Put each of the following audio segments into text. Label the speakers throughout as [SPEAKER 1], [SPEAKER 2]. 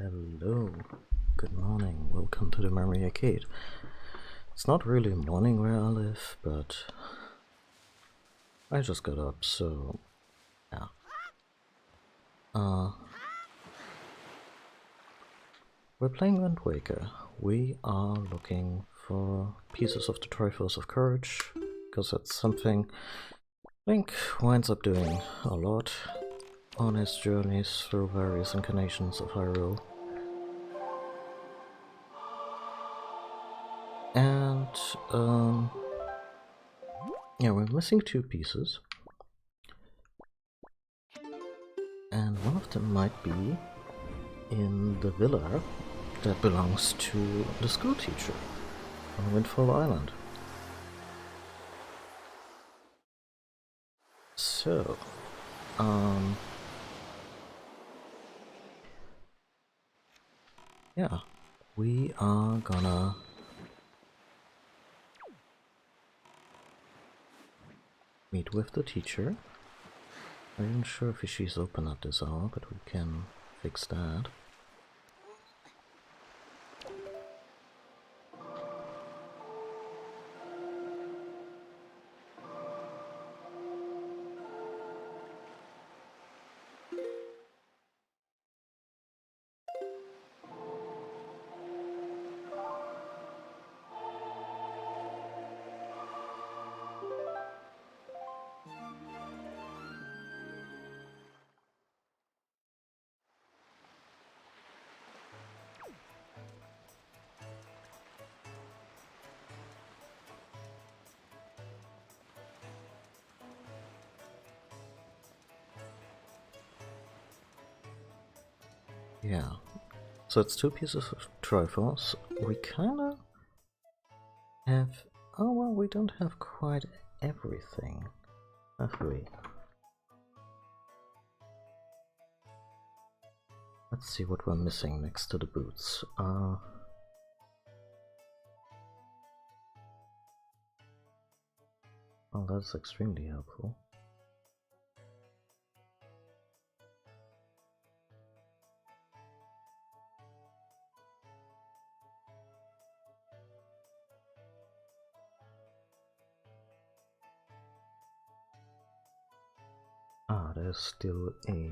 [SPEAKER 1] Hello, good morning, welcome to the Memory Arcade. It's not really morning where I live, but I just got up, so yeah. We're playing Wind Waker. We are looking for pieces of the Triforce of Courage, because that's something Link winds up doing a lot on his journeys through various incarnations of Hyrule. And yeah, we're missing two pieces. And one of them might be in the villa that belongs to the school teacher on Windfall Island. So, yeah, we are gonna meet with the teacher. I'm not sure if she's open at this hour, but we can fix that. Yeah, so it's two pieces of Triforce. We kinda have... Oh, well, we don't have quite everything, have we? Let's see what we're missing next to the boots. Oh, that's extremely helpful. Ah, there's still a...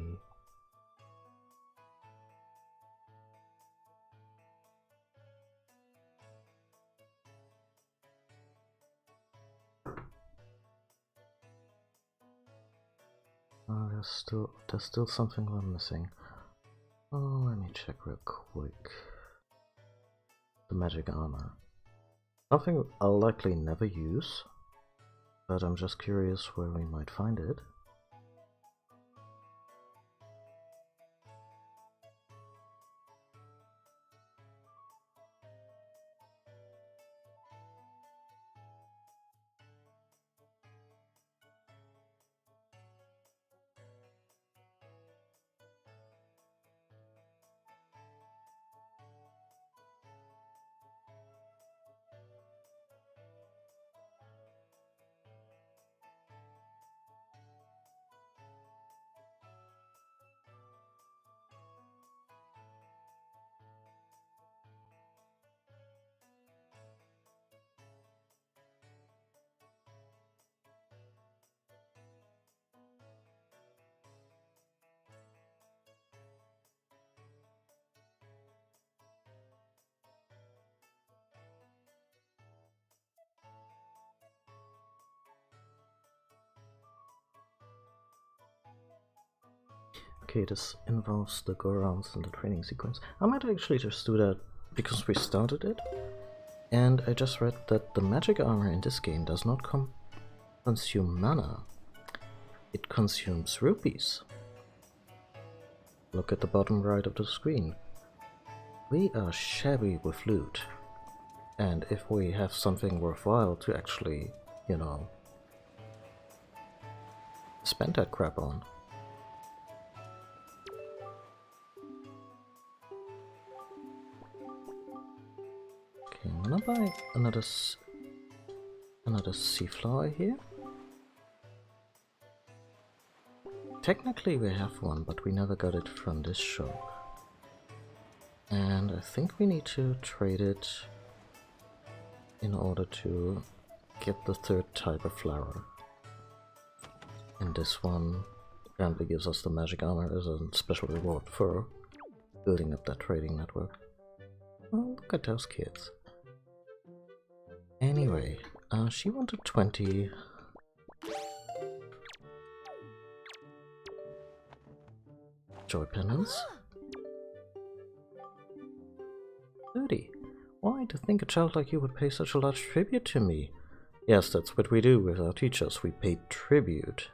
[SPEAKER 1] there's still something we're missing. Oh, let me check real quick. The magic armor. Something I'll likely never use, but I'm just curious where we might find it. Okay, this involves the go-arounds in the training sequence. I might actually just do that because we started it. And I just read that the magic armor in this game does not consume mana. It consumes rupees. Look at the bottom right of the screen. We are shabby with loot. And if we have something worthwhile to actually, you know, spend that crap on. Okay, I'm gonna buy another sea flower here. Technically we have one, but we never got it from this shop. And I think we need to trade it in order to get the third type of flower. And this one apparently gives us the magic armor as a special reward for building up that trading network. Oh, look at those kids. Anyway, she wanted 20. Joy pendants. 30. Why, to think a child like you would pay such a large tribute to me? Yes, that's what we do with our teachers. We pay tribute.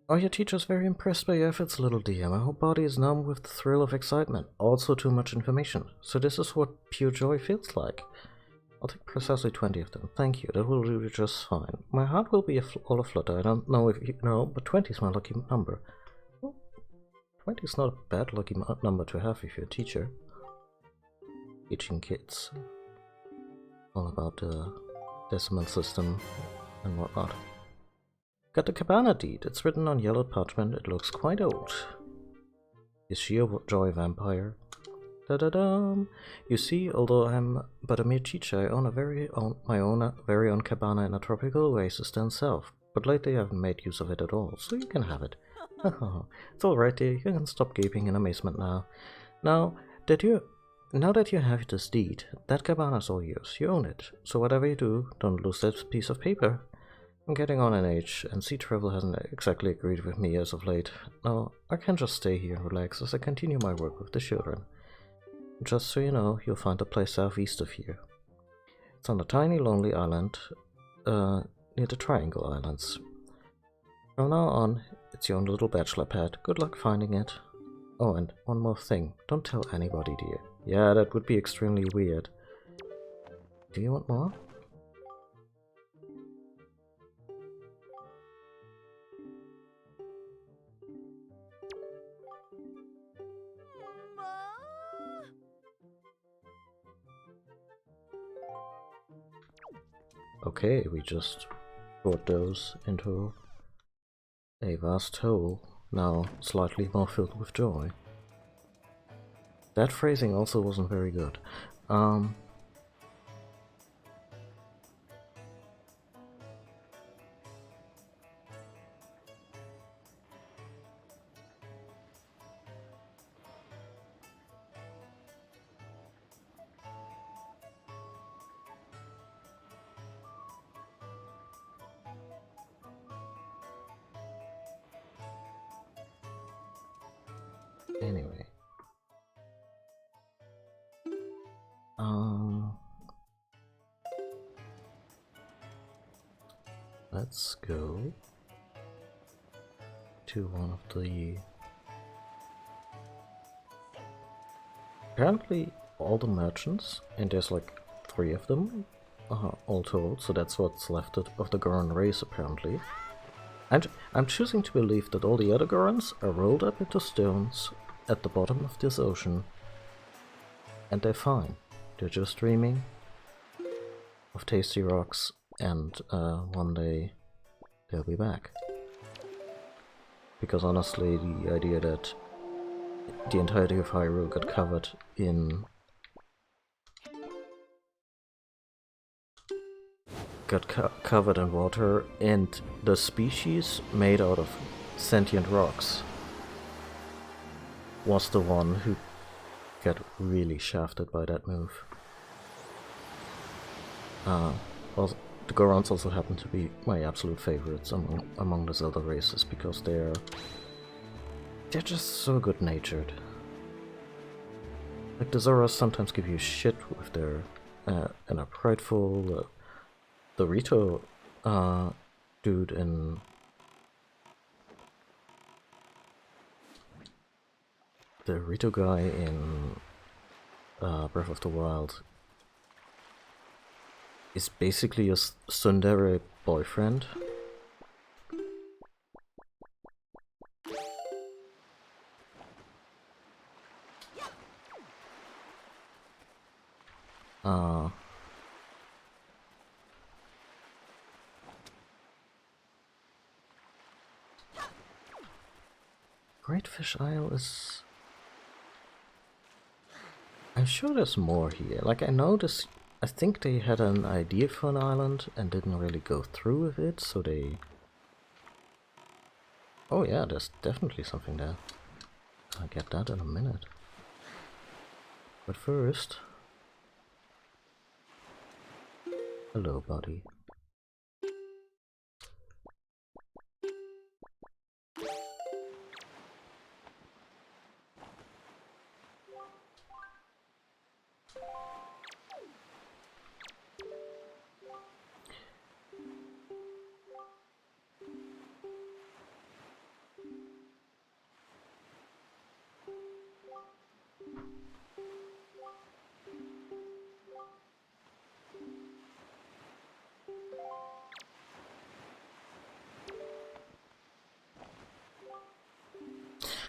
[SPEAKER 1] Are your teachers very impressed by your efforts, little dear? My whole body is numb with the thrill of excitement. Also too much information. So this is what pure joy feels like. I'll take precisely 20 of them. Thank you, that will do just fine. My heart will be all aflutter. I don't know if you know, but 20 is my lucky number. Well, 20 is not a bad lucky number to have if you're a teacher. Teaching kids. All about the decimal system and whatnot. Got the cabana deed. It's written on yellowed parchment. It looks quite old. Is she a joy vampire? Da-da-dum! You see, although I'm but a mere teacher, I own my very own cabana in a tropical oasis down south. But lately I haven't made use of it at all, so you can have it. It's alright, dear. You can stop gaping in amazement now. Now that you have this deed, that cabana is all yours. You own it. So whatever you do, don't lose that piece of paper. I'm getting on in age, and sea travel hasn't exactly agreed with me as of late. No, I can't just stay here and relax as I continue my work with the children. Just so you know, you'll find a place southeast of here. It's on a tiny, lonely island, near the Triangle Islands. From now on, it's your own little bachelor pad. Good luck finding it. Oh, and one more thing. Don't tell anybody, dear. Yeah, that would be extremely weird. Do you want more? Okay, we just brought those into a vast hole, now slightly more filled with joy. That phrasing also wasn't very good. Anyway. Let's go to one of the... Apparently all the merchants, and there's like 3 of them, all told, so that's what's left of the Goron race apparently. And I'm choosing to believe that all the other Gorons are rolled up into stones at the bottom of this ocean, and they're fine. They're just dreaming of tasty rocks, and one day they'll be back. Because honestly, the idea that the entirety of Hyrule got covered in... covered in water, and the species made out of sentient rocks was the one who got really shafted by that move. Well, the Gorons also happen to be my absolute favorites among the Zelda races, because they're just so good-natured. Like, the Zoras sometimes give you shit with their and are prideful. The Rito dude in the Rito guy in Breath of the Wild is basically a tsundere boyfriend. Great Fish Isle is... I'm sure there's more here. Like, I know this... I think they had an idea for an island and didn't really go through with it, so they... Oh yeah, there's definitely something there. I'll get that in a minute. But first... Hello, buddy.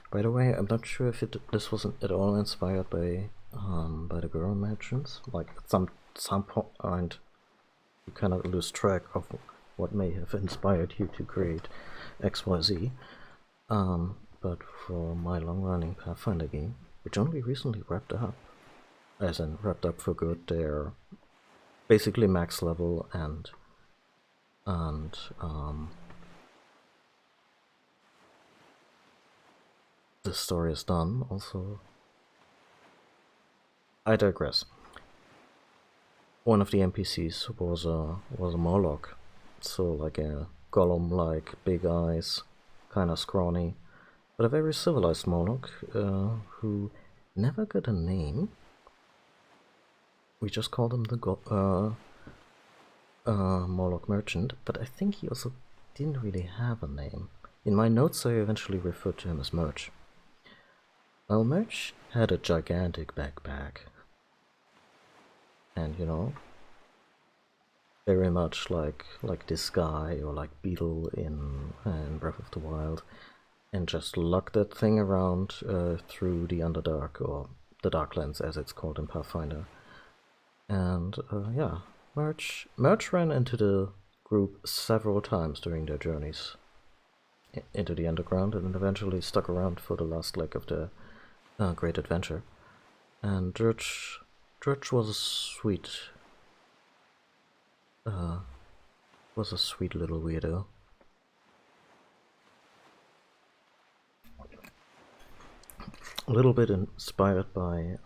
[SPEAKER 1] By the way, I'm not sure if this wasn't at all inspired by the Goron merchants. Like, at some point you kind of lose track of what may have inspired you to create XYZ. But for my long-running Pathfinder game, which only recently wrapped up, as in wrapped up for good, they're basically max level and the story is done. Also, I digress. One of the NPCs was a Moloch, so like a golem-like, big eyes, kind of scrawny, but a very civilized Moloch who never got a name. We just called him the Moloch merchant, but I think he also didn't really have a name. In my notes, I eventually referred to him as Merch. Well, Merch had a gigantic backpack, and you know, very much like this guy or like Beetle in Breath of the Wild, and just lug that thing around through the Underdark, or the Darklands as it's called in Pathfinder. And yeah, Merch ran into the group several times during their journeys into the underground, and eventually stuck around for the last leg of the great adventure. And Dirge was a sweet little weirdo. A little bit inspired by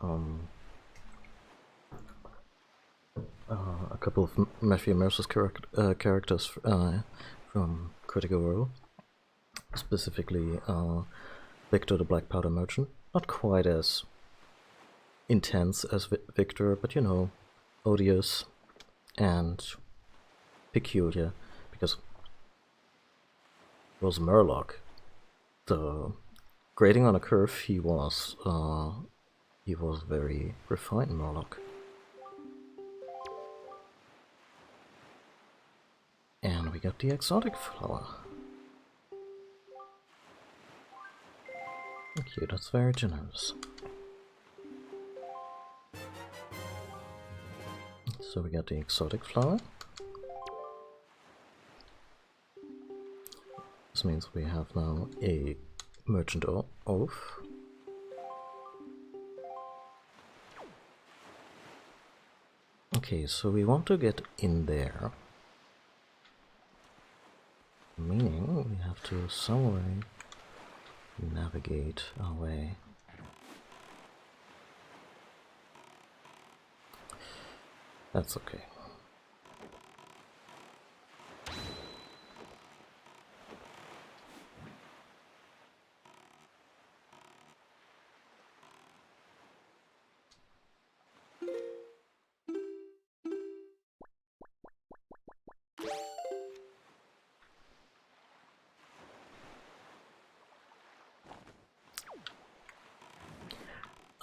[SPEAKER 1] a couple of Matthew Mercer's characters from Critical Role, specifically Victor the Black Powder Merchant. Not quite as intense as Victor, but you know, odious and peculiar, because it was Murloc. The grading on a curve, he was very refined Murloc. And we got the exotic flower. Thank you, that's very generous. So we got the exotic flower. This means we have now a merchant oath. Okay, so we want to get in there. Meaning we have to some way navigate our way. That's okay.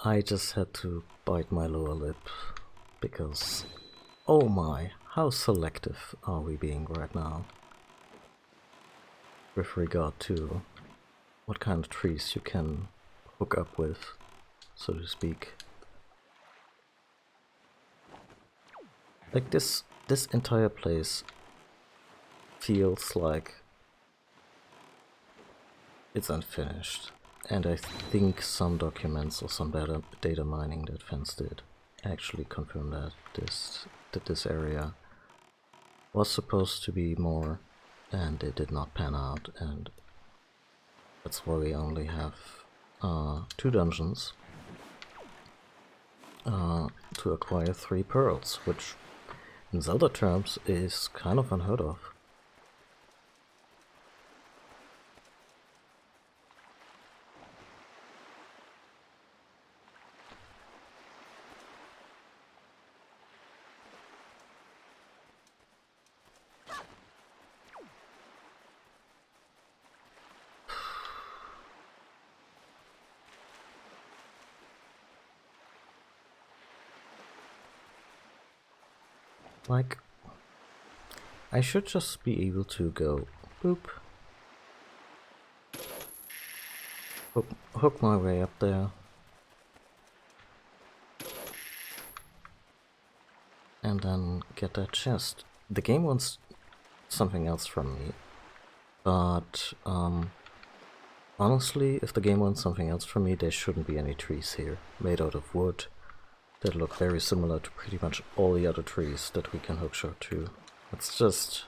[SPEAKER 1] I just had to bite my lower lip, because oh my, how selective are we being right now with regard to what kind of trees you can hook up with, so to speak. Like this entire place feels like it's unfinished. And I think some documents or some data mining that Fence did actually confirm that this area was supposed to be more, and it did not pan out, and that's why we only have 2 dungeons to acquire 3 pearls, which in Zelda terms is kind of unheard of. Like, I should just be able to go boop, hook my way up there, and then get that chest. The game wants something else from me, but honestly, if the game wants something else from me, there shouldn't be any trees here made out of wood that look very similar to pretty much all the other trees that we can hookshot to. It's just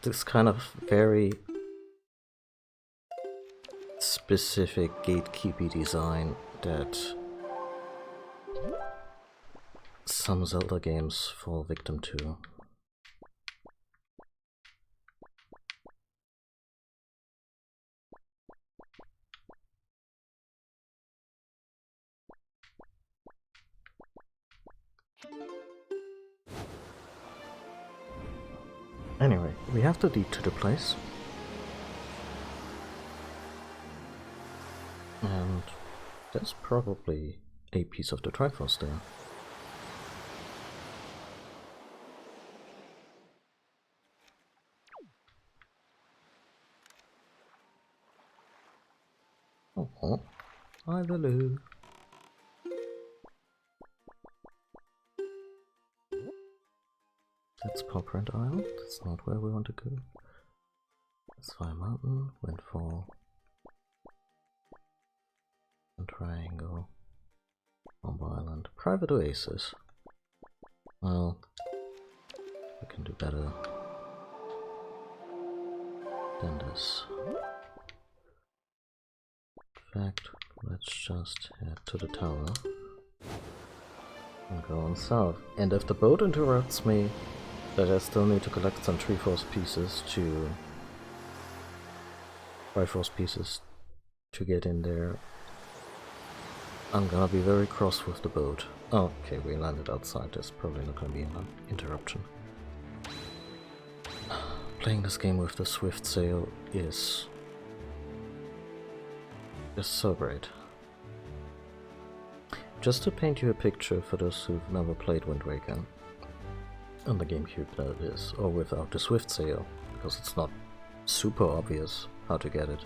[SPEAKER 1] this kind of very specific gatekeepy design that some Zelda games fall victim to. Anyway, we have the deed to the place. And there's probably a piece of the Triforce there. Oh, hi Lulu. That's Popprint Isle. That's not where we want to go. That's Fire Mountain, Windfall, and Triangle, Bomb Island, Private Oasis. Well, we can do better than this. In fact, let's just head to the tower and go on south. And if the boat interrupts me, that I still need to collect some Triforce pieces to... Triforce pieces to get in there, I'm gonna be very cross with the boat. Oh, okay, we landed outside, there's probably not gonna be an interruption. Playing this game with the Swift Sail is just so great. Just to paint you a picture for those who've never played Wind Waker on the GameCube, that is, or without the Swift Sail, because it's not super obvious how to get it.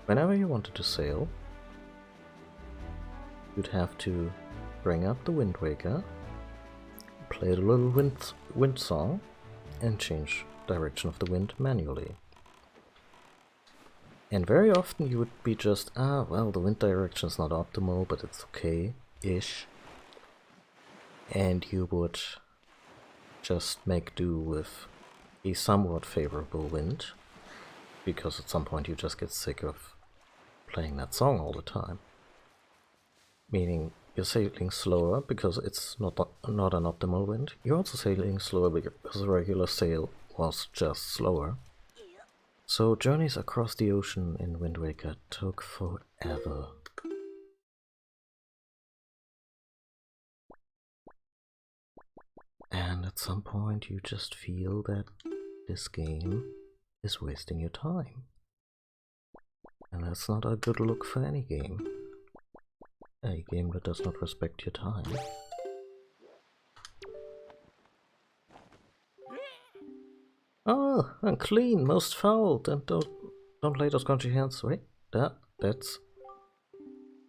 [SPEAKER 1] Whenever you wanted to sail, you'd have to bring up the Wind Waker, play the little wind song, and change direction of the wind manually. And very often you would be just, well, the wind direction is not optimal, but it's okay-ish. And you would just make do with a somewhat favorable wind, because at some point you just get sick of playing that song all the time. Meaning you're sailing slower because it's not an optimal wind. You're also sailing slower because the regular sail was just slower. So journeys across the ocean in Wind Waker took forever. And at some point you just feel that this game is wasting your time. And that's not a good look for any game. A game that does not respect your time. Oh, unclean, most foul, and don't lay those country hands. Wait, that's...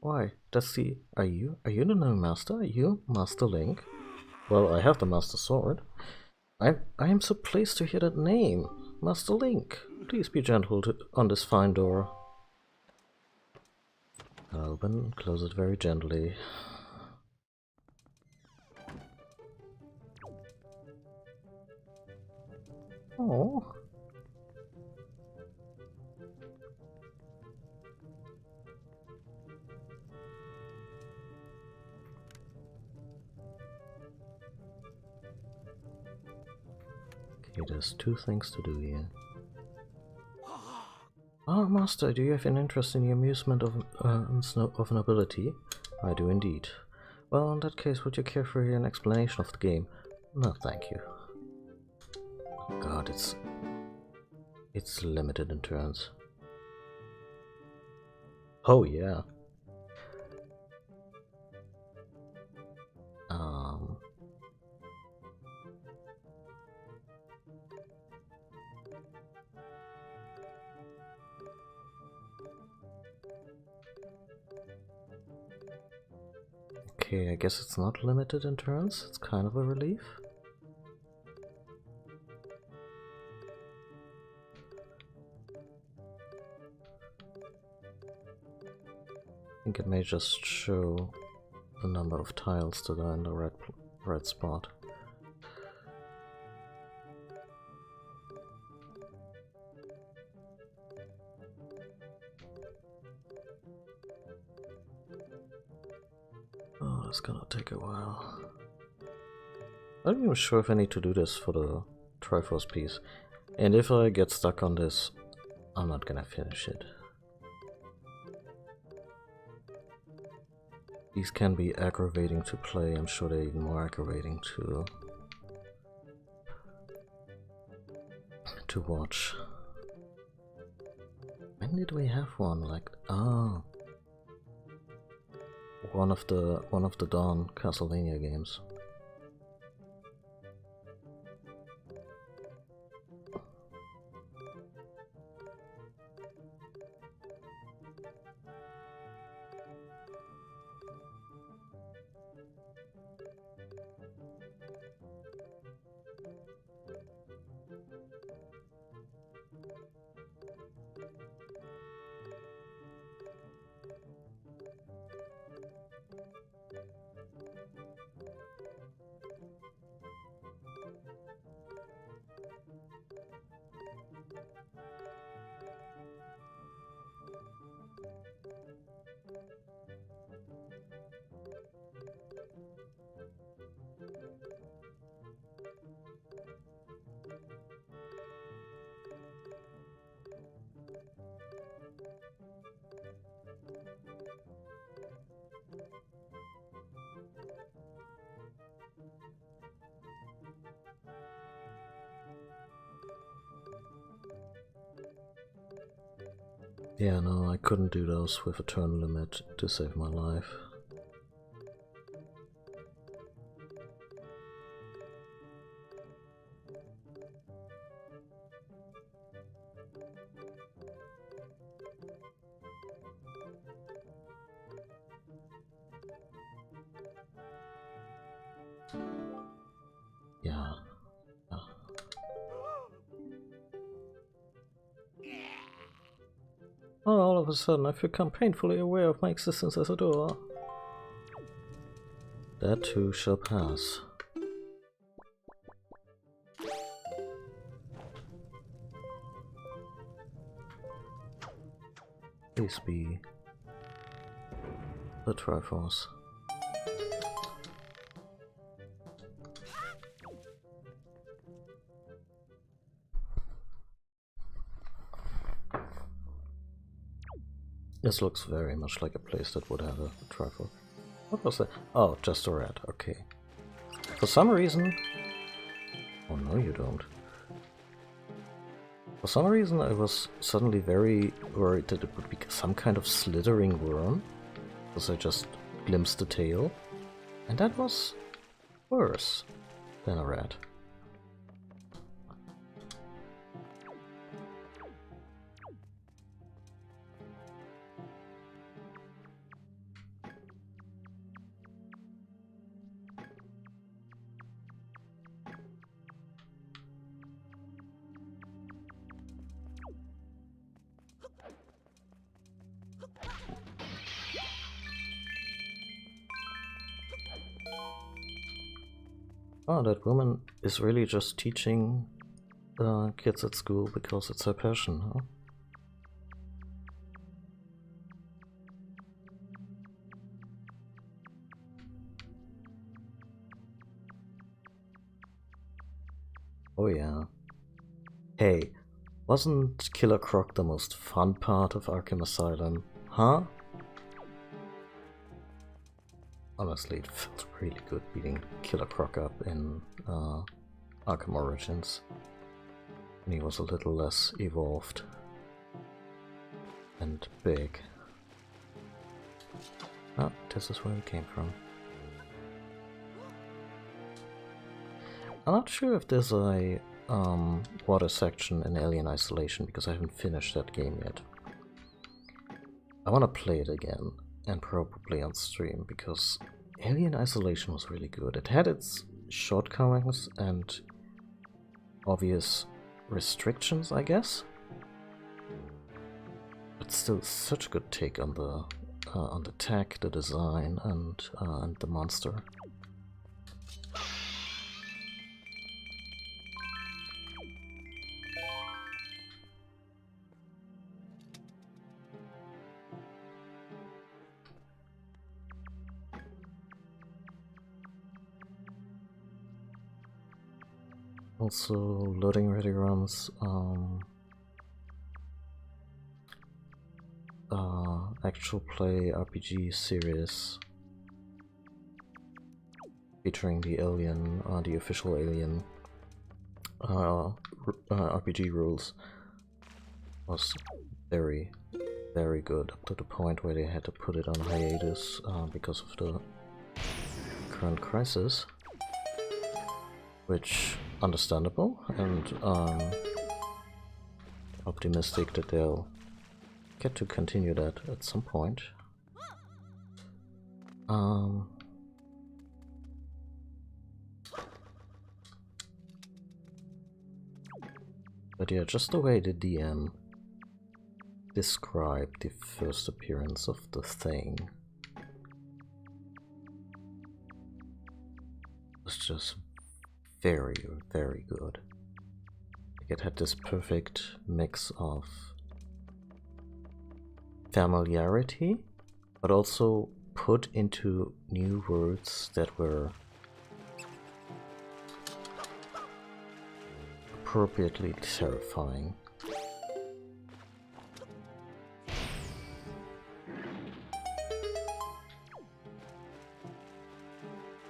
[SPEAKER 1] Why? That's the... Are you the new master? Are you Master Link? Well, I have the Master Sword. I am so pleased to hear that name. Master Link. Please be gentle on this fine door. I'll open and close it very gently. Oh. Okay, there's two things to do here. Ah, Master, do you have an interest in the amusement of nobility? I do indeed. Well, in that case, would you care for an explanation of the game? No, thank you. God, it's limited in turns. Oh yeah. Okay, I guess it's not limited in turns. It's kind of a relief. I think it may just show the number of tiles that are in the red spot. Oh, it's gonna take a while. I'm not even sure if I need to do this for the Triforce piece. And if I get stuck on this, I'm not gonna finish it. These can be aggravating to play. I'm sure they're even more aggravating to watch. When did we have one? Like, oh, one of the Dawn Castlevania games. Yeah, no, I couldn't do those with a turn limit to save my life. Yeah. Oh, all of a sudden I've become painfully aware of my existence as a door. That too shall pass. Please be the Triforce. This looks very much like a place that would have a Triforce. What was that? Oh, just a rat, okay. For some reason... Oh no you don't. For some reason I was suddenly very worried that it would be some kind of slithering worm, because I just glimpsed the tail, and that was worse than a rat. Oh, that woman is really just teaching kids at school because it's her passion, huh? Oh yeah. Hey, wasn't Killer Croc the most fun part of Arkham Asylum, huh? Honestly, it felt really good beating Killer Croc up in Arkham Origins. And he was a little less evolved and big. Oh, this is where he came from. I'm not sure if there's a water section in Alien Isolation because I haven't finished that game yet. I want to play it again, and probably on stream, because Alien Isolation was really good. It had its shortcomings and obvious restrictions, I guess, but still such a good take on the tech, the design, and the monster. Also, loading ready runs actual play RPG series featuring the Alien, the official Alien RPG rules was very, very good, up to the point where they had to put it on hiatus because of the current crisis, which understandable, and optimistic that they'll get to continue that at some point. But yeah, just the way the DM described the first appearance of the Thing was just very, very good. Like, it had this perfect mix of familiarity, but also put into new words that were appropriately terrifying.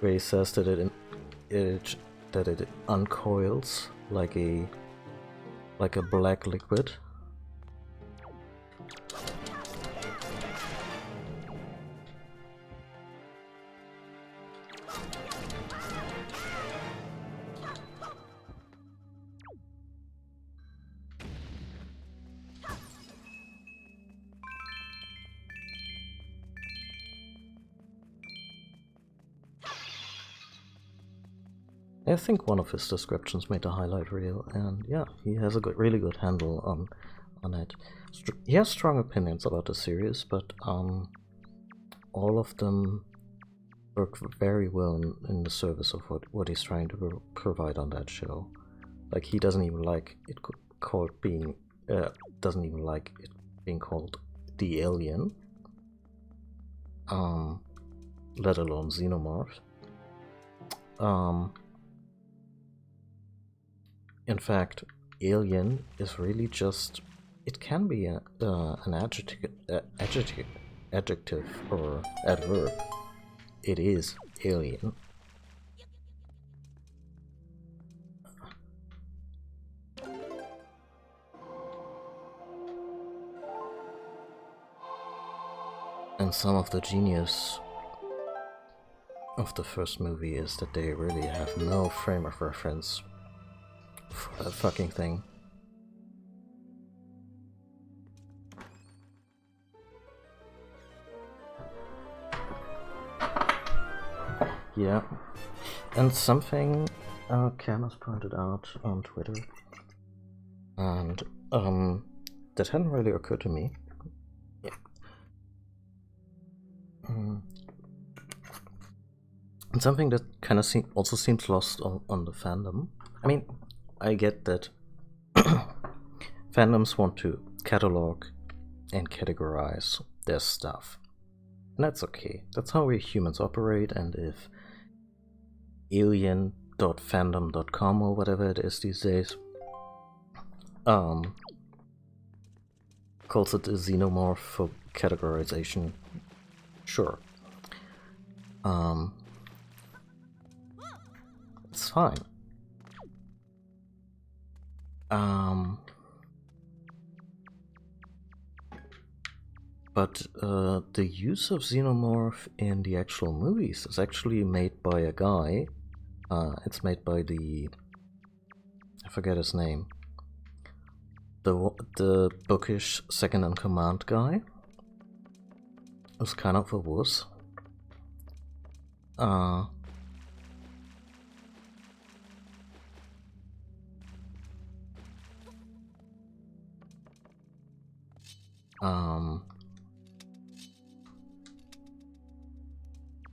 [SPEAKER 1] Where he says that it uncoils like a black liquid. I think one of his descriptions made a highlight reel, and yeah, he has a really good handle on it. He has strong opinions about the series, but all of them work very well in the service of what he's trying to provide on that show. Like, he doesn't even like it called being doesn't even like it being called the Alien, let alone Xenomorph. In fact, alien is really just, it can be an adjective or adverb. It is alien. And some of the genius of the first movie is that they really have no frame of reference for that fucking thing. Yeah. And something Cam has pointed out on Twitter, and that hadn't really occurred to me. Yeah. And something that kind of also seems lost on the fandom. I mean, I get that fandoms want to catalog and categorize their stuff. And that's okay. That's how we humans operate, and if alien.fandom.com or whatever it is these days calls it a xenomorph for categorization, sure. It's fine. But the use of xenomorph in the actual movies is actually made by a guy. It's made by I forget his name. The bookish second in command guy. Who's kind of a wuss.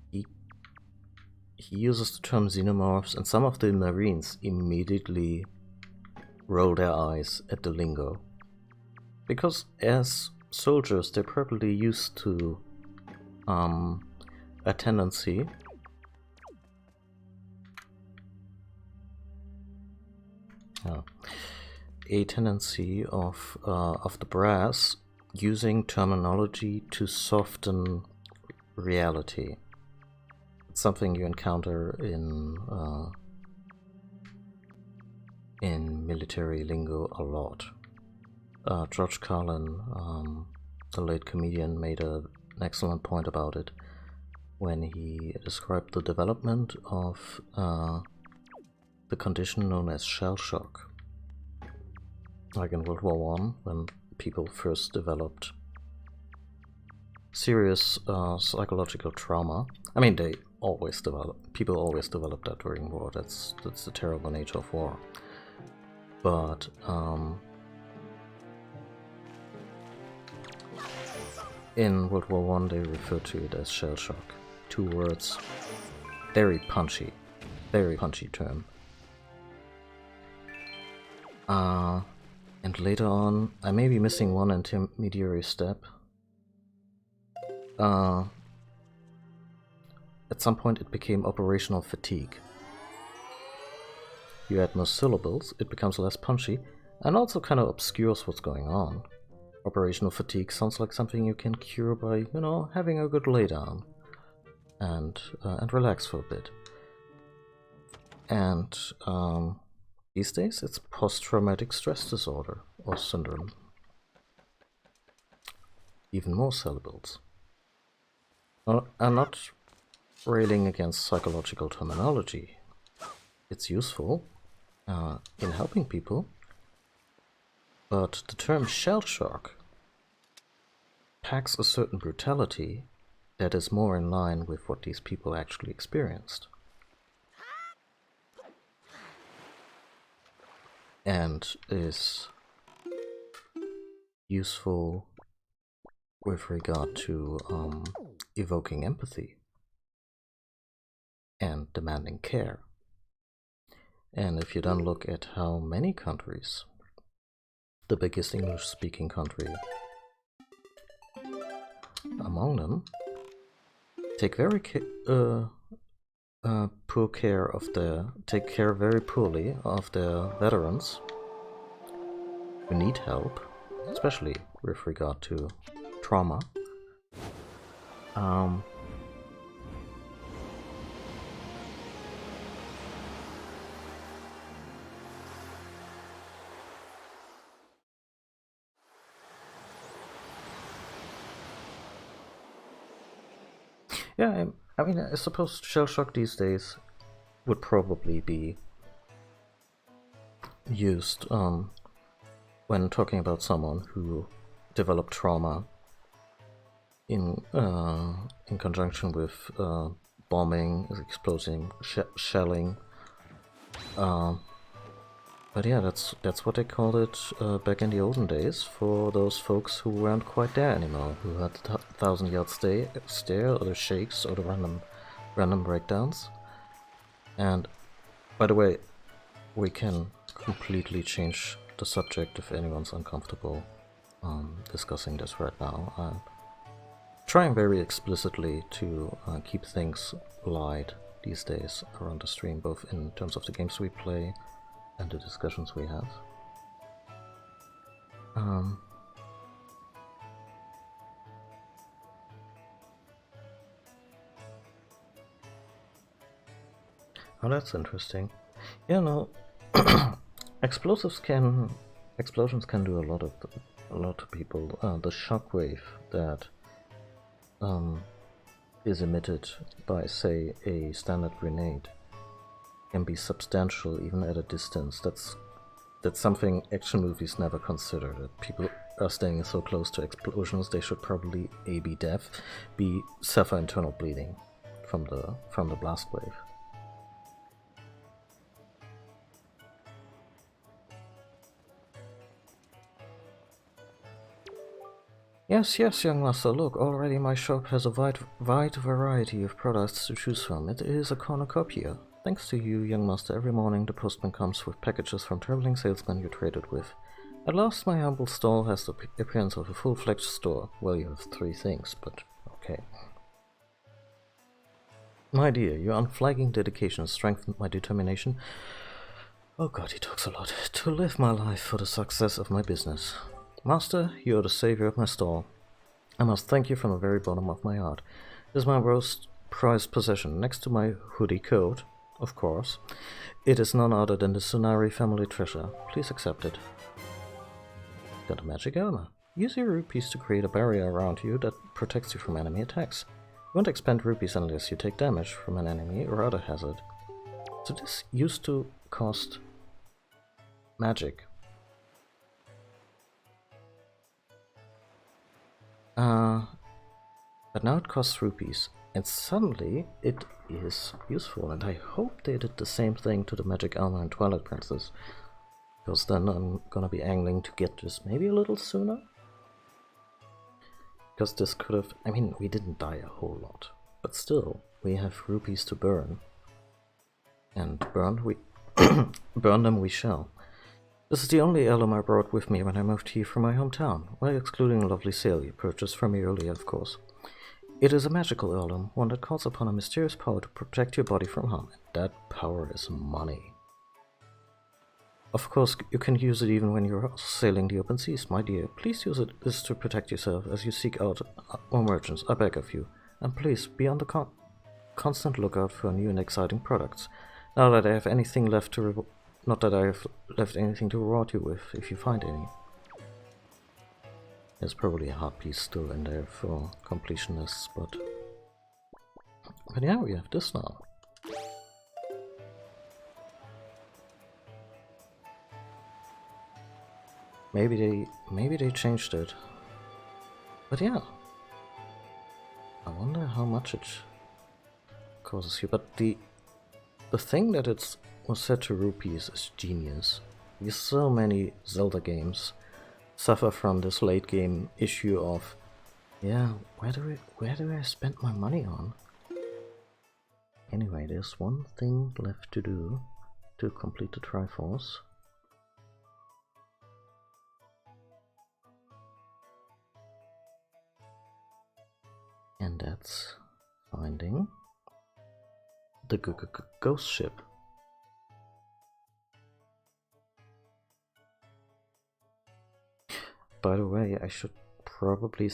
[SPEAKER 1] He uses the term xenomorphs, and some of the Marines immediately roll their eyes at the lingo. Because as soldiers, they're probably used to a tendency of the brass using terminology to soften reality. It's something you encounter in military lingo a lot. George Carlin, the late comedian, made an excellent point about it when he described the development of the condition known as shell shock. Like in World War I, when people first developed serious psychological trauma. I mean, people always develop that during war. That's the terrible nature of war. But in World War I, they referred to it as shell shock. 2 words, very punchy term. And later on, I may be missing one intermediary step. At some point it became operational fatigue. You add more syllables, it becomes less punchy, and also kind of obscures what's going on. Operational fatigue sounds like something you can cure by, having a good laydown and relax for a bit. And these days it's post-traumatic stress disorder or syndrome. Even more syllables. Well, I'm not railing against psychological terminology. It's useful in helping people, but the term shell shock packs a certain brutality that is more in line with what these people actually experienced. and is useful with regard to evoking empathy and demanding care. And if you then look at how many countries, the biggest English-speaking country among them, take very take care very poorly of their veterans who need help, especially with regard to trauma. Yeah, I mean, I suppose shell shock these days would probably be used when talking about someone who developed trauma in conjunction with bombing, exploding, shelling. But yeah, that's what they called it back in the olden days for those folks who weren't quite there anymore, who had the 1,000-yard stare, or the shakes, or the random breakdowns. And by the way, we can completely change the subject if anyone's uncomfortable discussing this right now. I'm trying very explicitly to keep things light these days around the stream, both in terms of the games we play and the discussions we have. Oh, that's interesting. Yeah, no, explosions can do a lot to people. The shockwave that is emitted by, say, a standard grenade can be substantial even at a distance. That's something action movies never consider. That people are staying so close to explosions, they should probably A, be deaf, B, suffer internal bleeding from the blast wave. Yes, young master, look, already my shop has a wide variety of products to choose from. It is a cornucopia. Thanks to you, young master, every morning the postman comes with packages from traveling salesmen you traded with. At last my humble stall has the appearance of a full-fledged store. Well, you have 3 things, but okay. My dear, your unflagging dedication strengthened my determination. Oh god, he talks a lot. To live my life for the success of my business. Master, you are the savior of my stall. I must thank you from the very bottom of my heart. It is my most prized possession, next to my hoodie coat, of course. It is none other than the Tsunari family treasure. Please accept it. Got a magic armor. Use your rupees to create a barrier around you that protects you from enemy attacks. You won't expend rupees unless you take damage from an enemy or other hazard. So this used to cost magic. But now it costs rupees, and suddenly it is useful, and I hope they did the same thing to the magic armor in Twilight Princess, because then I'm gonna be angling to get this maybe a little sooner. Because this could have, I mean, we didn't die a whole lot, but still, we have rupees to burn, and burn them we shall. This is the only heirloom I brought with me when I moved here from my hometown, well, excluding a lovely sail you purchased from me earlier, of course. It is a magical heirloom, one that calls upon a mysterious power to protect your body from harm, and that power is money. Of course, you can use it even when you're sailing the open seas, my dear. Please use this to protect yourself as you seek out more merchants, I beg of you. And please, be on the constant lookout for new and exciting products. Now that I have anything left to Not that I have left anything to reward you with, if you find any. There's probably a hard piece still in there for completionists, but yeah, we have this now. Maybe they changed it, but yeah. I wonder how much it causes you. But the thing that was set to rupees is genius. So many Zelda games suffer from this late game issue of, yeah, where do I spend my money on? Anyway, there's one thing left to do to complete the Triforce. And that's finding the ghost ship. By the way, I should probably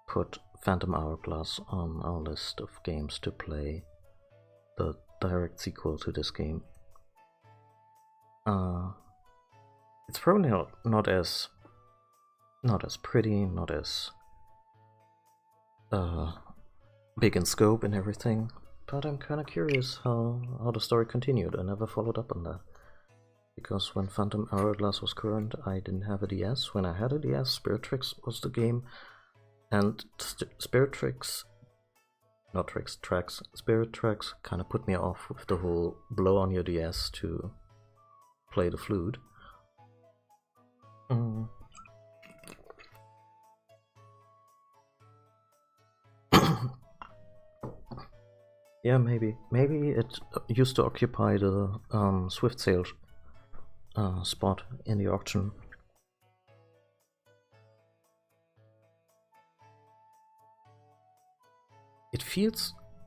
[SPEAKER 1] put Phantom Hourglass on our list of games to play, the direct sequel to this game. It's probably not as pretty, not as big in scope and everything, but I'm kind of curious how the story continued. I never followed up on that. Because when Phantom Hourglass was current, I didn't have a DS. When I had a DS, Spirit Tracks was the game. And Spirit Tracks kind of put me off with the whole blow on your DS to play the flute. Yeah, maybe it used to occupy the Swift Sale spot in the auction.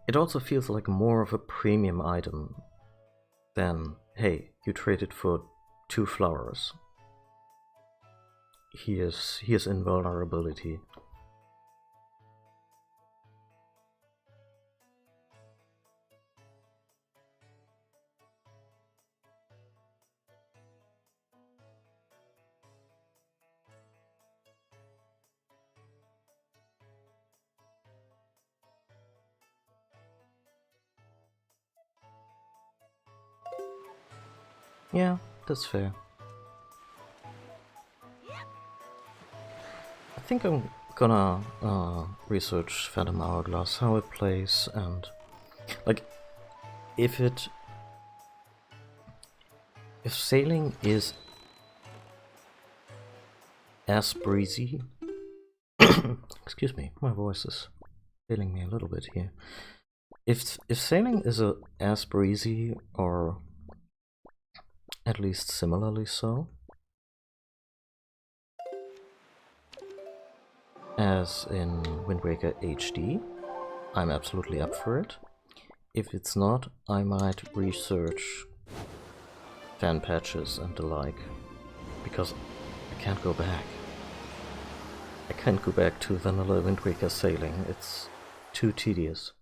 [SPEAKER 1] It also feels like more of a premium item than, hey, you traded for 2 flowers. Here's invulnerability. Yeah, that's fair. I think I'm gonna research Phantom Hourglass, how it plays, and like if sailing is as breezy excuse me, my voice is failing me a little bit here. If sailing is as breezy, or at least similarly so, as in Wind Waker HD, I'm absolutely up for it. If it's not, I might research fan patches and the like, because I can't go back. I can't go back to vanilla Wind Waker sailing, it's too tedious.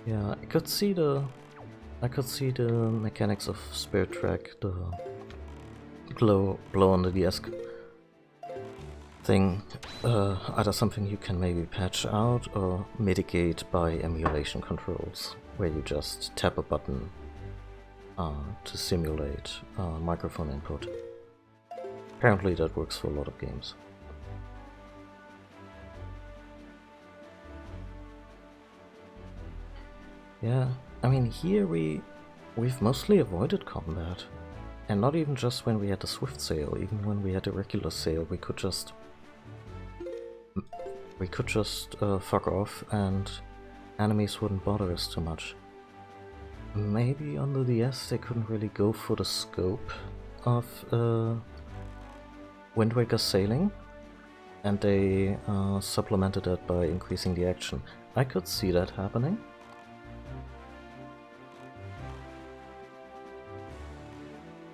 [SPEAKER 1] Yeah, I could see the mechanics of Spirit Track, the blow on the desk thing, either something you can maybe patch out or mitigate by emulation controls, where you just tap a button to simulate microphone input. Apparently that works for a lot of games. Yeah, I mean, here we've mostly avoided combat, and not even just when we had the Swift Sail. Even when we had the regular sail, we could just fuck off, and enemies wouldn't bother us too much. Maybe on the DS they couldn't really go for the scope of Wind Waker sailing, and they supplemented that by increasing the action. I could see that happening.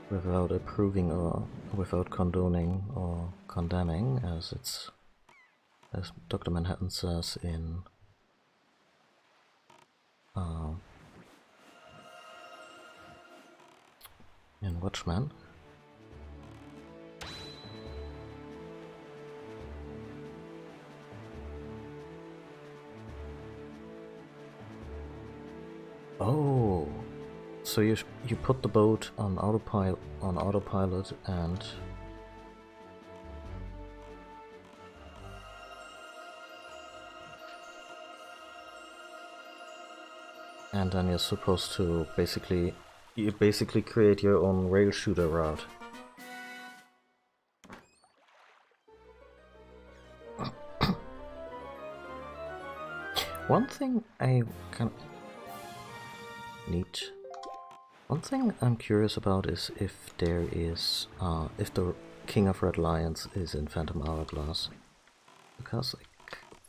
[SPEAKER 1] Without approving or without condoning or condemning, as Dr. Manhattan says in Watchmen. Oh. So you put the boat on autopilot and and then you're supposed to basically create your own rail shooter route. One thing I kind of need. One thing I'm curious about is if there is, if the King of Red Lions is in Phantom Hourglass, because I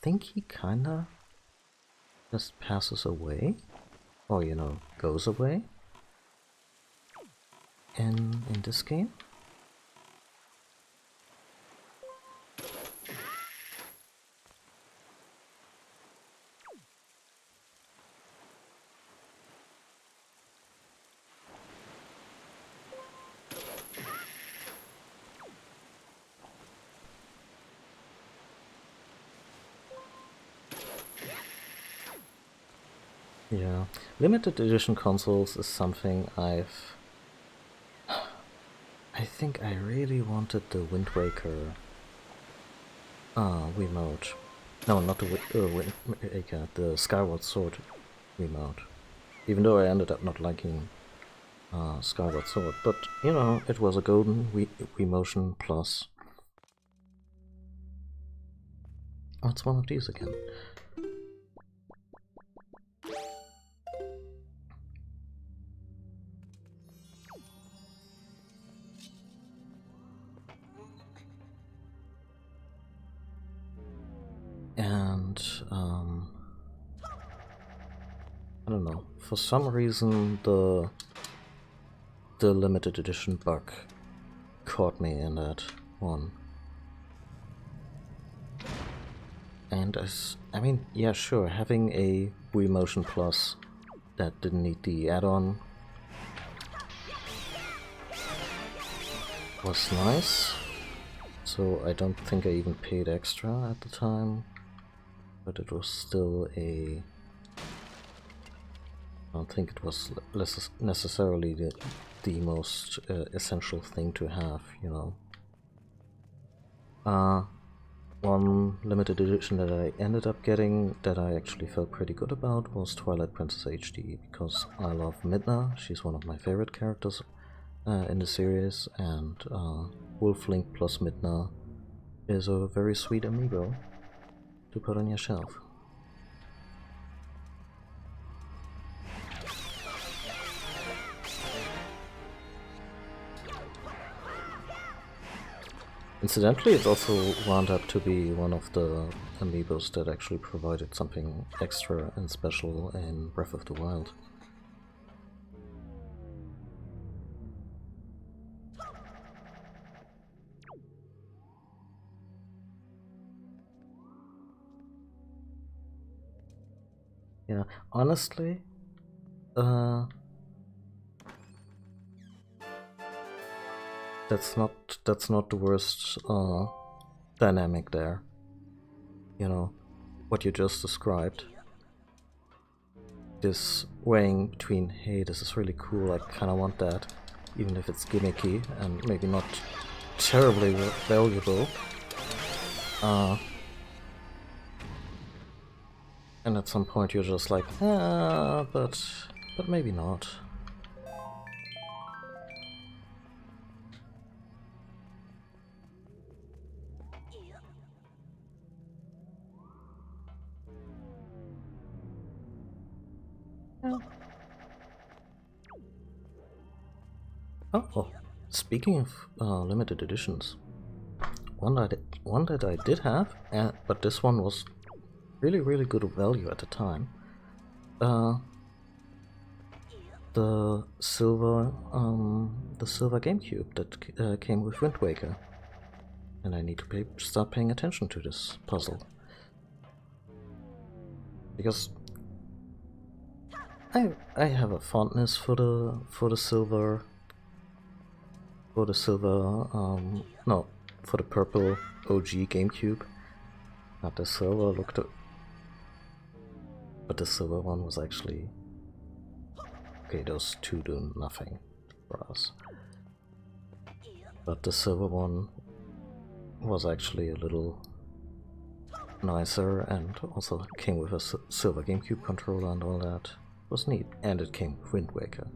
[SPEAKER 1] think he kinda just passes away, or you know, goes away in this game. Yeah, limited edition consoles is something I think I really wanted the Wind Waker Wiimote. No, not the Wind Waker, the Skyward Sword Wiimote. Even though I ended up not liking Skyward Sword, but you know, it was a golden Wiimotion Plus. What's one of these again? And I don't know, for some reason the limited edition bug caught me in that one. And I mean, yeah, sure, having a Wii Motion Plus that didn't need the add-on was nice. So I don't think I even paid extra at the time, but it was still a... I don't think it was necessarily the most essential thing to have, you know. One limited edition that I ended up getting that I actually felt pretty good about was Twilight Princess HD, because I love Midna, she's one of my favorite characters in the series, and Wolf Link plus Midna is a very sweet amiibo to put on your shelf. Incidentally, it also wound up to be one of the amiibos that actually provided something extra and special in Breath of the Wild. Yeah, honestly, that's not the worst dynamic there. You know, what you just described. This weighing between, hey, this is really cool, I kinda want that, even if it's gimmicky and maybe not terribly valuable. And at some point you're just like, but maybe not. Yeah. Oh, speaking of limited editions, one that I did have, but this one was really good value at the time. The silver GameCube that came with Wind Waker, and I need to start paying attention to this puzzle, because I have a fondness for the silver purple OG GameCube. Not the silver but the silver one was actually okay. Those two do nothing for us, but the silver one was actually a little nicer, and also came with a silver GameCube controller and all that. was neat, and it came with Wind Waker,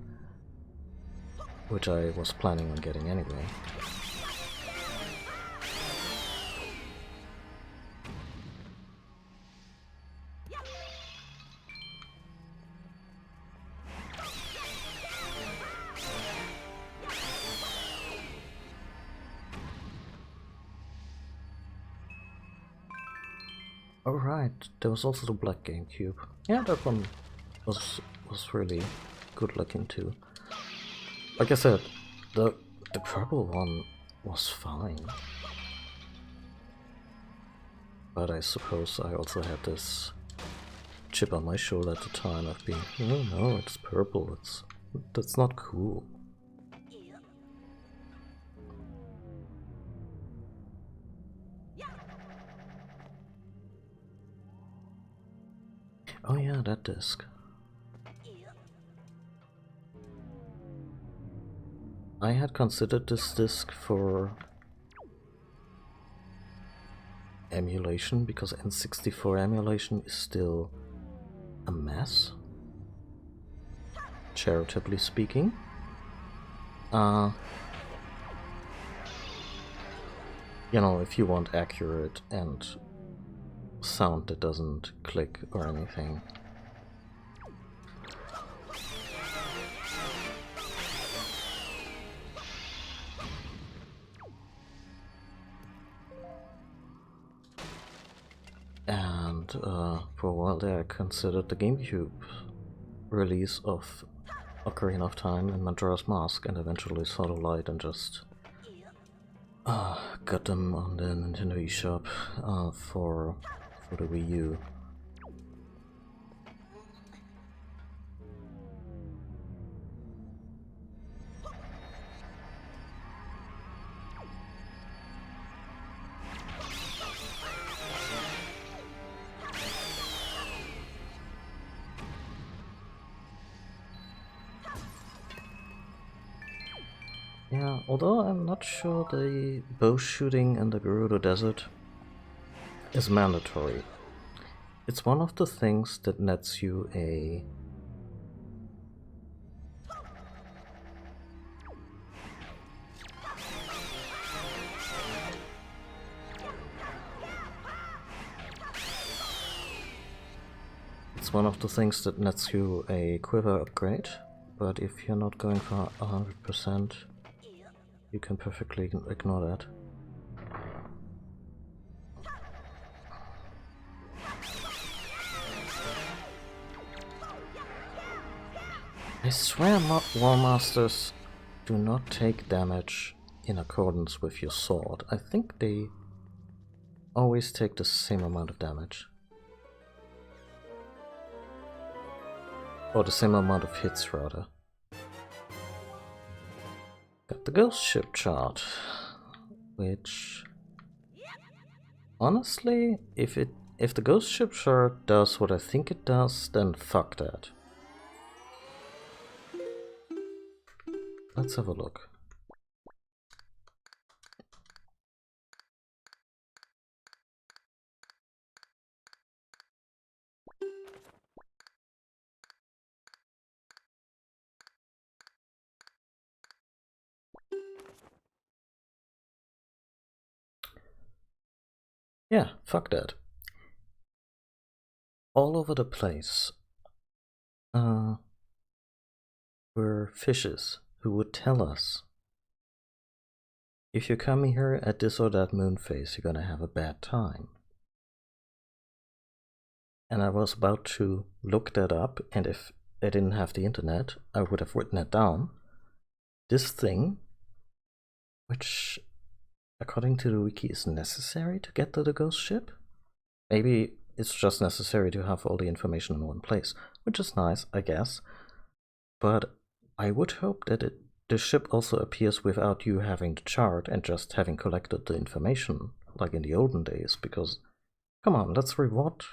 [SPEAKER 1] which I was planning on getting anyway. Alright, there was also the Black GameCube. Yeah, that one was really good looking too. Like I said, the purple one was fine. But I suppose I also had this chip on my shoulder at the time of being, no, it's purple, that's not cool. Oh yeah, that disc. I had considered this disc for emulation because N64 emulation is still a mess, charitably speaking. You know, if you want accurate and sound that doesn't click or anything. And for a while there I considered the GameCube release of Ocarina of Time and Majora's Mask, and eventually saw the light and just got them on the Nintendo eShop for the Wii U. Yeah, although I'm not sure the bow shooting in the Gerudo Desert is mandatory. It's one of the things that nets you a quiver upgrade, but if you're not going for 100%, you can perfectly ignore that. I swear War Masters do not take damage in accordance with your sword. I think they always take the same amount of damage. Or the same amount of hits, rather. Got the ghost ship chart, which honestly, if the ghost ship chart does what I think it does, then fuck that. Let's have a look. Yeah, fuck that. All over the place were fishes who would tell us, if you come here at this or that moon phase, you're gonna have a bad time. And I was about to look that up, and if I didn't have the internet, I would have written it down. This thing, which according to the wiki is necessary to get to the ghost ship. Maybe it's just necessary to have all the information in one place, which is nice, I guess. But I would hope that the ship also appears without you having the chart and just having collected the information, like in the olden days, because, come on, let's reward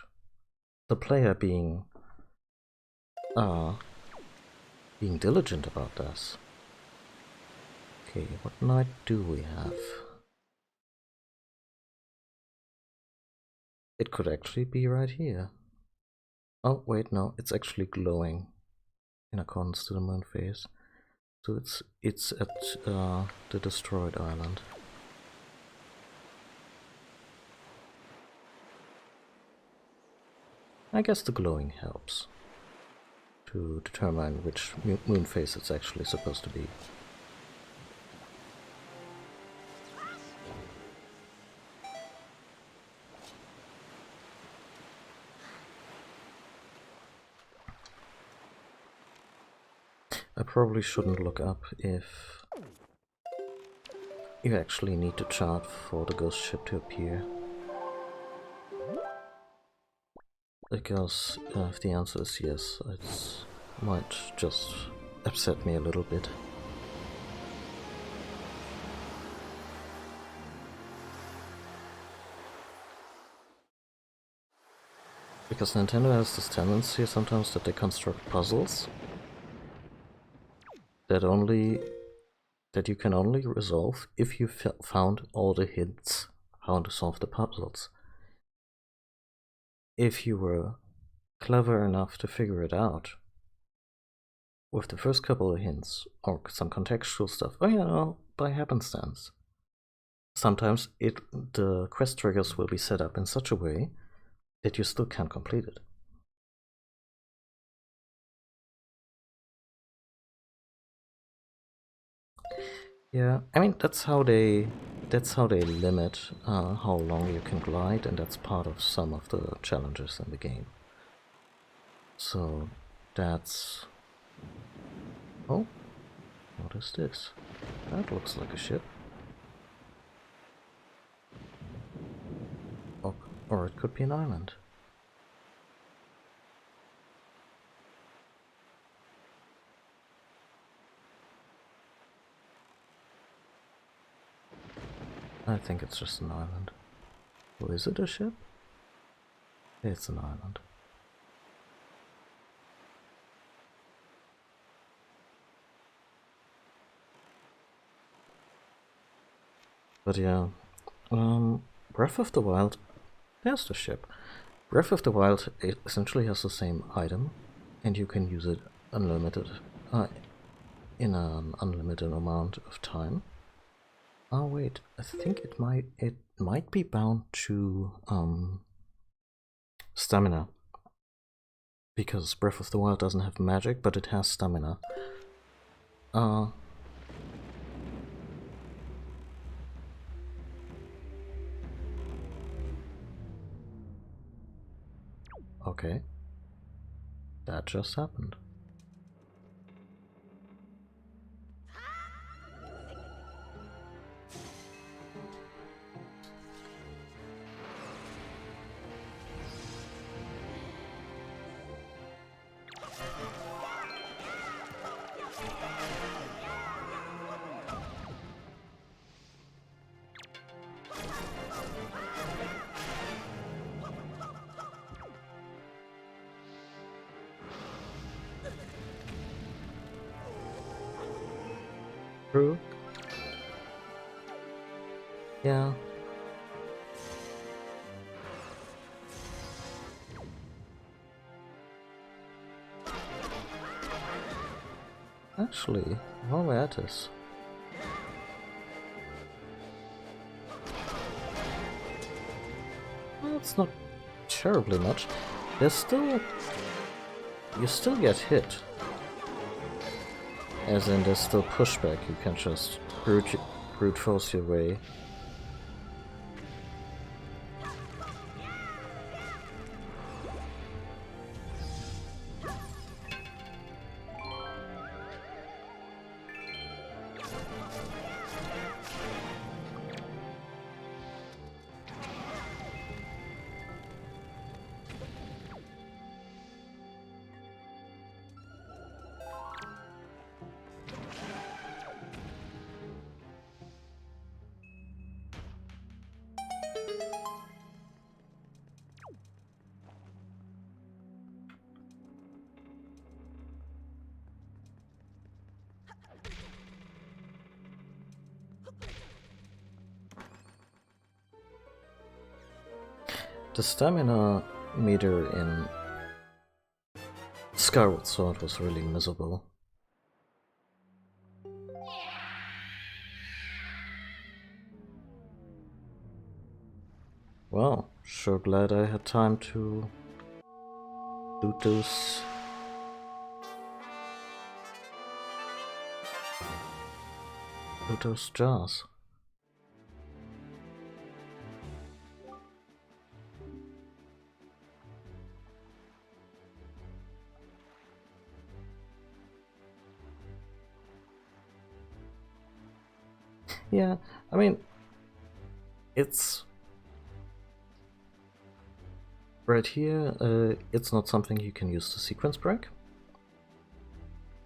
[SPEAKER 1] the player being diligent about this. Okay, what night do we have? It could actually be right here. Oh, wait, no, it's actually glowing. in accordance to the moon phase. So it's at the destroyed island. I guess the glowing helps to determine which moon phase it's actually supposed to be. I probably shouldn't look up if you actually need to chart for the ghost ship to appear. Because if the answer is yes, it might just upset me a little bit. Because Nintendo has this tendency sometimes that they construct puzzles that you can only resolve if you found all the hints how to solve the puzzles. If you were clever enough to figure it out with the first couple of hints or some contextual stuff, or by happenstance, sometimes the quest triggers will be set up in such a way that you still can't complete it. Yeah, I mean that's how they limit how long you can glide, and that's part of some of the challenges in the game. So that's... Oh, what is this? That looks like a ship. Or it could be an island. I think it's just an island. Or is it a ship? It's an island. But yeah, Breath of the Wild, there's the ship. Breath of the Wild essentially has the same item, and you can use it unlimited, in an unlimited amount of time. Oh wait, I think it might be bound to stamina, because Breath of the Wild doesn't have magic, but it has stamina. Okay. That just happened. True. Yeah. Actually, while we're at this, well, it's not terribly much. You still get hit. As in, there's still pushback. You can just brute force your way. The stamina meter in Skyward Sword was really miserable. Well, sure glad I had time to do those jars. Yeah, I mean, it's right here. It's not something you can use to sequence break.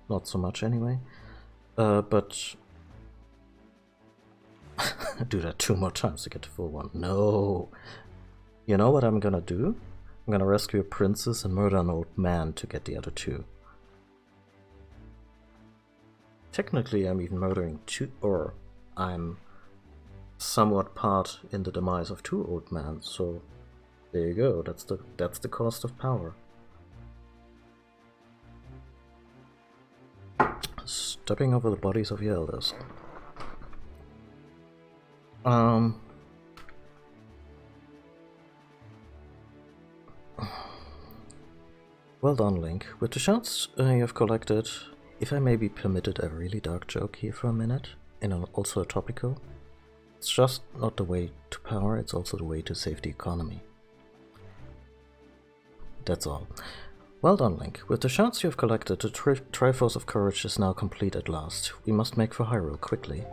[SPEAKER 1] Not so much anyway. But do that 2 more times to get the full one. No. You know what I'm gonna do? I'm gonna rescue a princess and murder an old man to get the other 2. Technically, I'm even murdering 2, or I'm somewhat part in the demise of 2 old men, so there you go, that's the cost of power. Stepping over the bodies of the elders. Well done, Link. With the shards you have collected, if I may be permitted a really dark joke here for a minute, and also a topical, it's just not the way to power, it's also the way to save the economy. That's all. Well done, Link. With the shards you have collected, the Triforce of Courage is now complete at last. We must make for Hyrule quickly.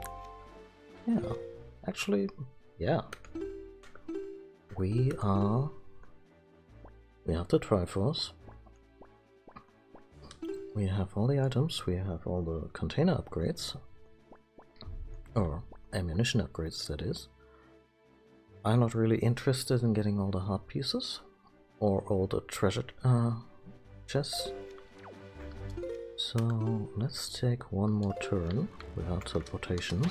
[SPEAKER 1] Yeah, actually, yeah. We have the Triforce. We have all the items, we have all the container upgrades. Or ammunition upgrades, that is. I'm not really interested in getting all the heart pieces. Or all the treasure chests. So let's take one more turn without teleportation.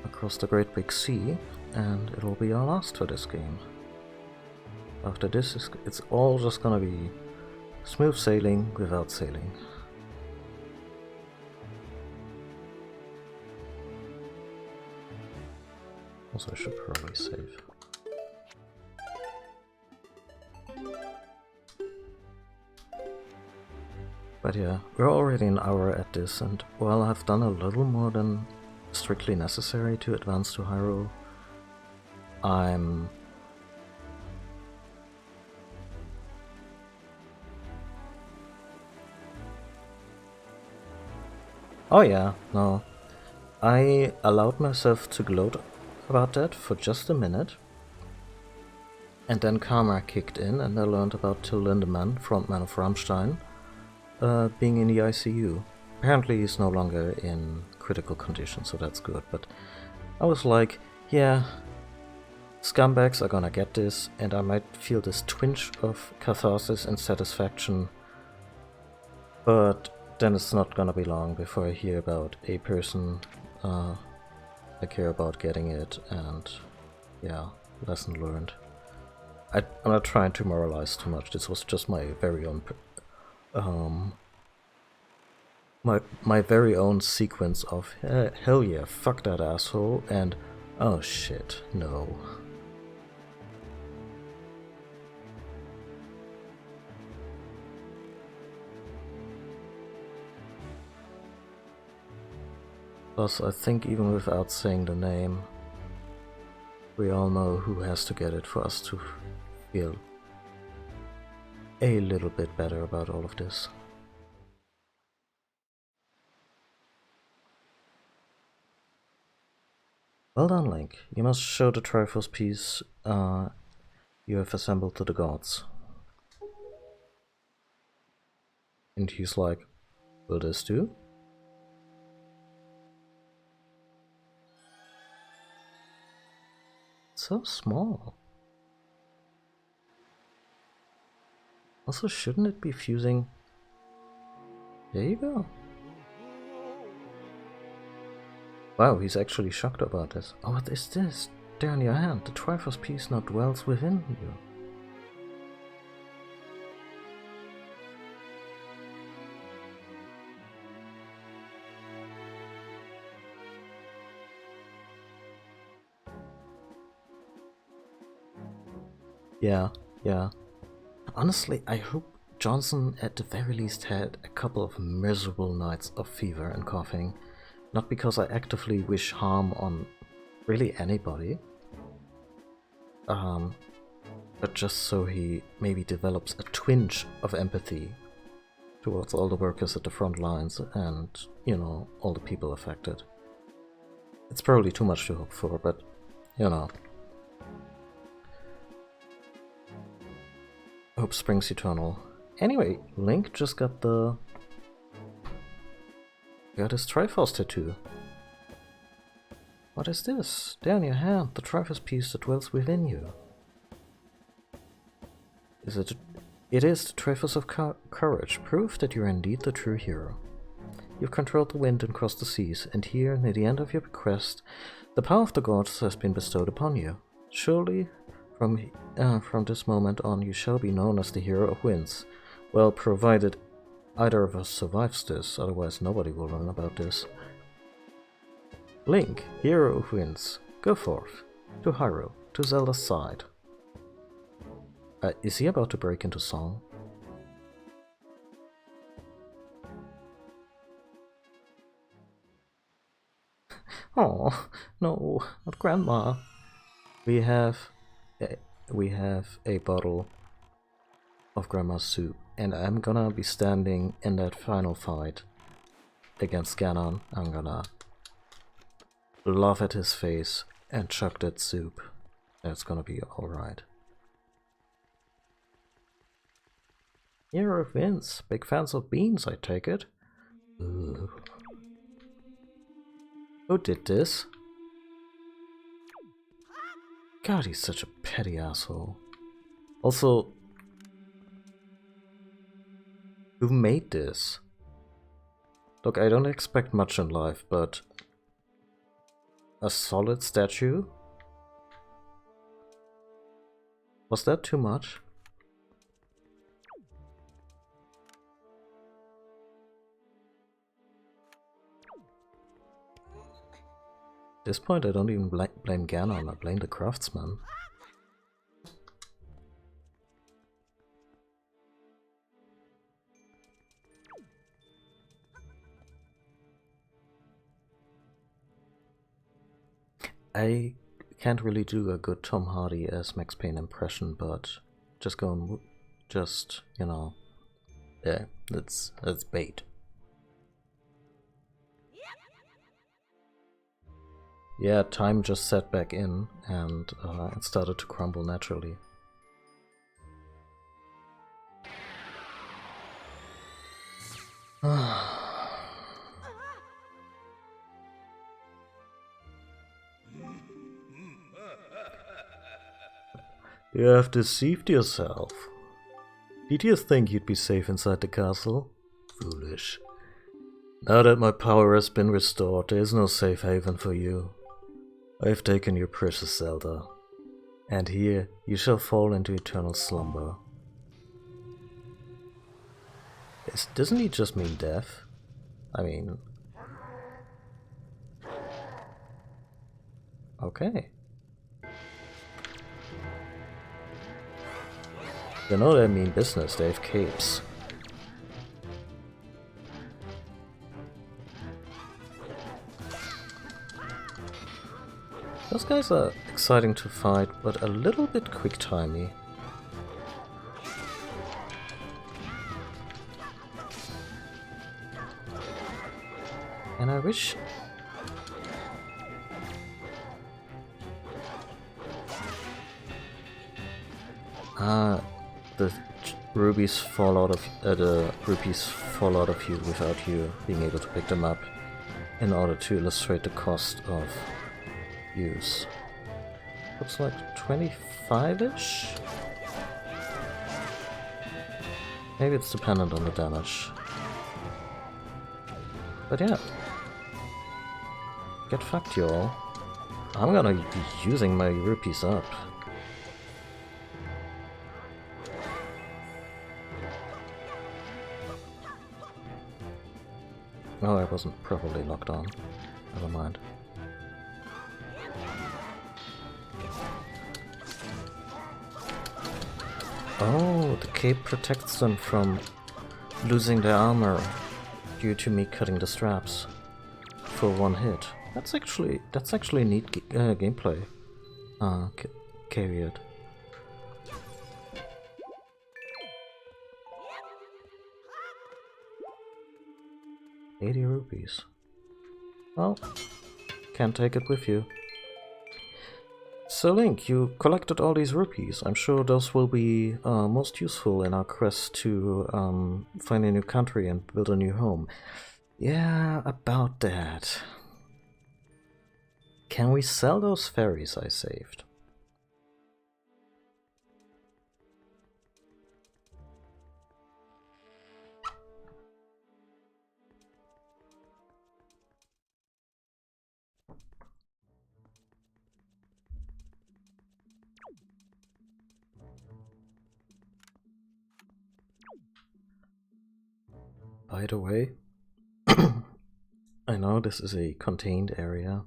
[SPEAKER 1] Across the Great Big Sea, and it'll be our last for this game. After this, it's all just gonna be smooth sailing without sailing. Also, I should probably save. But yeah, we're already an hour at this, and while I've done a little more than strictly necessary to advance to Hyrule, I'm... Oh yeah, no. I allowed myself to gloat about that for just a minute, and then karma kicked in and I learned about Till Lindemann, frontman of Rammstein, being in the ICU. Apparently he's no longer in critical condition, so that's good, but I was like, yeah, scumbags are gonna get this, and I might feel this twinge of catharsis and satisfaction, but then it's not gonna be long before I hear about a person I care about getting it, and yeah, lesson learned. I'm not trying to moralize too much, this was just my very own my very own sequence of hell yeah, fuck that asshole, and oh shit, no. Plus, I think even without saying the name, we all know who has to get it for us to feel a little bit better about all of this. Well done, Link. You must show the Triforce piece you have assembled to the gods. And he's like, will this do? So small. Also, shouldn't it be fusing? There you go. Wow, he's actually shocked about this. Oh, what is this? there in your hand, the Triforce piece now dwells within you. Yeah. Honestly, I hope Johnson at the very least had a couple of miserable nights of fever and coughing. Not because I actively wish harm on really anybody, but just so he maybe develops a twinge of empathy towards all the workers at the front lines and, you know, all the people affected. It's probably too much to hope for, but, you know. Hope springs eternal. Anyway, Link just got his Triforce tattoo. What is this? There in your hand, the Triforce piece that dwells within you. It is the Triforce of Courage, proof that you are indeed the true hero. You've controlled the wind and crossed the seas, and here, near the end of your quest, the power of the gods has been bestowed upon you. Surely, from this moment on, you shall be known as the Hero of Winds. Well, provided either of us survives this, otherwise nobody will learn about this. Link, Hero of Winds, go forth, to Hyrule, to Zelda's side. Is he about to break into song? Oh, no, not Grandma. We have a bottle of Grandma's soup, and I'm gonna be standing in that final fight against Ganon. I'm gonna laugh at his face and chug that soup. That's gonna be alright. Hero of Winds, big fans of beans, I take it. Ooh. Who did this? God, he's such a petty asshole. Also, who made this? Look, I don't expect much in life, but a solid statue? Was that too much? At this point, I don't even blame Ganon, I blame the craftsman. I can't really do a good Tom Hardy as Max Payne impression, but just you know, yeah, that's bait. Yeah, time just set back in, and it started to crumble naturally. You have deceived yourself. Did you think you'd be safe inside the castle? Foolish. Now that my power has been restored, there is no safe haven for you. I have taken your precious Zelda, and here you shall fall into eternal slumber. Doesn't he just mean death? I mean... Okay. You know they mean business, they have capes. Those guys are exciting to fight, but a little bit quick-timey. And I wish... the rupees fall out of you without you being able to pick them up, in order to illustrate the cost of use. Looks like 25-ish? Maybe it's dependent on the damage. But yeah. Get fucked, y'all. I'm gonna be using my rupees up. Oh, I wasn't properly locked on. Never mind. Oh, the cape protects them from losing their armor due to me cutting the straps for one hit. That's actually neat gameplay. Caveat. ₹80. Well, can't take it with you. So Link, you collected all these rupees. I'm sure those will be most useful in our quest to find a new country and build a new home. Yeah, about that. Can we sell those fairies I saved? By the way, I know this is a contained area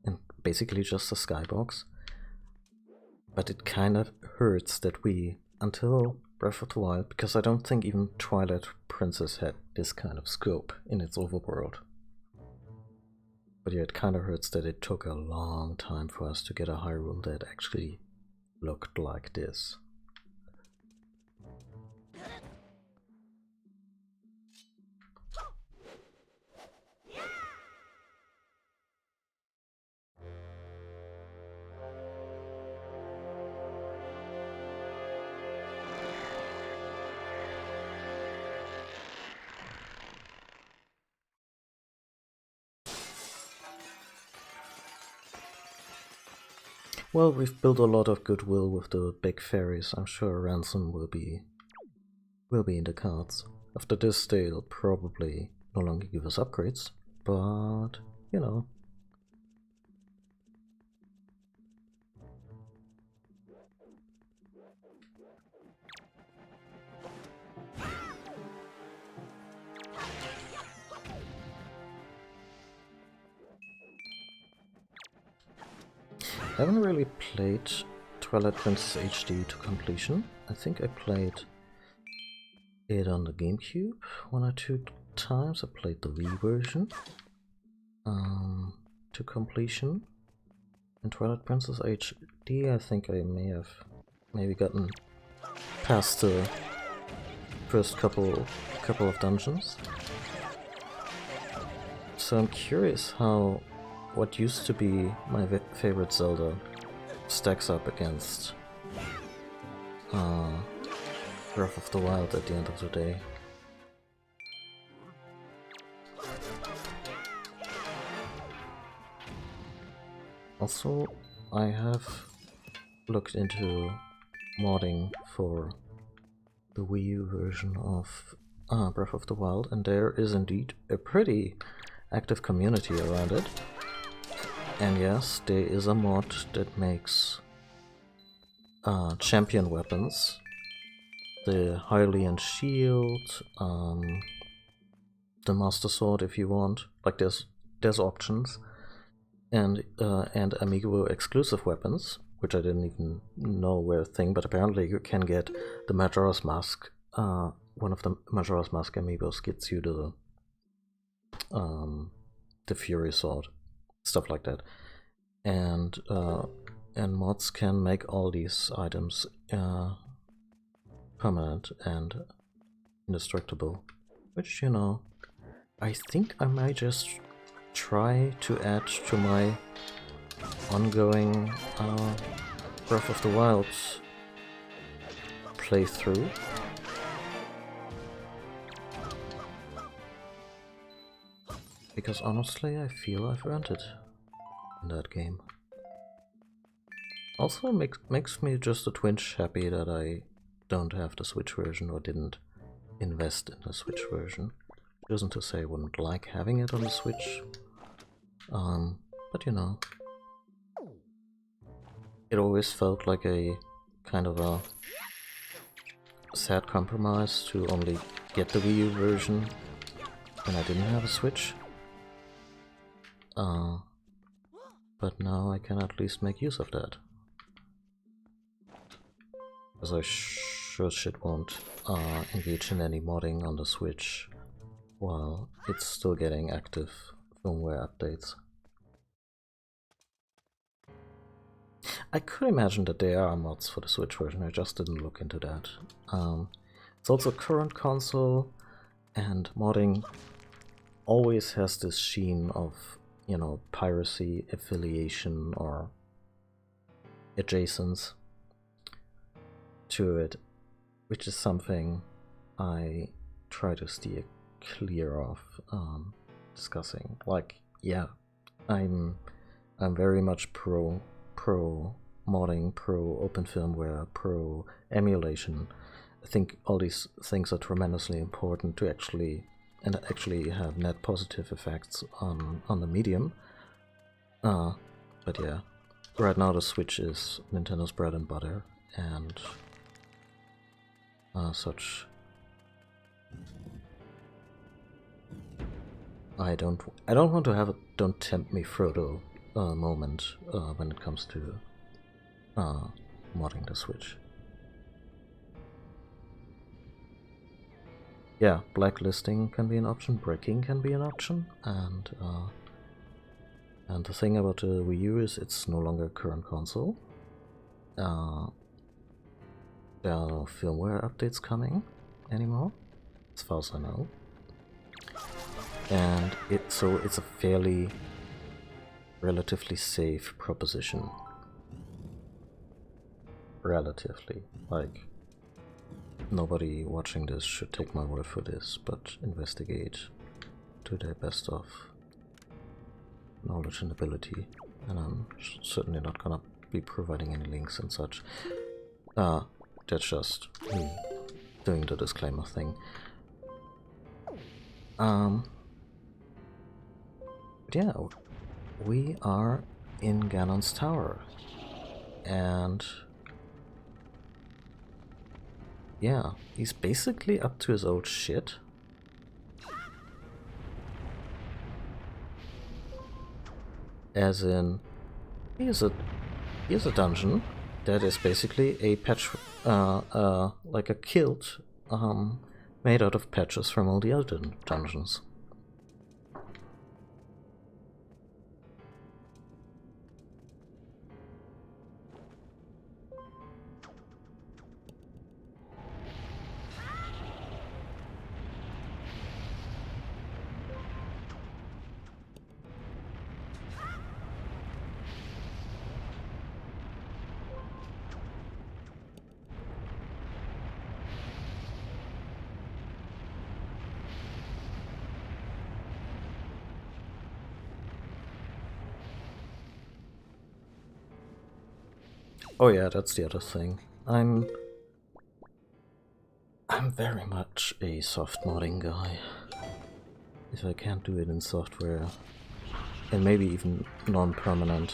[SPEAKER 1] and basically just a skybox, but it kind of hurts that we, until Breath of the Wild, because I don't think even Twilight Princess had this kind of scope in its overworld. But yeah, it kind of hurts that it took a long time for us to get a Hyrule that actually looked like this. Well, we've built a lot of goodwill with the big fairies. I'm sure ransom will be in the cards. After this, they'll probably no longer give us upgrades, but you know. I haven't really played Twilight Princess HD to completion. I think I played it on the GameCube 1 or 2 times. I played the Wii version to completion. And Twilight Princess HD, I think I may have maybe gotten past the first couple of dungeons. So I'm curious how what used to be my favorite Zelda stacks up against Breath of the Wild at the end of the day. Also, I have looked into modding for the Wii U version of Breath of the Wild, and there is indeed a pretty active community around it. And yes, there is a mod that makes champion weapons, the Hylian shield, the Master Sword if you want. Like there's options, and Amiibo exclusive weapons, which I didn't even know were a thing, but apparently you can get the Majora's Mask. One of the Majora's Mask amiibos gets you the Fury Sword, stuff like that, and mods can make all these items permanent and indestructible, which, you know, I think I might just try to add to my ongoing Breath of the Wild playthrough. Because honestly, I feel I've earned it in that game. Also makes me just a twinge happy that I don't have the Switch version or didn't invest in the Switch version. It isn't to say I wouldn't like having it on the Switch, but you know. it always felt like a kind of a sad compromise to only get the Wii U version when I didn't have a Switch. But now I can at least make use of that. Because I sure shit won't engage in any modding on the Switch while it's still getting active firmware updates. I could imagine that there are mods for the Switch version, I just didn't look into that. It's also current console, and modding always has this sheen of, you know, piracy, affiliation, or adjacence to it, which is something I try to steer clear of discussing. Like, yeah, I'm very much pro modding, pro open firmware, pro emulation. I think all these things are tremendously important to actually have net positive effects on the medium. But yeah, right now the Switch is Nintendo's bread and butter, and such. I don't want to have a "don't tempt me, Frodo" moment when it comes to modding the Switch. Yeah, blacklisting can be an option, breaking can be an option, and the thing about the Wii U is it's no longer a current console. There are no firmware updates coming anymore, as far as I know. And it's a fairly relatively safe proposition. Relatively, like, nobody watching this should take my word for this, but investigate to their best of knowledge and ability. And I'm certainly not gonna be providing any links and such. That's just me doing the disclaimer thing. Yeah, we are in Ganon's tower, and yeah, he's basically up to his old shit. As in, here's a dungeon that is basically a patch, like a kilt, made out of patches from all the other dungeons. Oh yeah, that's the other thing. I'm very much a soft modding guy. If I can't do it in software, and maybe even non-permanent,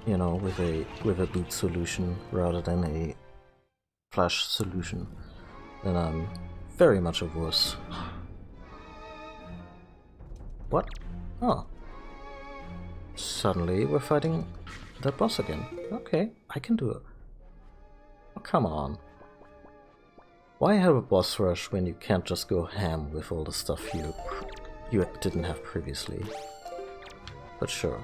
[SPEAKER 1] you know, with a boot solution rather than a flash solution, then I'm very much a wuss. What? Oh. Suddenly we're fighting that boss again. Okay, I can do it. Oh, come on. Why have a boss rush when you can't just go ham with all the stuff you didn't have previously? But sure.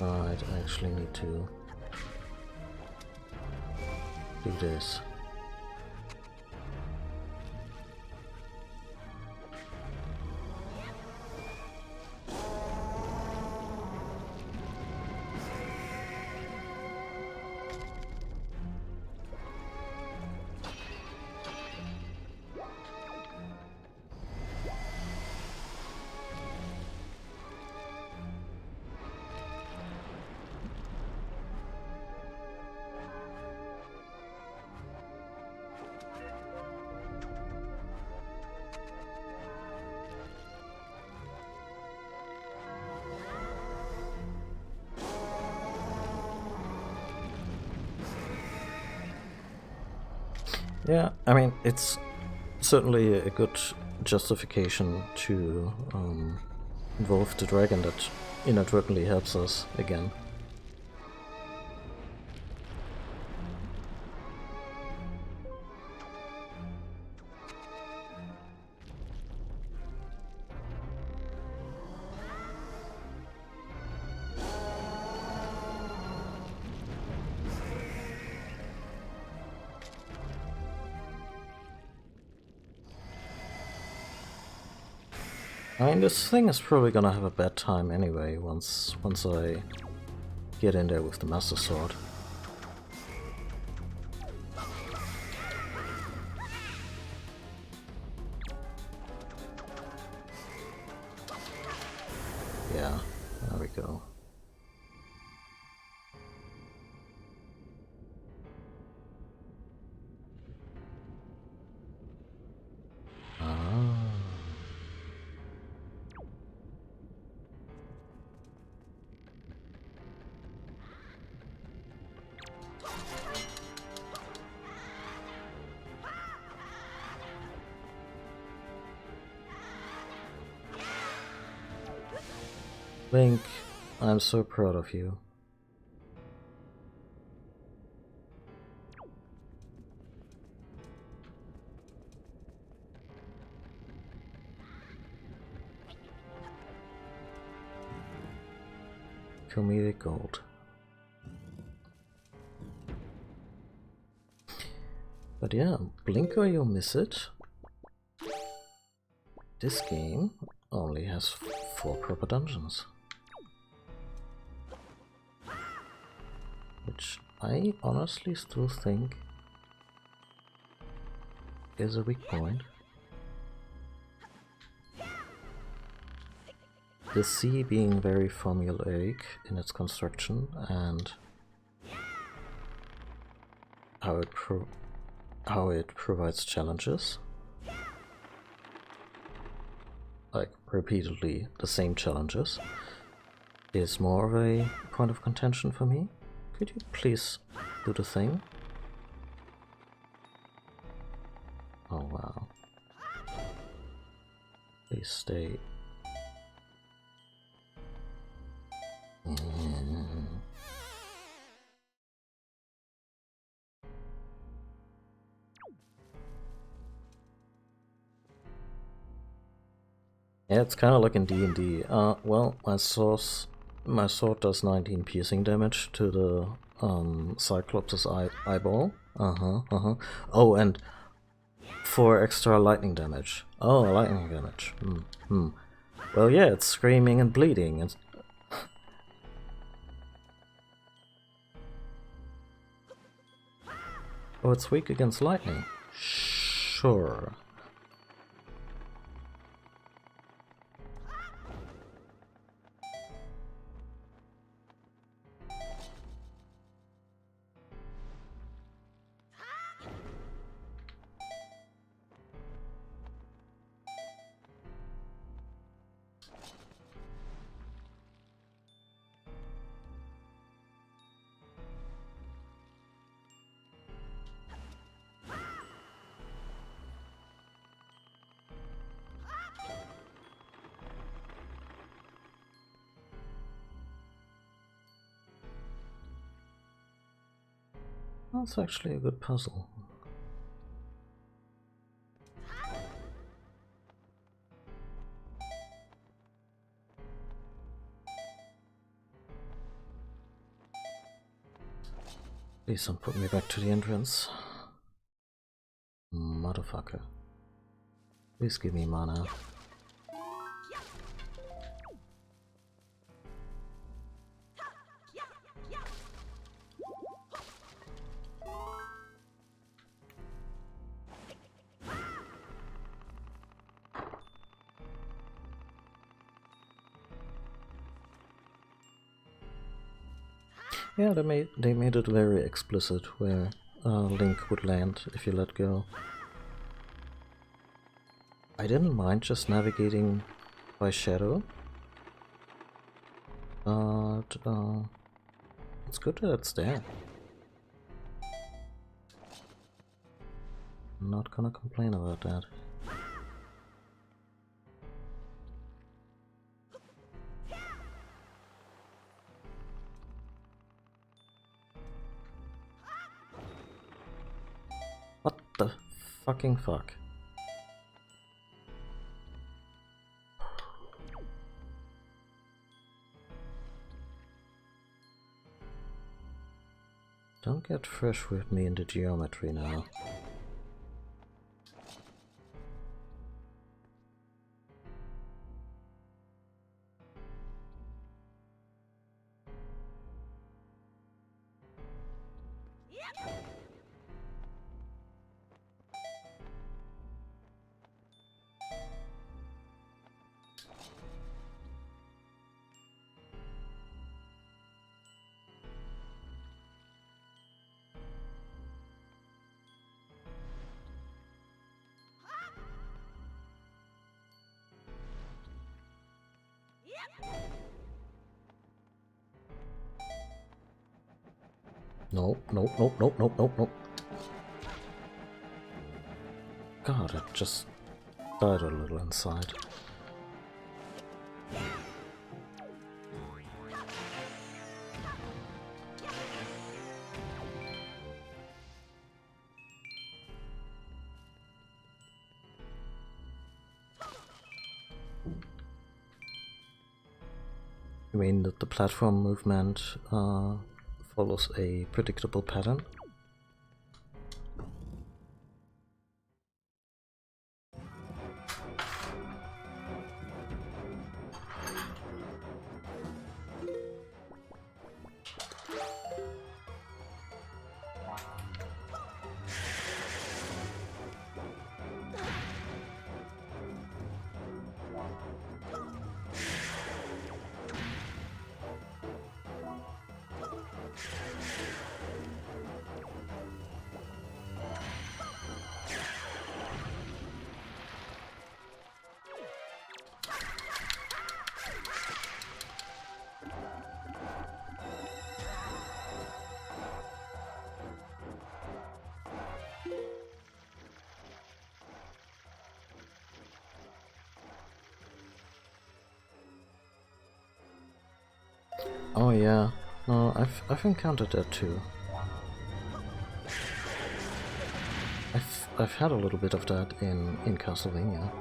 [SPEAKER 1] Right, I actually need to do this. Yeah, I mean, it's certainly a good justification to involve the dragon that inadvertently helps us again. I mean, this thing is probably gonna have a bad time anyway once I get in there with the Master Sword. Yeah, there we go. Ah. Link, I'm so proud of you. Comedic gold. But yeah, blink or you'll miss it. This game only has 4 proper dungeons. Which I honestly still think is a weak point. The sea being very formulaic in its construction and how it provides challenges, like repeatedly the same challenges, is more of a point of contention for me. Could you please do the thing? Oh wow. Please stay. Yeah, it's kind of like in D&D. Well, my sword does 19 piercing damage to the Cyclops' eyeball. Oh, and 4 extra lightning damage. Oh, lightning damage. Well, yeah, it's screaming and bleeding. Oh, it's weak against lightning. Sure. That's actually a good puzzle. Please don't put me back to the entrance. Motherfucker. Please give me mana. Yeah, they made it very explicit where Link would land if you let go. I didn't mind just navigating by shadow, but it's good that it's there. Not gonna complain about that. What the fucking fuck? Don't get fresh with me in the geometry now. Nope, nope, nope, nope, nope, nope, nope. God, it just died a little inside. You mean that the platform movement follows a predictable pattern? Oh yeah, no, I've encountered that too. I've had a little bit of that in Castlevania.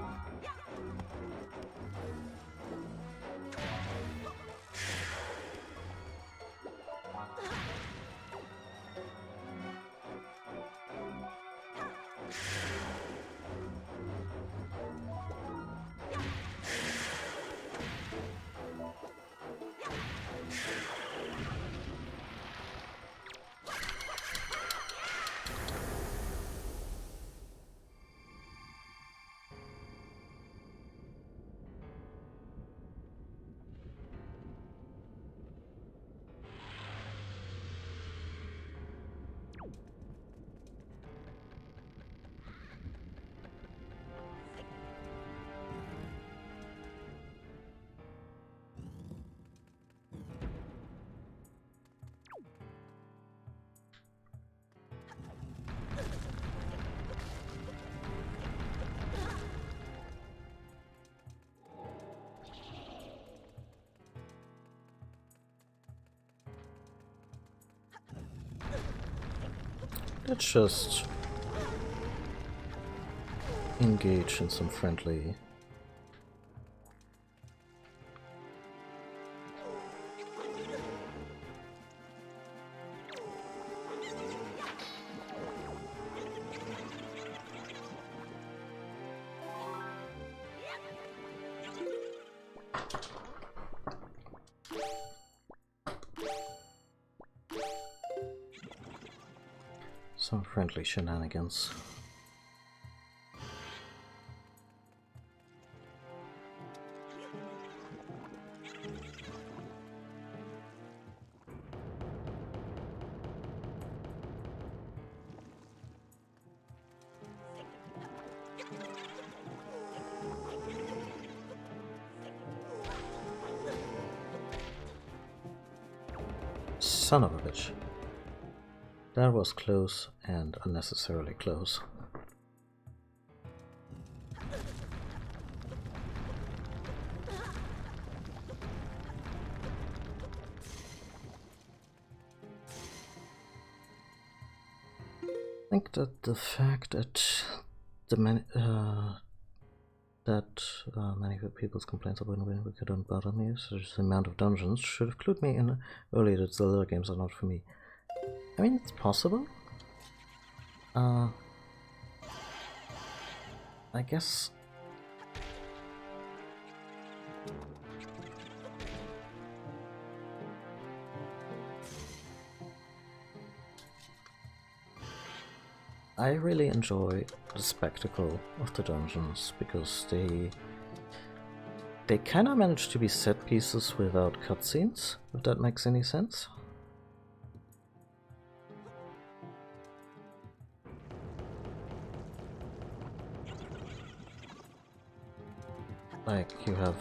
[SPEAKER 1] Let's just engage in some friendly... some friendly shenanigans. Son of a bitch. That was close and unnecessarily close. think that the fact that many people's complaints about Wind Waker don't bother me, so the amount of dungeons should have clued me in earlier that Zelda games are not for me. I mean, it's possible. I guess. I really enjoy the spectacle of the dungeons because they kind of manage to be set pieces without cutscenes, if that makes any sense. Like, you have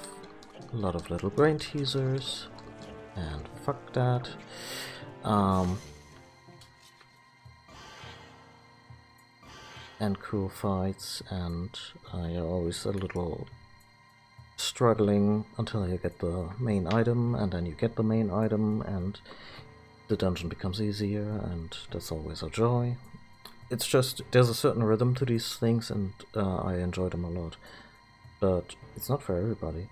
[SPEAKER 1] a lot of little brain teasers, and fuck that. And cool fights, and you're always a little struggling until you get the main item, and then you get the main item, and the dungeon becomes easier, and that's always a joy. It's just, there's a certain rhythm to these things, and I enjoy them a lot. But it's not for everybody.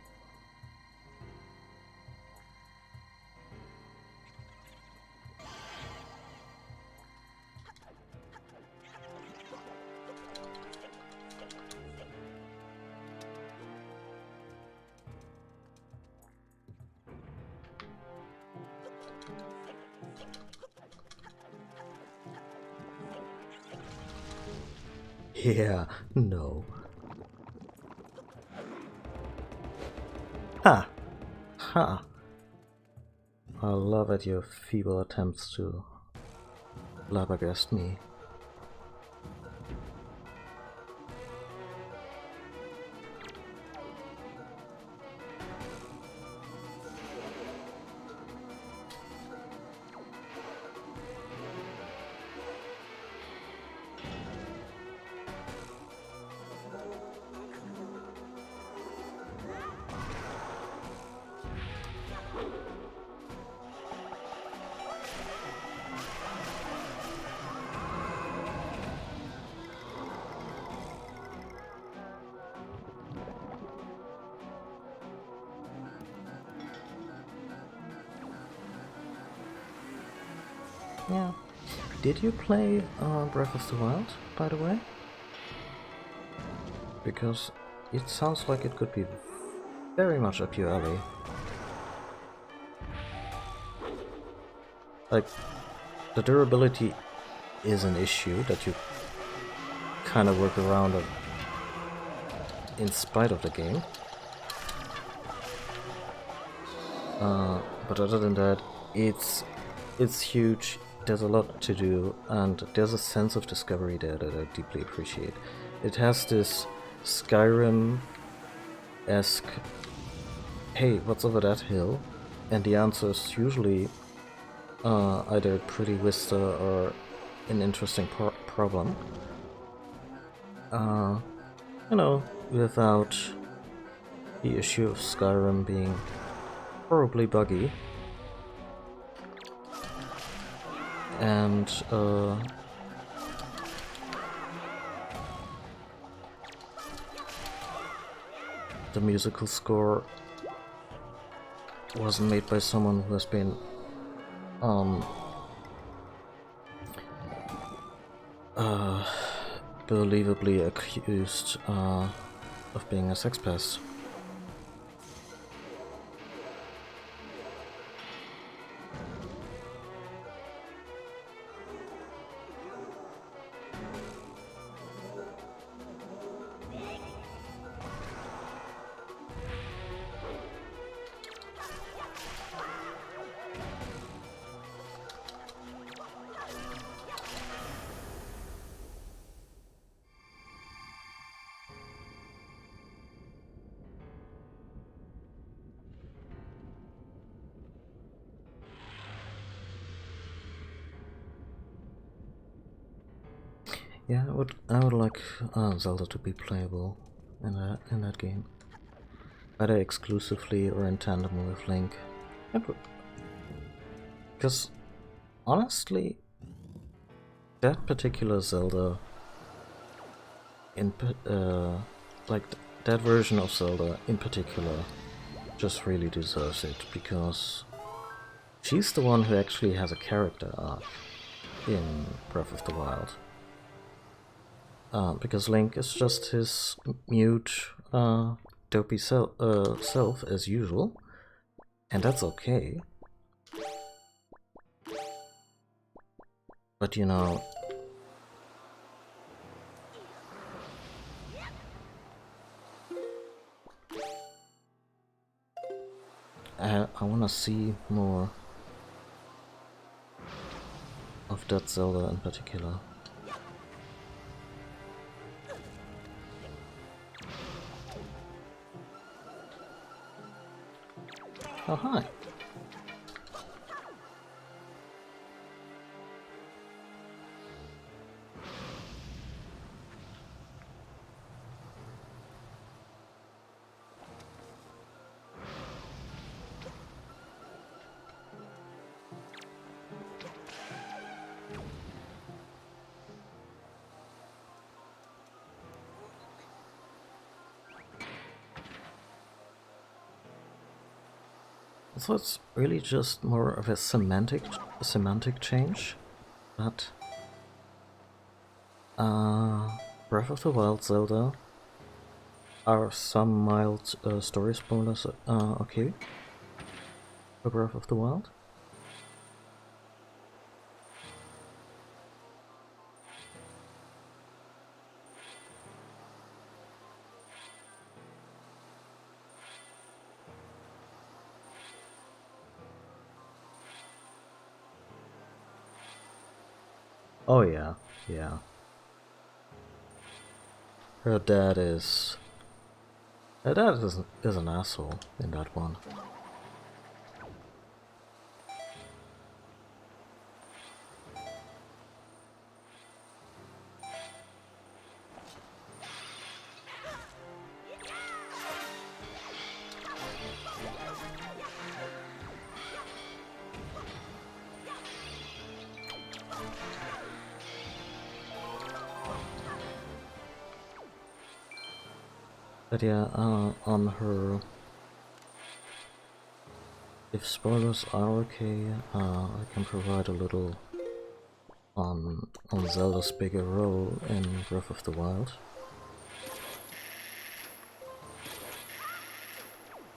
[SPEAKER 1] Yeah, no. Ha! Ha! I love at your feeble attempts to flabbergast me. Yeah. Did you play Breath of the Wild, by the way? Because it sounds like it could be very much up your alley. Like, the durability is an issue that you kind of work around in spite of the game. But other than that, it's huge. There's a lot to do, and there's a sense of discovery there that I deeply appreciate. It has this Skyrim-esque, hey, what's over that hill? And the answer is usually either a pretty vista or an interesting problem. You know, without the issue of Skyrim being horribly buggy. And the musical score wasn't made by someone who has been believably accused of being a sex pest. Yeah, I would like Zelda to be playable in that game, either exclusively or in tandem with Link. Because honestly, that particular Zelda, like that version of Zelda in particular, just really deserves it, because she's the one who actually has a character arc in Breath of the Wild. Because Link is just his mute, dopey self as usual, and that's okay. But you know, I want to see more of that Zelda in particular. Oh, hi. So it's really just more of a semantic change, but Breath of the Wild Zelda are some mild story spoilers okay for Breath of the Wild? Oh yeah, yeah. Her dad is an asshole in that one. But yeah, on her, if spoilers are okay, I can provide a little on Zelda's bigger role in Breath of the Wild.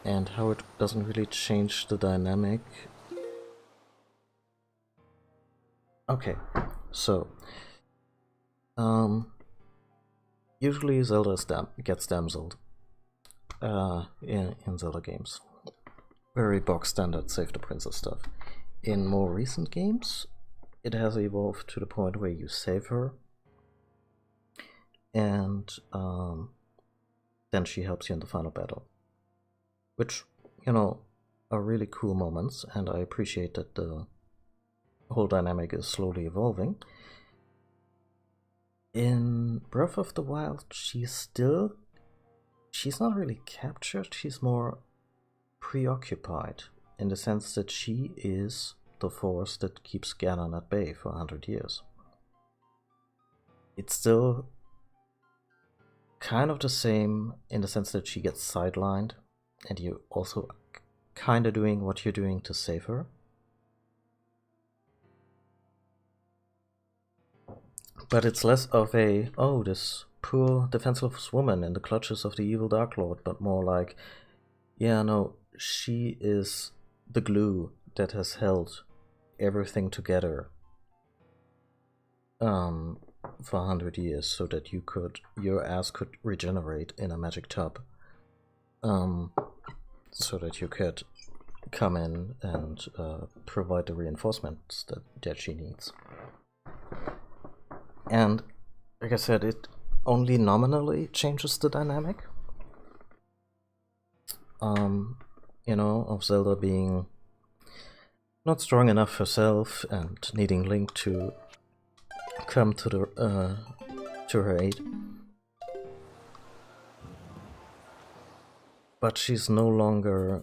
[SPEAKER 1] And how it doesn't really change the dynamic. Okay, so usually Zelda gets damseled in Zelda games. Very box standard save the princess stuff. In more recent games, it has evolved to the point where you save her, and then she helps you in the final battle. Which, you know, are really cool moments, and I appreciate that the whole dynamic is slowly evolving. In Breath of the Wild, she's not really captured, she's more preoccupied, in the sense that she is the force that keeps Ganon at bay for 100 years. It's still kind of the same in the sense that she gets sidelined, and you also kind of doing what you're doing to save her. But it's less of a, oh, this poor defenseless woman in the clutches of the evil Dark Lord, but more like, yeah, no, she is the glue that has held everything together for 100 years, so that your ass could regenerate in a magic tub, so that you could come in and provide the reinforcements that she needs. And like I said, it only nominally changes the dynamic, you know, of Zelda being not strong enough herself and needing Link to come to her aid. But she's no longer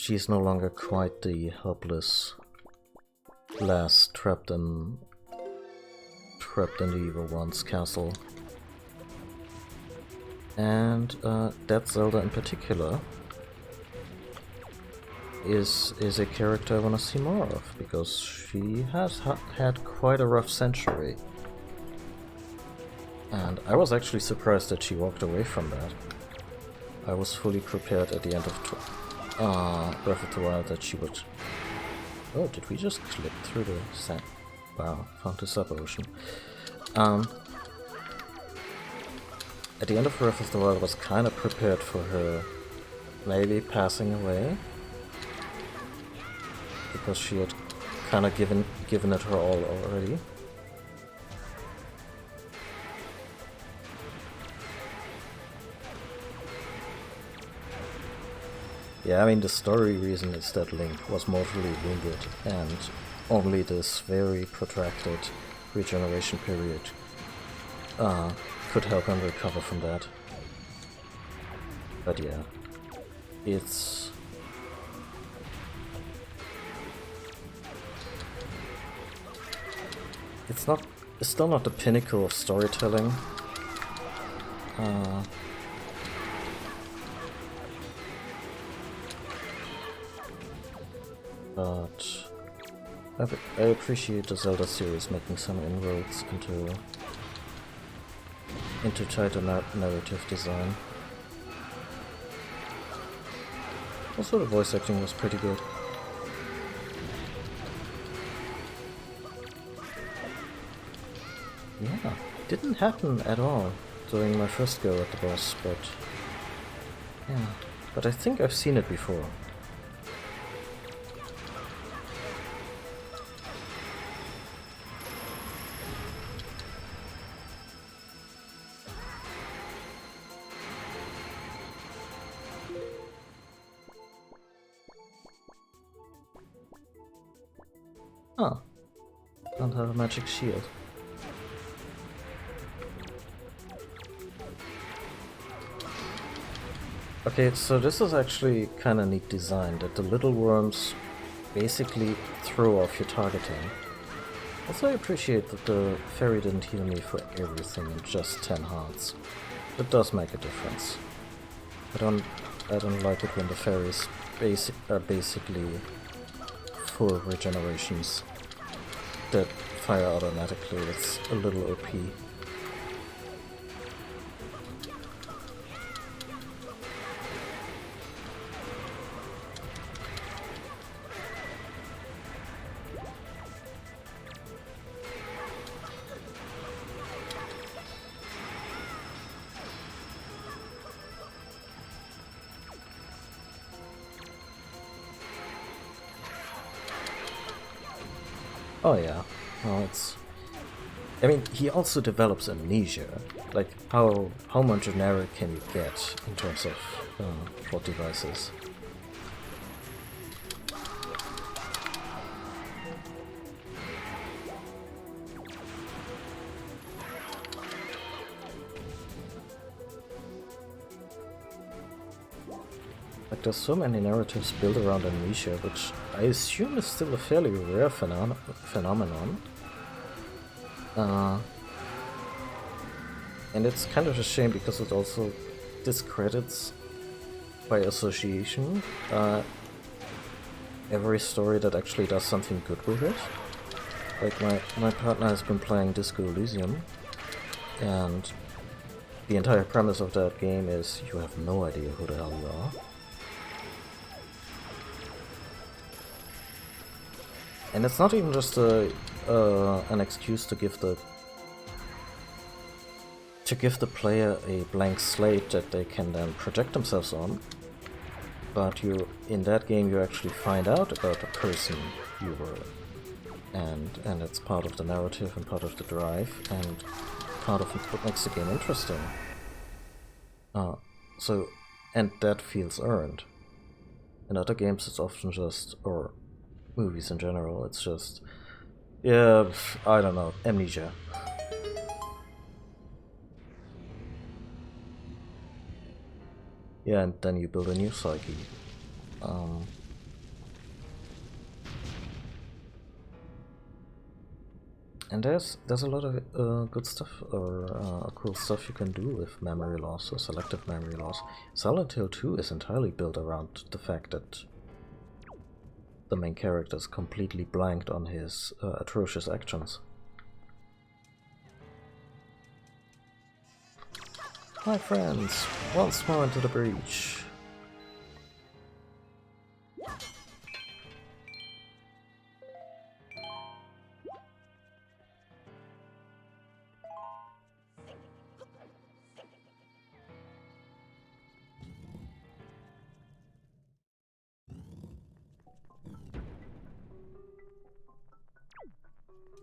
[SPEAKER 1] she's no longer quite the helpless lass trapped in the Evil One's castle. And that Zelda in particular is a character I want to see more of, because she has had quite a rough century. And I was actually surprised that she walked away from that. I was fully prepared at the end of Breath of the Wild that she would... Oh, did we just clip through the sand? Wow, found the sub-ocean. At the end of Breath of the Wild I was kind of prepared for her maybe passing away, because she had kind of given it her all already. Yeah, I mean, the story reason is that Link was mortally wounded, and only this very protracted regeneration period could help him recover from that. But yeah, it's still not the pinnacle of storytelling. But I appreciate the Zelda series making some inroads into tighter narrative design. Also, the voice acting was pretty good. Yeah, didn't happen at all during my first go at the boss, but yeah, but I think I've seen it before. Ah, don't have a magic shield. Okay, so this is actually kind of neat design, that the little worms basically throw off your targeting. Also, I appreciate that the fairy didn't heal me for everything in just 10 hearts. It does make a difference. I don't like it when the fairies are basically full regenerations that fire automatically. It's a little OP. Oh yeah, well, I mean, he also develops amnesia. Like, how much generic can you get in terms of plot devices? Like, there's so many narratives built around amnesia, which I assume is still a fairly rare phenomenon. And it's kind of a shame because it also discredits, by association, every story that actually does something good with it. Like, my partner has been playing Disco Elysium, and the entire premise of that game is you have no idea who the hell you are. And it's not even just an excuse to give the player a blank slate that they can then project themselves on, but in that game you actually find out about the person you were, and it's part of the narrative and part of the drive and part of what makes the game interesting. And that feels earned. In other games it's often just, or movies in general, it's just, yeah, I don't know, amnesia. Yeah, and then you build a new psyche. And there's a lot of good stuff or cool stuff you can do with memory loss or selective memory loss. Silent Hill 2 is entirely built around the fact that the main character is completely blanked on his atrocious actions. Hi friends, once more into the breach.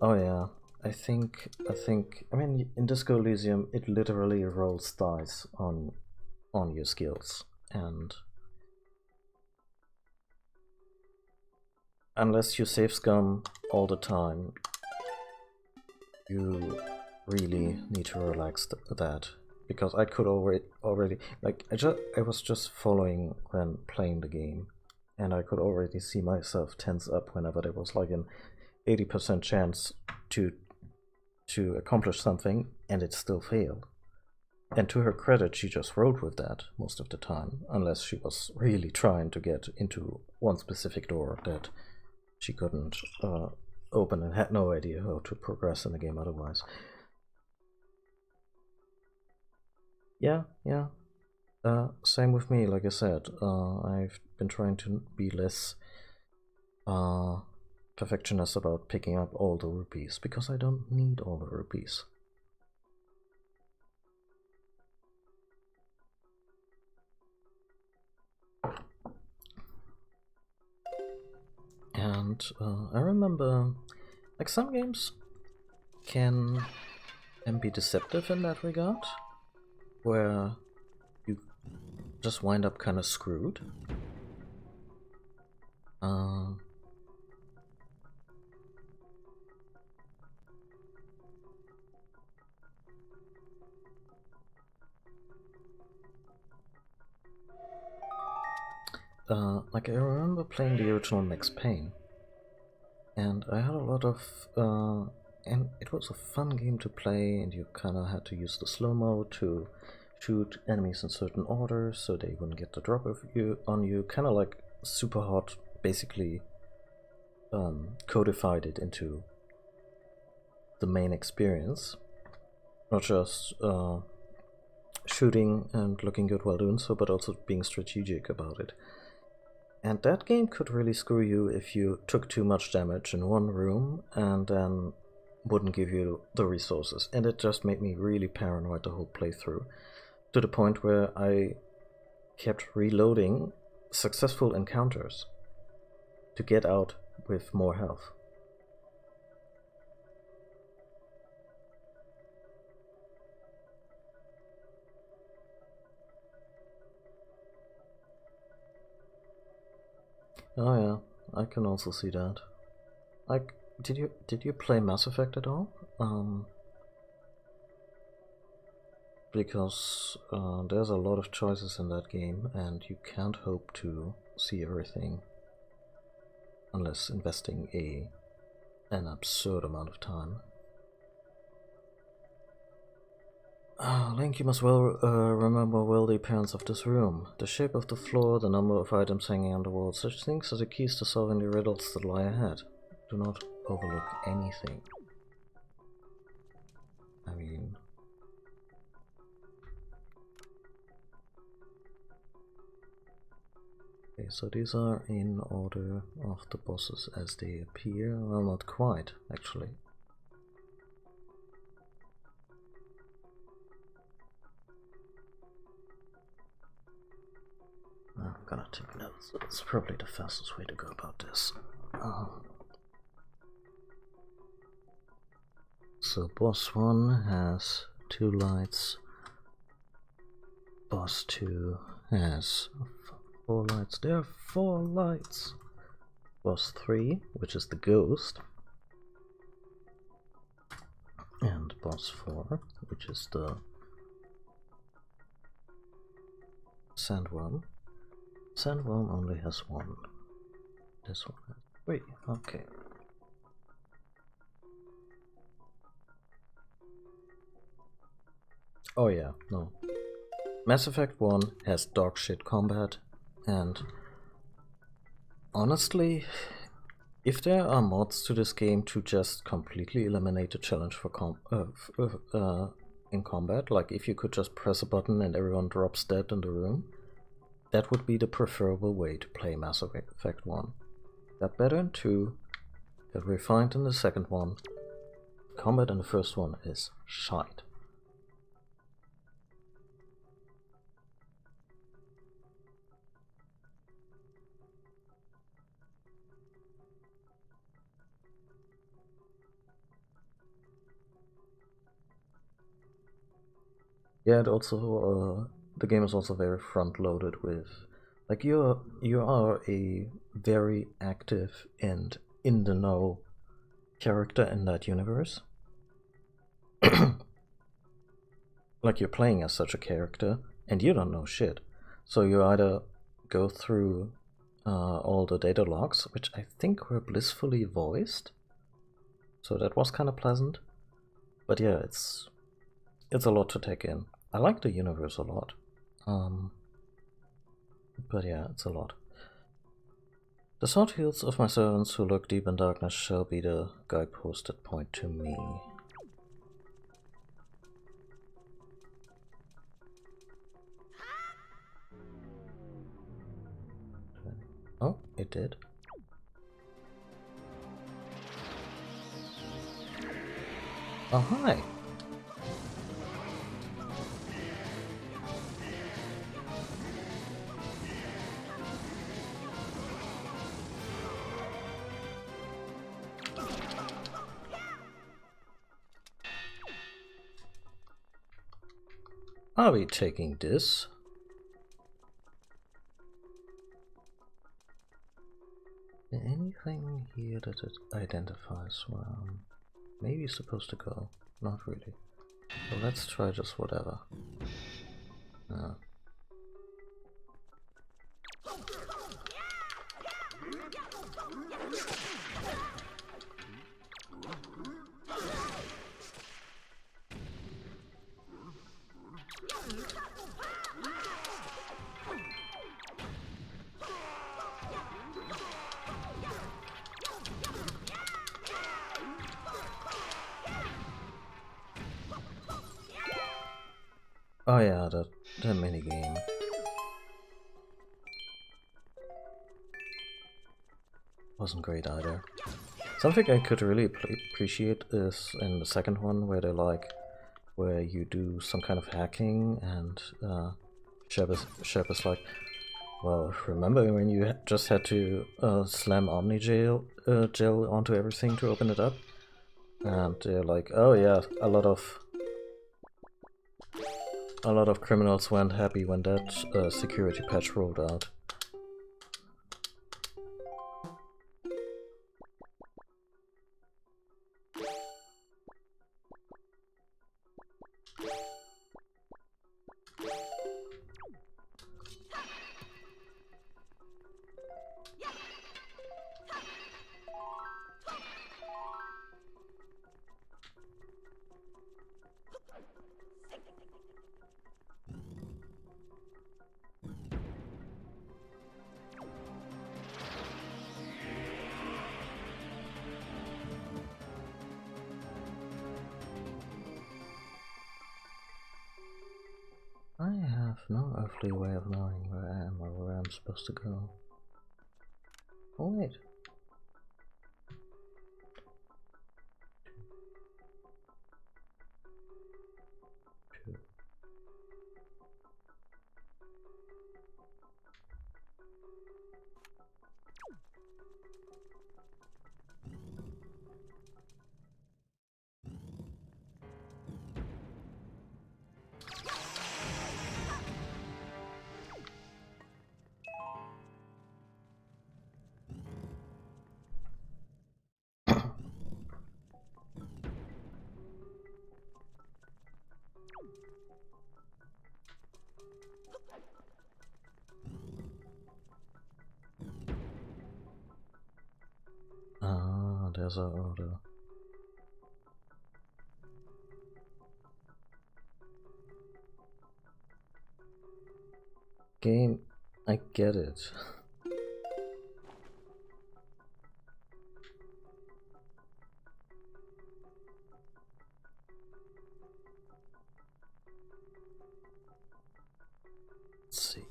[SPEAKER 1] Oh yeah, I mean, in Disco Elysium, it literally rolls dice on your skills, and unless you save scum all the time, you really need to relax that, because I could already like I was just following when playing the game, and I could already see myself tense up whenever there was like an 80% chance to accomplish something, and it still failed. And to her credit, she just rolled with that most of the time, unless she was really trying to get into one specific door that she couldn't open and had no idea how to progress in the game otherwise. Yeah. Same with me, like I said. I've been trying to be less perfectionist about picking up all the rupees, because I don't need all the rupees. And I remember, like, some games can be deceptive in that regard, where you just wind up kind of screwed. Like, I remember playing the original Max Payne, and I had a lot of and it was a fun game to play, and you kind of had to use the slow-mo to shoot enemies in certain order so they wouldn't get the drop on you, kind of like Super Hot basically codified it into the main experience, not just shooting and looking good while doing so, but also being strategic about it. And that game could really screw you if you took too much damage in one room and then wouldn't give you the resources. And it just made me really paranoid the whole playthrough, to the point where I kept reloading successful encounters to get out with more health. Oh yeah, I can also see that. Like, did you play Mass Effect at all? Because there's a lot of choices in that game, and you can't hope to see everything unless investing an absurd amount of time. Link, you must remember well the appearance of this room. The shape of the floor, the number of items hanging on the wall, such things are the keys to solving the riddles that lie ahead. Do not overlook anything. I mean... Okay, so these are in order of the bosses as they appear. Well, not quite, actually. I'm gonna take notes. That's probably the fastest way to go about this. So boss 1 has 2 lights. Boss 2 has 4 lights. There are 4 lights. Boss 3, which is the ghost. And boss 4, which is the sandworm. Sandworm only has 1. This one has 3. Okay. Oh yeah, no. Mass Effect 1 has dog shit combat, and honestly, if there are mods to this game to just completely eliminate the challenge for in combat, like if you could just press a button and everyone drops dead in the room, that would be the preferable way to play Mass Effect 1. Got better in 2, got refined in the second one. Combat in the first one is shite. Yeah, and also the game is also very front-loaded with, like, you are a very active and in the know character in that universe. Like, you're playing as such a character and you don't know shit, so you either go through all the data logs, which I think were blissfully voiced, so that was kind of pleasant. But yeah, it's a lot to take in. I like the universe a lot. But yeah, it's a lot. The sword hills of my servants who lurk deep in darkness shall be the guidepost that point to me. Oh, it did. Oh, hi! Are we taking this? Anything here that it identifies where I'm maybe supposed to go? Not really. So let's try just whatever. Oh yeah, that minigame. Wasn't great either. Something I could really appreciate is in the second one where you do some kind of hacking and Shep is like, well, remember when you just had to slam Omni gel onto everything to open it up? And they're like, oh yeah, a lot of criminals weren't happy when that security patch rolled out. I have no earthly way of knowing where I am or where I'm supposed to go. Oh wait. Ah, there's our order. Game, I get it. Let's see.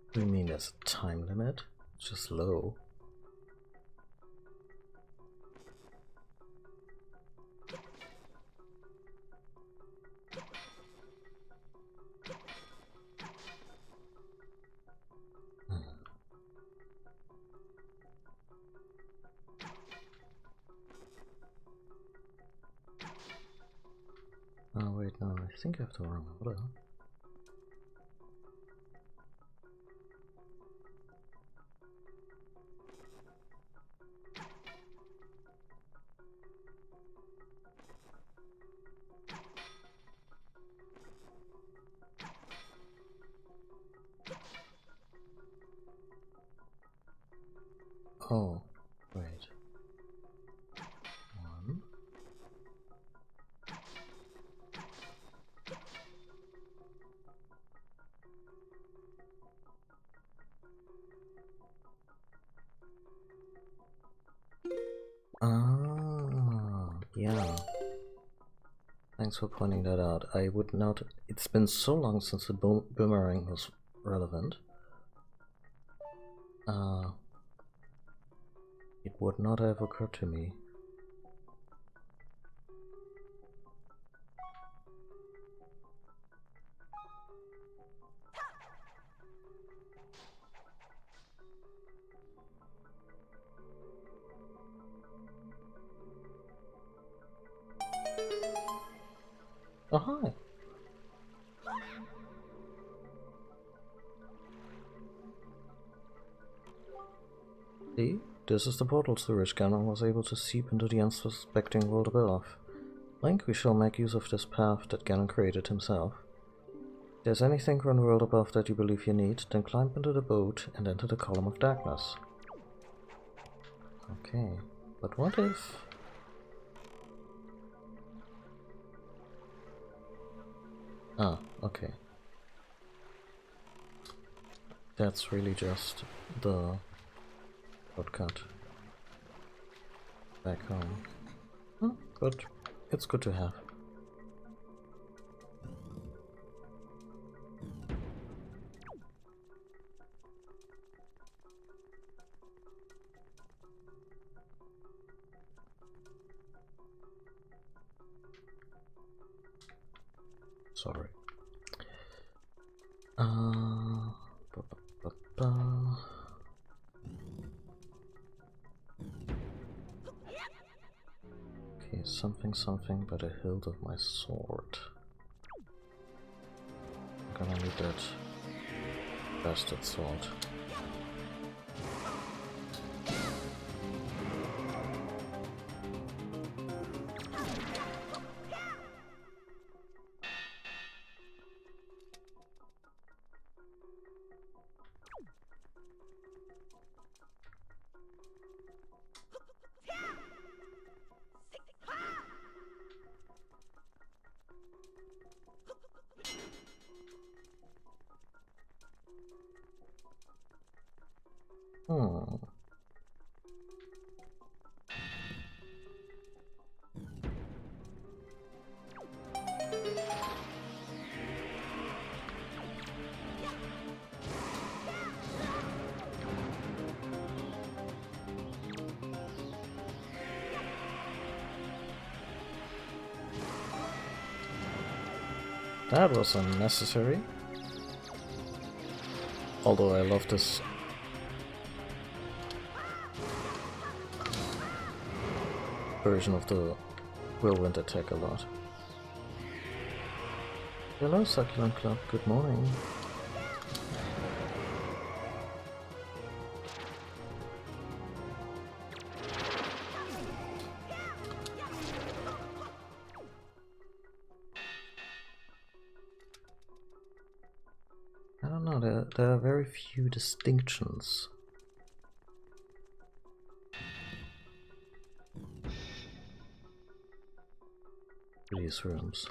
[SPEAKER 1] What do you mean there's a time limit? It's just low. Oh wait, no, I think I have the wrong order. Oh, wait. One. Ah, yeah. Thanks for pointing that out. I would not. It's been so long since the boomerang was relevant. It would not have occurred to me. Oh, hi. See? This is the portal through which Ganon was able to seep into the unsuspecting world above. Link, we shall make use of this path that Ganon created himself. If there's anything from the world above that you believe you need, then climb into the boat and enter the column of darkness. Okay, but what if... Ah, okay. That's really just the shortcut back home. Good. It's good to have. Sorry. Okay, something by the hilt of my sword. I'm gonna need that bastard sword. That was unnecessary. Although I love this version of the whirlwind attack a lot. Hello, Succulent Club, good morning. I don't don't know, there are very few distinctions. These rooms.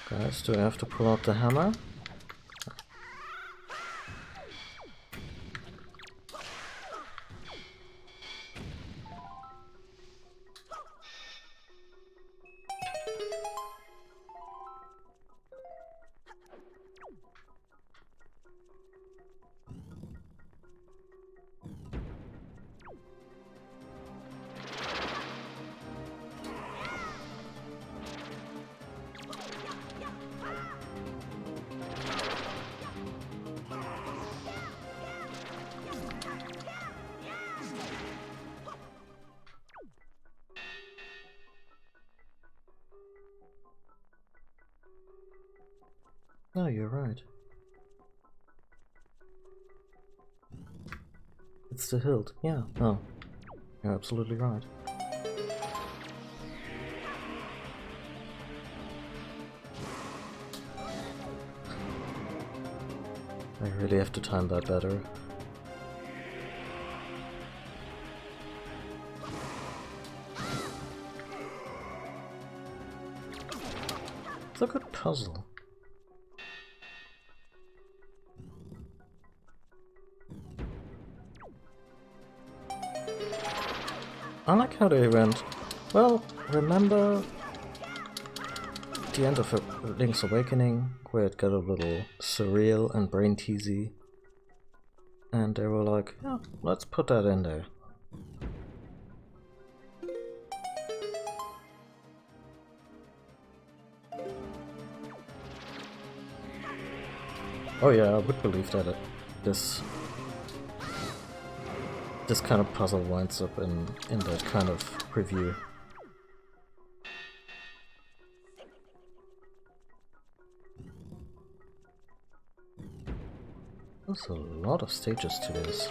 [SPEAKER 1] Guys, do I have to pull out the hammer? No, you're right. It's the hilt, yeah. No, you're absolutely right. I really have to time that better. It's a good puzzle. I like how they went, well, remember the end of Link's Awakening, where it got a little surreal and brain-teasy, and they were like, yeah, let's put that in there. Oh yeah, I would believe that this kind of puzzle winds up in that kind of preview. There's a lot of stages to this.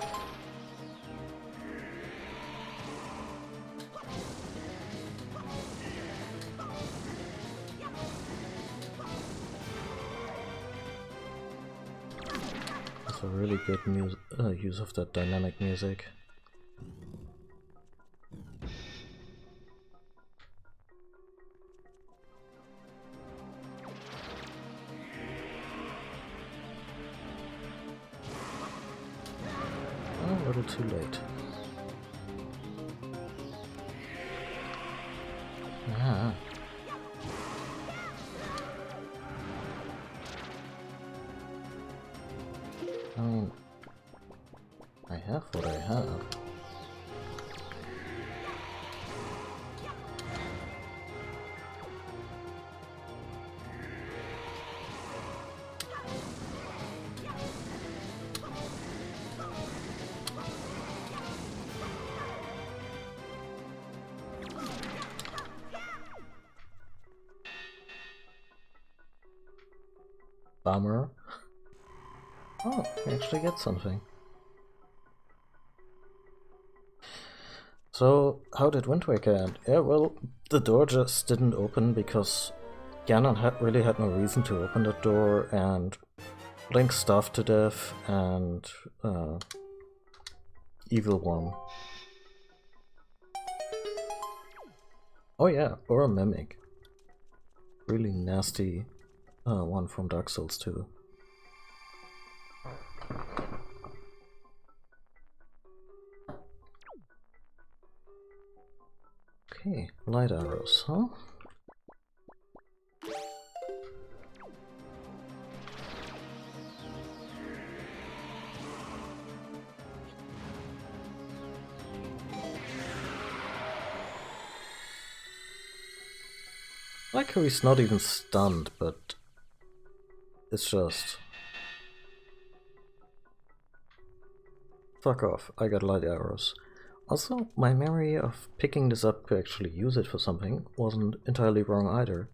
[SPEAKER 1] That's a really good use of that dynamic music. A little too late. Ah. I mean, I have what I have. Bummer. Oh, we actually get something. So, how did Wind Waker end? Yeah, well, the door just didn't open because Ganon really had no reason to open the door, and Link starved to death, and Evil won. Oh yeah, or a Mimic. Really nasty one from Dark Souls 2. Okay, light arrows, huh? Like how he's not even stunned, but it's just Fuck off, I got light arrows. Also, my memory of picking this up to actually use it for something wasn't entirely wrong either.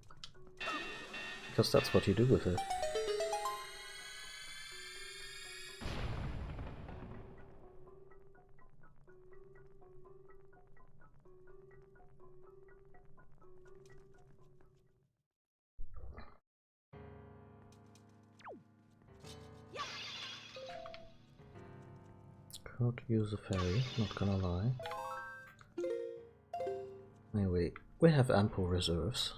[SPEAKER 1] Because that's what you do with it. Could use a ferry, not gonna lie. Anyway, we have ample reserves.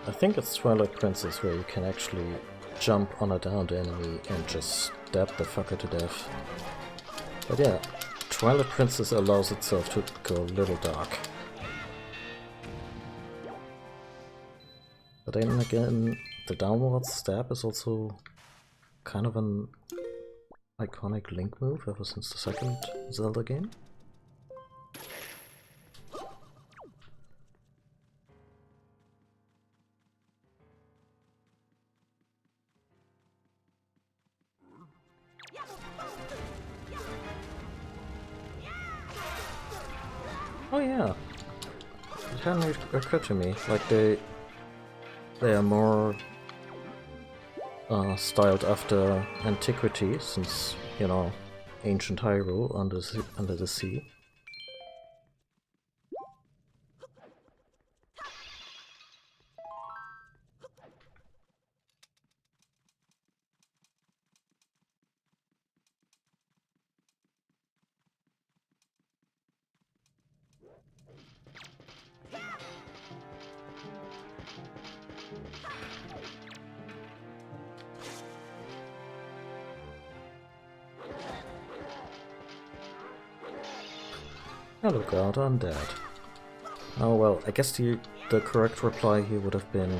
[SPEAKER 1] I think it's Twilight Princess where you can actually jump on a downed enemy and just stab the fucker to death. But yeah, Twilight Princess allows itself to go a little dark. But then again, the downward stab is also kind of an iconic Link move ever since the second Zelda game. Oh yeah, it hadn't occurred to me. Like they are more styled after antiquity, since, you know, ancient Hyrule under the sea. Hello God, undead. Oh well, I guess the correct reply here would have been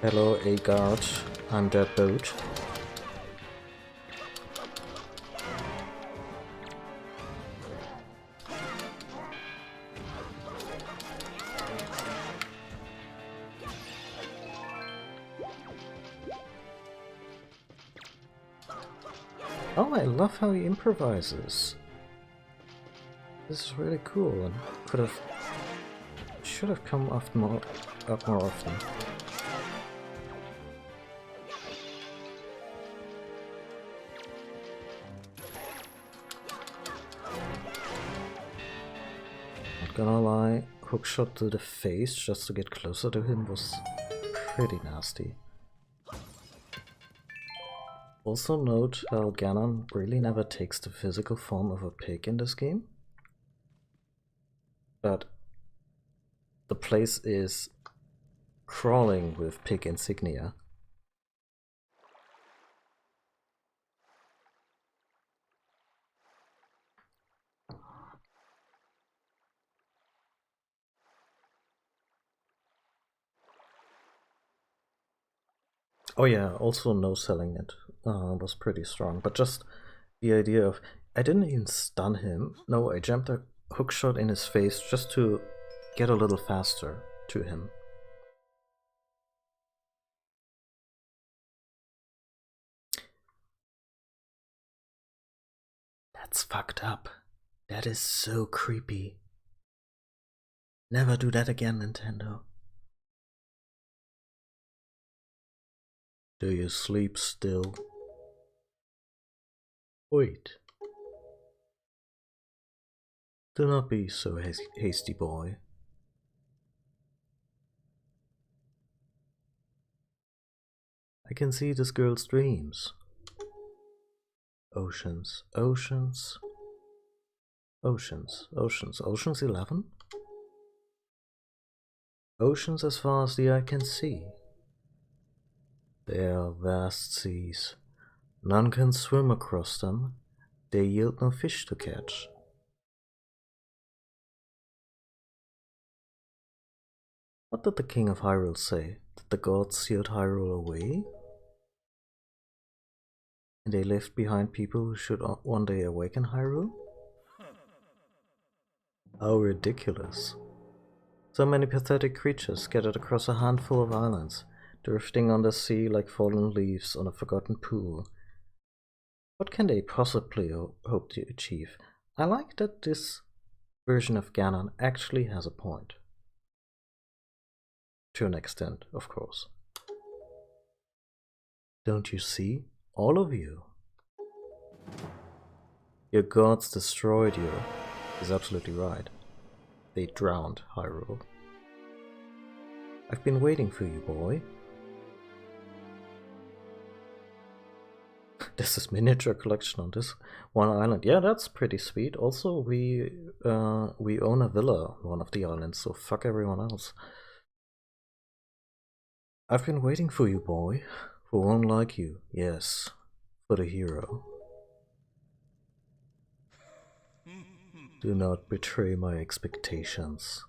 [SPEAKER 1] hello A-guard, I'm dead boat. Oh, I love how he improvises. This is really cool and should have come up more often. Not gonna lie, hookshot to the face just to get closer to him was pretty nasty. Also note how Ganon really never takes the physical form of a pig in this game. But the place is crawling with pig insignia. Oh yeah, also no selling it was pretty strong, but just the idea of, I didn't even stun him, no, I jammed a hookshot in his face just to get a little faster to him. That's fucked up. That is so creepy. Never do that again, Nintendo. Do you sleep still? Wait. Do not be so hasty, boy. I can see this girl's dreams. Oceans, oceans, Oceans, oceans, oceans 11? Oceans as far as the eye can see. They are vast seas. None can swim across them. They yield no fish to catch. What did the king of Hyrule say? Did the gods sealed Hyrule away? And they left behind people who should one day awaken Hyrule? How ridiculous. So many pathetic creatures scattered across a handful of islands, drifting on the sea like fallen leaves on a forgotten pool. What can they possibly hope to achieve? I like that this version of Ganon actually has a point. To an extent, of course. Don't you see? All of you. Your gods destroyed you. He's absolutely right. They drowned Hyrule. I've been waiting for you, boy. This is miniature collection on this one island. Yeah, that's pretty sweet. Also, we own a villa on one of the islands, so fuck everyone else. I've been waiting for you, boy. For one like you, yes. For the hero. Do not betray my expectations.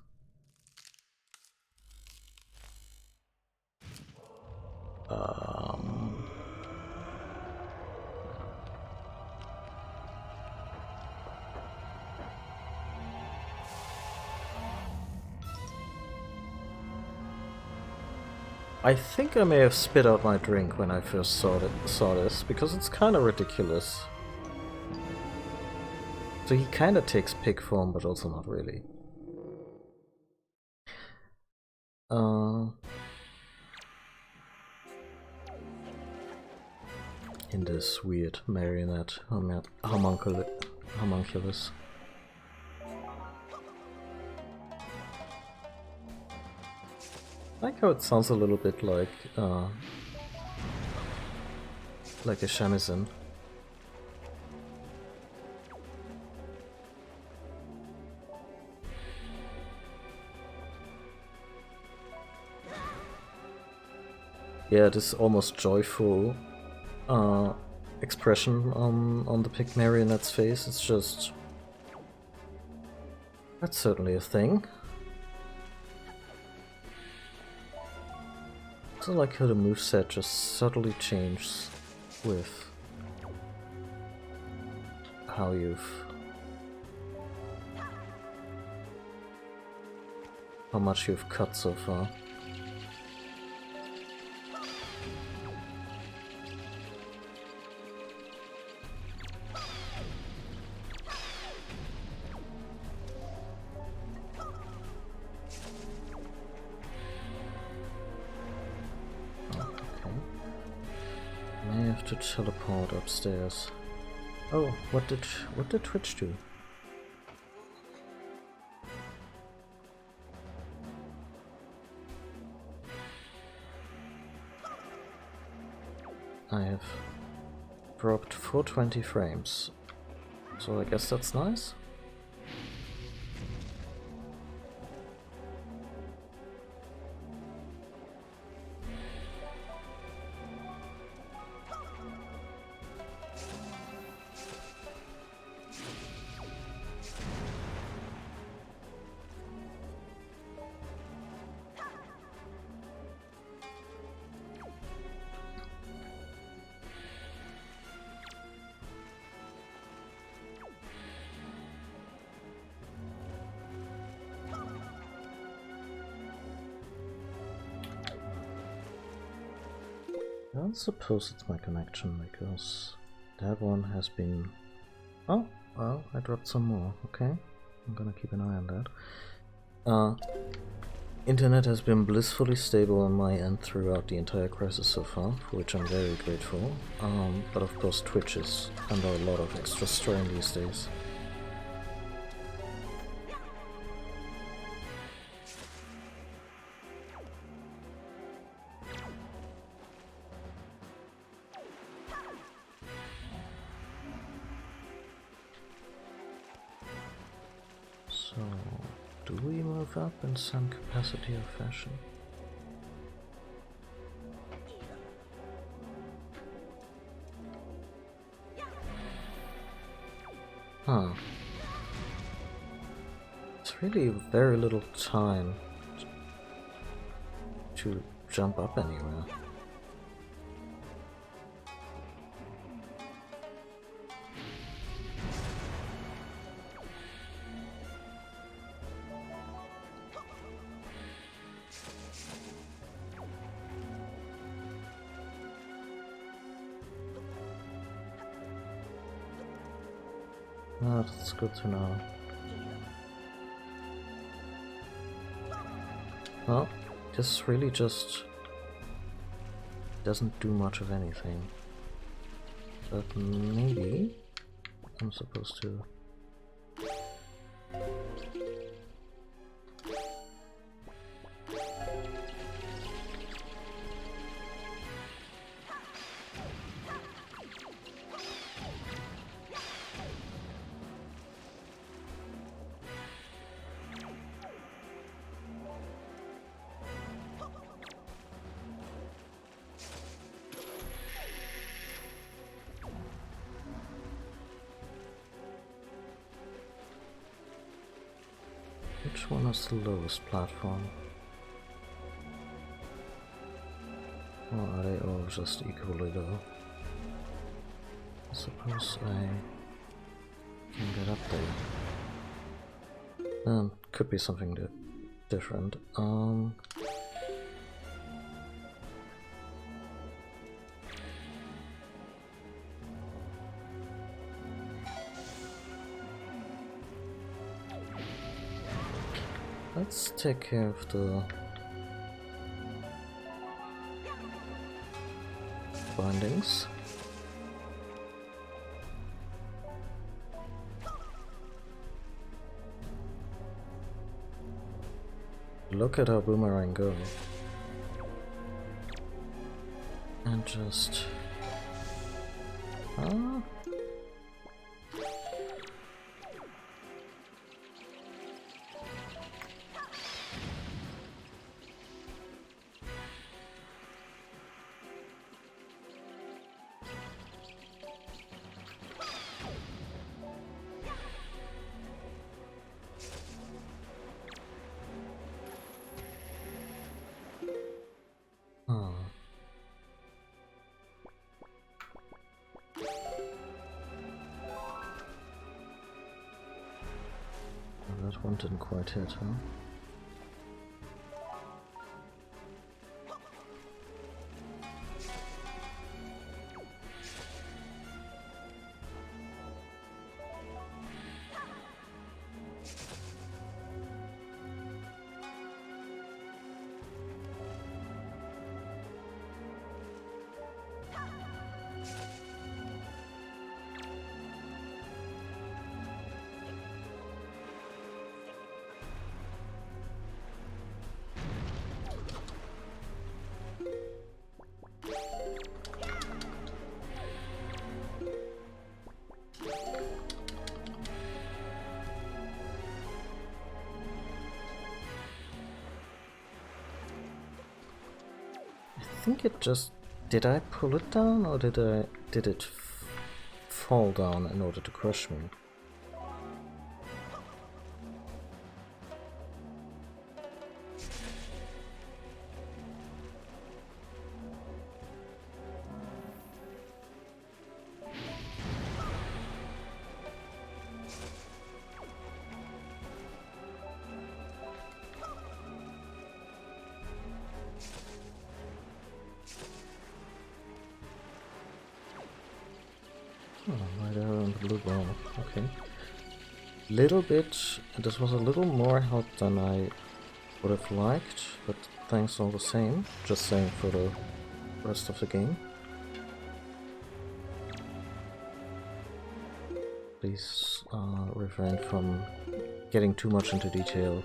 [SPEAKER 1] I think I may have spit out my drink when I first saw this, because it's kind of ridiculous. So he kind of takes pig form, but also not really. In this weird marionette homunculus. I like how it sounds a little bit like a shamisen. Yeah, this almost joyful expression on the pig marionette's face. It's just... that's certainly a thing. I like how the moveset just subtly changes with how much you've cut so far. To teleport upstairs. Oh, what did Twitch do? I have dropped 420 frames, so I guess that's nice. I suppose it's my connection, because that one has been... oh, well, I dropped some more, okay. I'm gonna keep an eye on that. Internet has been blissfully stable on my end throughout the entire crisis so far, for which I'm very grateful. But of course Twitch is under a lot of extra strain these days. So, do we move up in some capacity or fashion? Huh. It's really very little time to jump up anywhere. Oh, that's good to know. Well, this really just doesn't do much of anything. But maybe I'm supposed to... Which one is the lowest platform? Or are they all just equally low? I suppose I can get up there. Could be something different. Let's take care of the bindings. Look at our boomerang go. And just... That one didn't quite hit, huh? I think it just... Did I pull it down or did it fall down in order to crush me? Oh, right there on the blue ball. Okay. Little bit. This was a little more help than I would have liked, but thanks all the same. Just saying for the rest of the game. Please refrain from getting too much into detail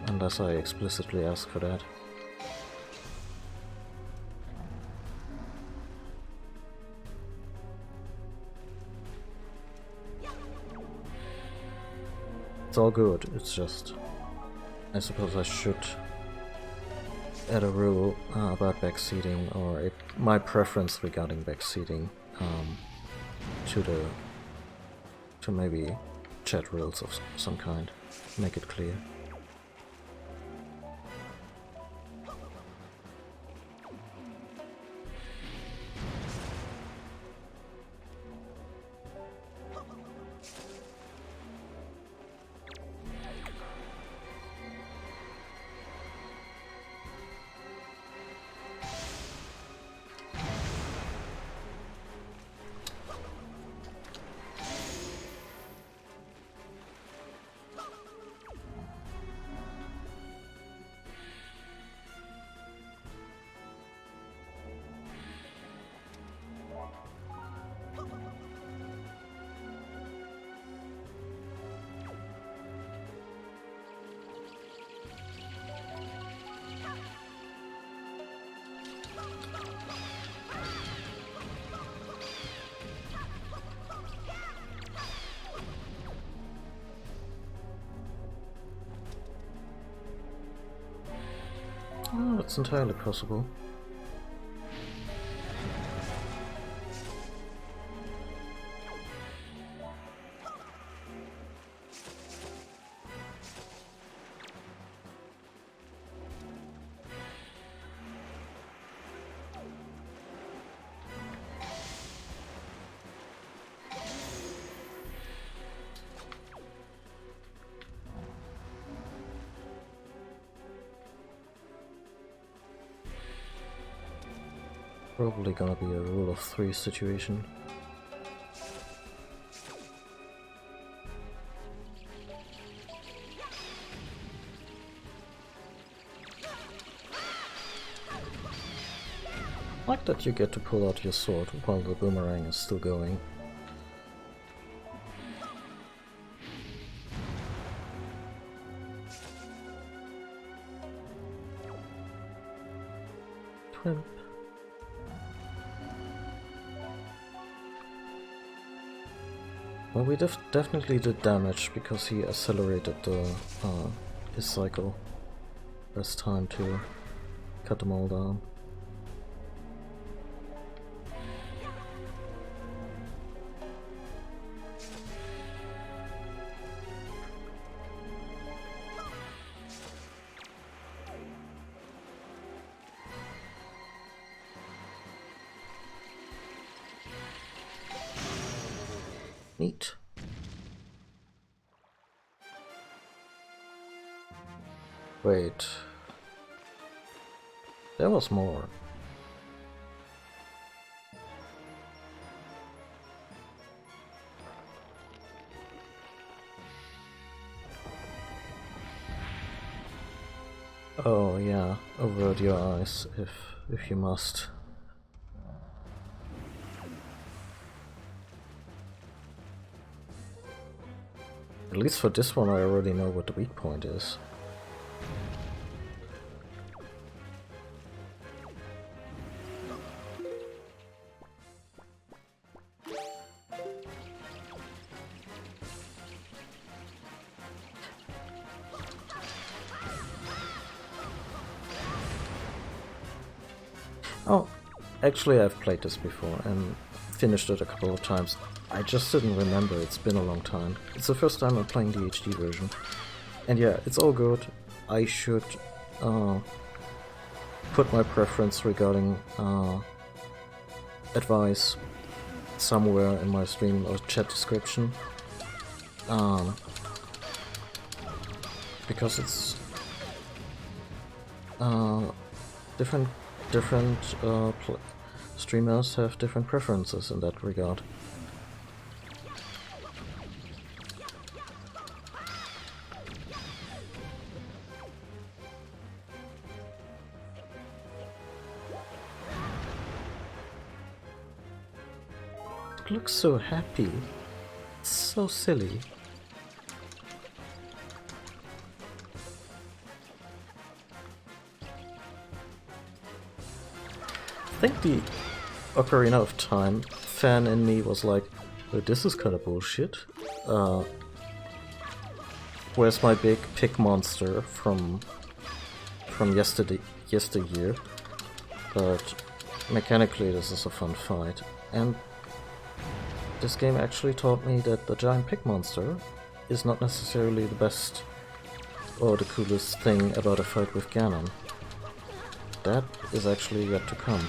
[SPEAKER 1] unless I explicitly ask for that. It's all good, it's just... I suppose I should add a rule about backseating, or my preference regarding backseating to maybe chat rules of some kind. Make it clear. Oh, that's entirely possible. Probably gonna be a rule of 3 situation. Like that you get to pull out your sword while the boomerang is still going. Twimp. Well, we definitely did damage because he accelerated the his cycle. Best time to cut them all down. Neat. Wait. There was more. Oh yeah, avert your eyes if you must. At least for this one I already know what the weak point is. Oh, actually I've played this before and finished it a couple of times. I just didn't remember, it's been a long time. It's the first time I'm playing the HD version. And yeah, it's all good. I should put my preference regarding advice somewhere in my stream or chat description. Because it's different streamers have different preferences in that regard. It looks so happy. It's so silly. I think the Ocarina of Time fan in me was like, oh, this is kind of bullshit. where's my big pig monster from yesteryear? But mechanically this is a fun fight, and this game actually taught me that the giant pig monster is not necessarily the best or the coolest thing about a fight with Ganon. That is actually yet to come.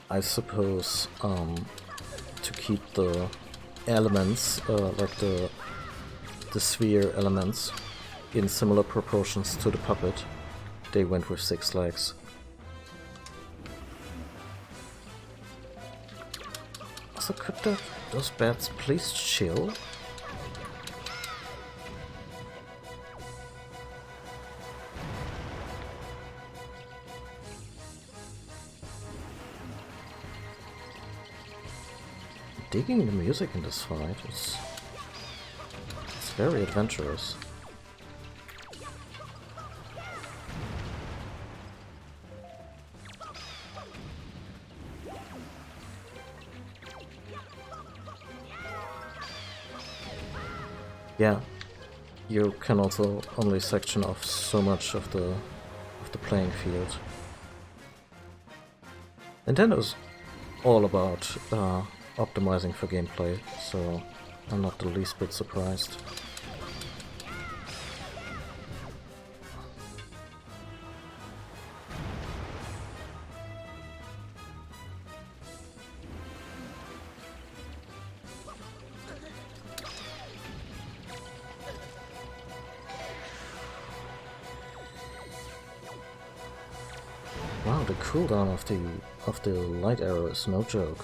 [SPEAKER 1] I suppose to keep the elements, like the sphere elements, in similar proportions to the puppet, they went with 6 legs. Also, could those bats please chill? Digging the music in this fight is... it's very adventurous. Yeah, you can also only section off so much of the playing field. Nintendo's all about optimizing for gameplay, so I'm not the least bit surprised. Wow, the cooldown of the light arrow is no joke.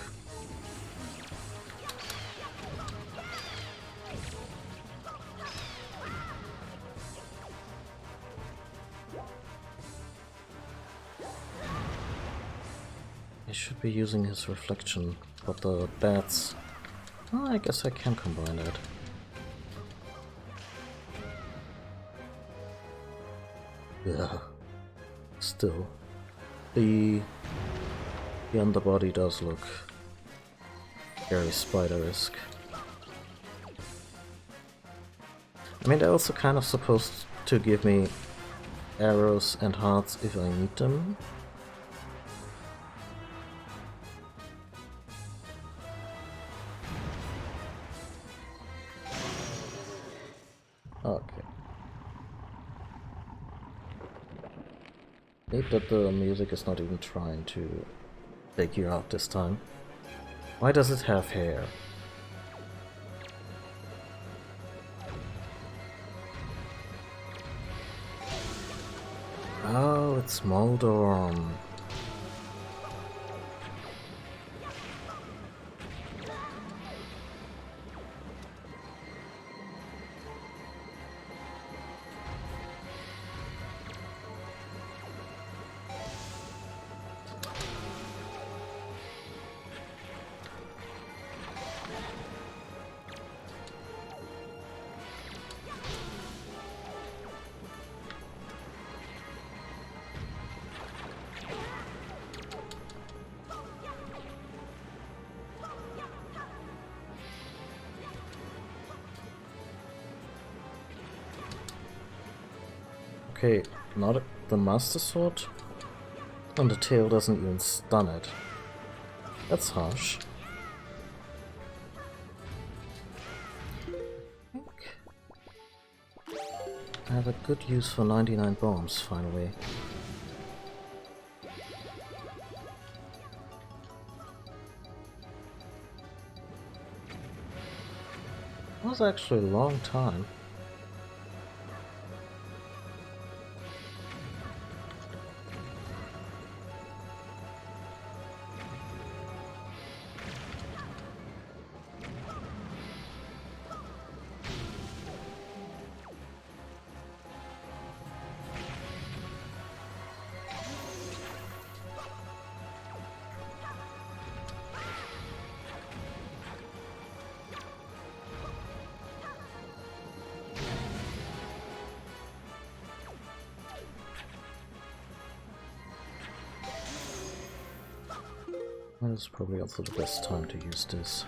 [SPEAKER 1] I should be using his reflection, but the bats... oh, I guess I can combine that. Yeah. Still. The underbody does look very spider-esque. I mean, they're also kind of supposed to give me arrows and hearts if I need them. Okay. Hate that the music is not even trying to take you out this time. Why does it have hair? Oh, it's Moldorm. Okay, not the Master Sword, and the tail doesn't even stun it. That's harsh. I have a good use for 99 bombs, finally. That was actually a long time. is probably also the best time to use this.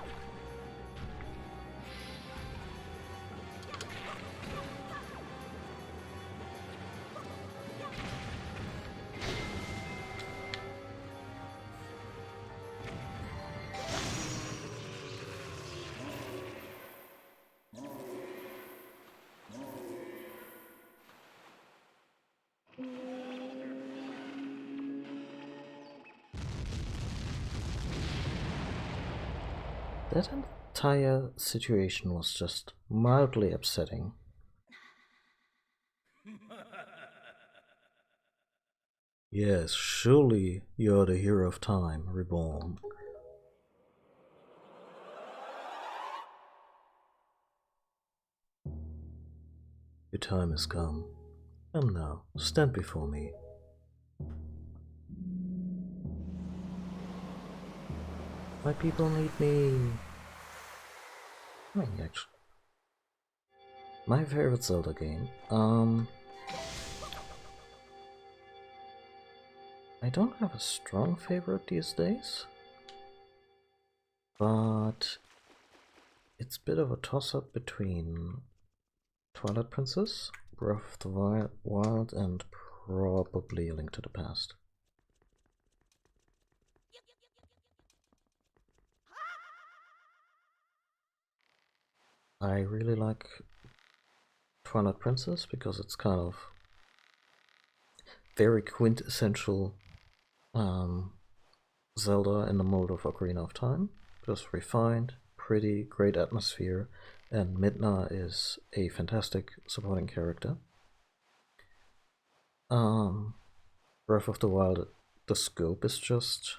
[SPEAKER 1] That entire situation was just mildly upsetting. Yes, surely you're the hero of time, reborn. Your time has come. Come now, stand before me. My people need me. Actually, my favorite Zelda game. I don't have a strong favorite these days, but it's a bit of a toss-up between Twilight Princess, Breath of the Wild, and probably A Link to the Past. I really like Twilight Princess because it's kind of very quintessential Zelda in the mode of Ocarina of Time. Just refined, pretty, great atmosphere, and Midna is a fantastic supporting character. Breath of the Wild, the scope is just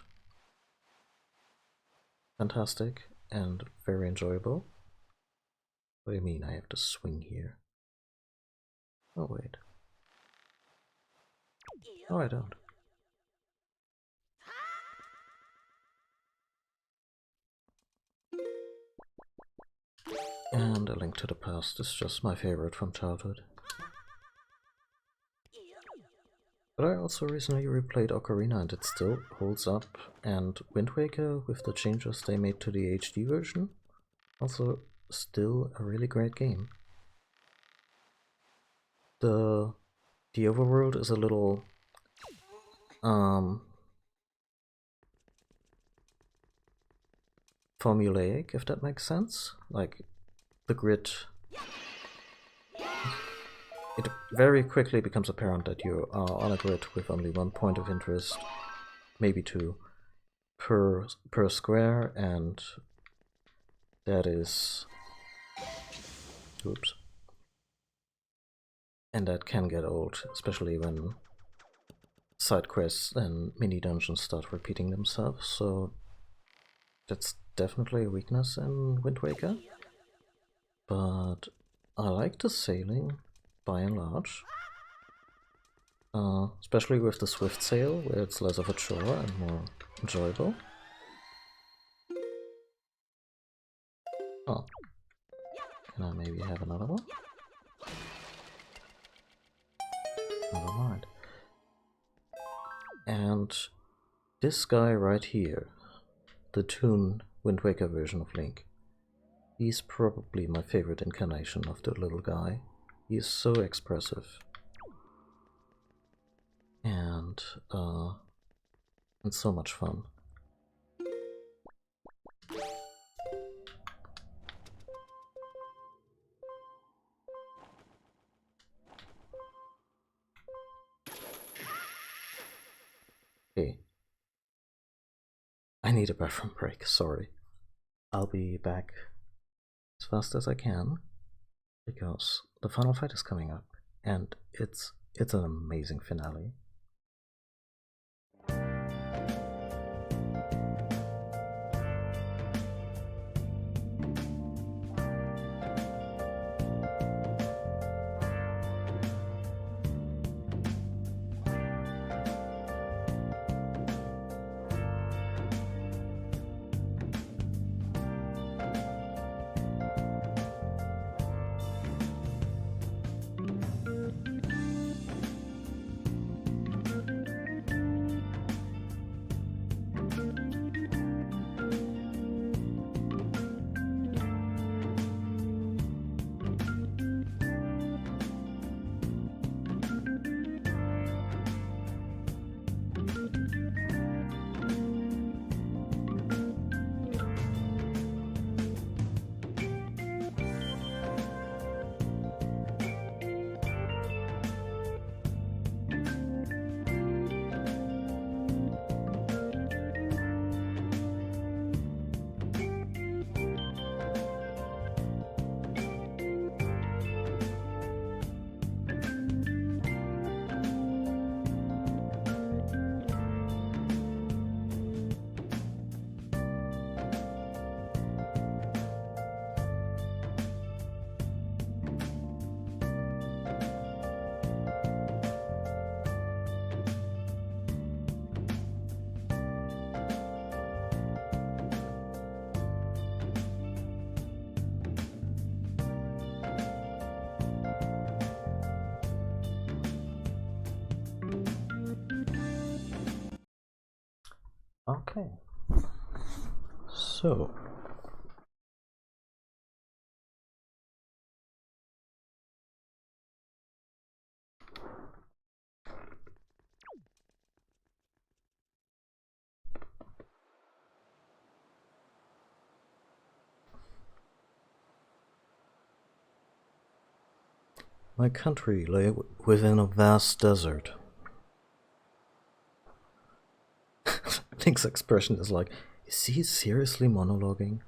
[SPEAKER 1] fantastic and very enjoyable. What do you mean I have to swing here? Oh wait. Oh, I don't. And A Link to the Past is just my favorite from childhood. But I also recently replayed Ocarina and it still holds up, and Wind Waker, with the changes they made to the HD version, also still a really great game. The overworld is a little formulaic, if that makes sense. Like, the grid, it very quickly becomes apparent that you are on a grid with only one point of interest, maybe two, per square, and that is... oops. And that can get old, especially when side quests and mini dungeons start repeating themselves, so that's definitely a weakness in Wind Waker. But I like the sailing by and large, especially with the swift sail, where it's less of a chore and more enjoyable. Oh, can I maybe have another one? Never mind. And this guy right here, the Toon Wind Waker version of Link, he's probably my favorite incarnation of the little guy. He is so expressive. And so much fun. Okay. I need a bathroom break, sorry. I'll be back as fast as I can, because the final fight is coming up, and it's an amazing finale. Okay. So. My country lay within a vast desert. Link's expression is like, is he seriously monologuing?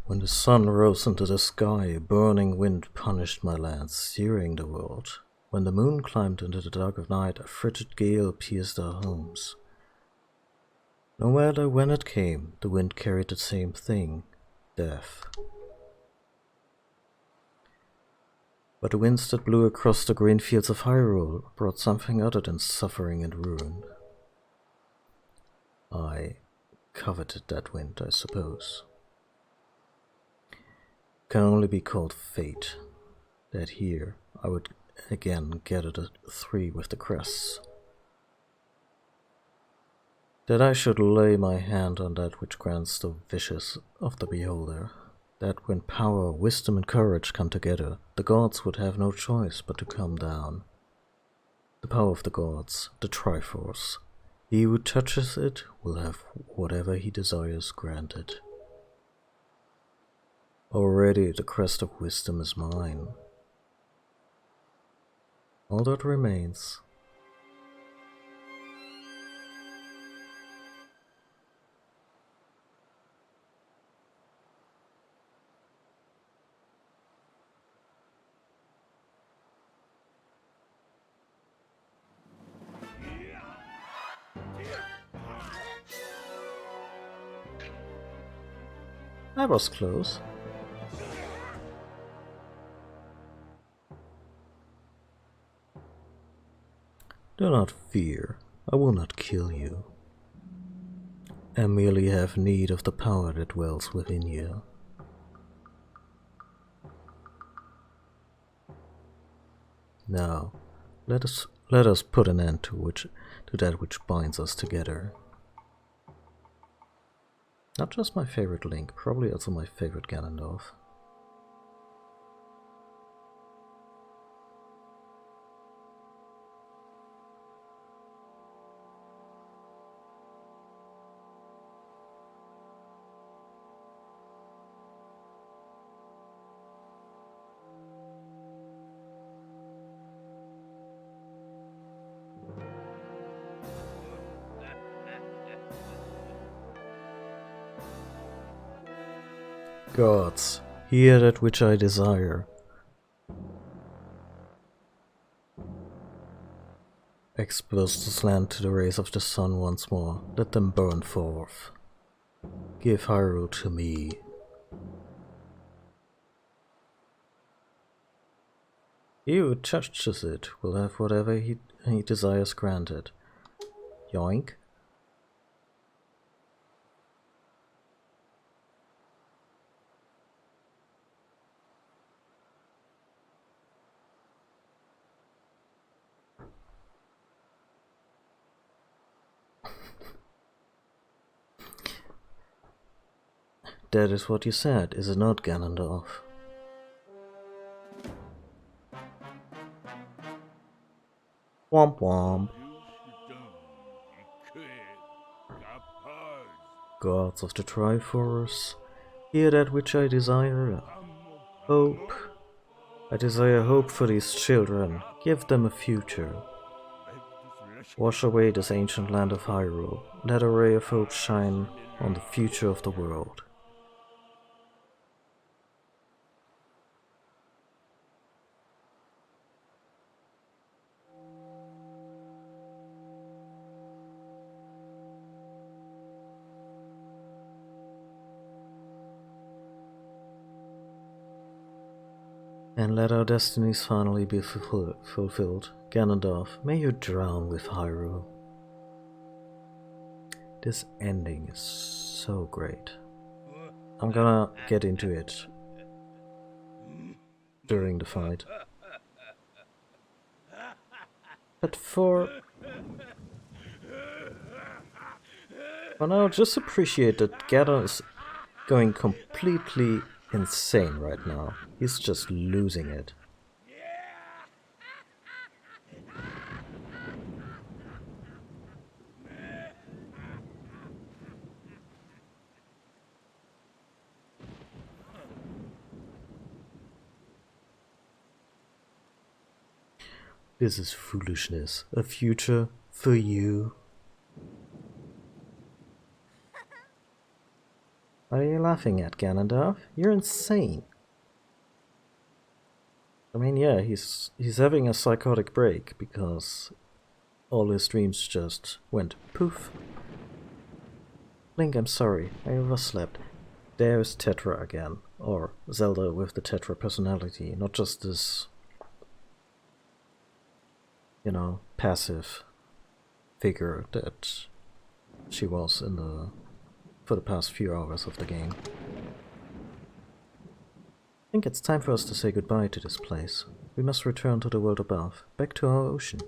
[SPEAKER 1] When the sun rose into the sky, a burning wind punished my land, searing the world. When the moon climbed into the dark of night, a frigid gale pierced our homes. No matter when it came, the wind carried the same thing, death. But the winds that blew across the green fields of Hyrule brought something other than suffering and ruin. I coveted that wind, I suppose. Can only be called fate, that here I would again gather the three with the crests. That I should lay my hand on that which grants the wishes of the beholder. That when power, wisdom and courage come together, the gods would have no choice but to come down. The power of the gods, the Triforce. He who touches it will have whatever he desires granted. Already the crest of wisdom is mine. All that remains. I was close. Do not fear, I will not kill you. I merely have need of the power that dwells within you. Now, let us put an end to that which binds us together. Not just my favorite Link, probably also my favorite Ganondorf. Gods, hear that which I desire. Expose this land to the rays of the sun once more, let them burn forth. Give Hyrule to me. He who touches it will have whatever he desires granted. Yoink. That is what you said, is it not, Ganondorf? Womp womp. Gods of the Triforce, hear that which I desire. Hope. I desire hope for these children. Give them a future. Wash away this ancient land of Hyrule. Let a ray of hope shine on the future of the world. And let our destinies finally be fulfilled. Ganondorf, may you drown with Hyrule. This ending is so great. I'm gonna get into it during the fight. But for For now, just appreciate that Ganon is going completely insane right now. He's just losing it. This is foolishness. A future for you. What are you laughing at, Ganondorf? You're insane. I mean, yeah, he's having a psychotic break because all his dreams just went poof. Link, I'm sorry, I overslept. There's Tetra again. Or Zelda with the Tetra personality, not just this, you know, passive figure that she was for the past few hours of the game. I think it's time for us to say goodbye to this place. We must return to the world above, back to our ocean.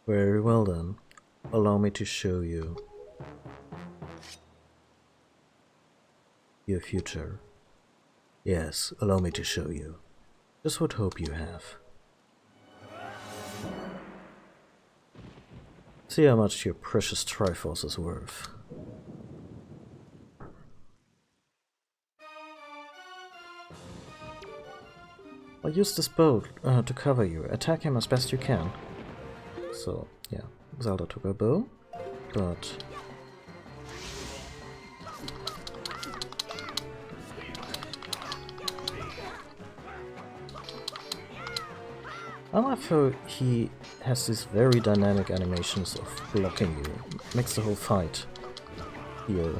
[SPEAKER 1] Very well then. Allow me to show you your future. Yes, allow me to show you. Just what hope you have. See how much your precious Triforce is worth. I'll use this bow to cover you. Attack him as best you can. So, yeah, Zelda took her bow, but... I love how he has these very dynamic animations of blocking you. Makes the whole fight feel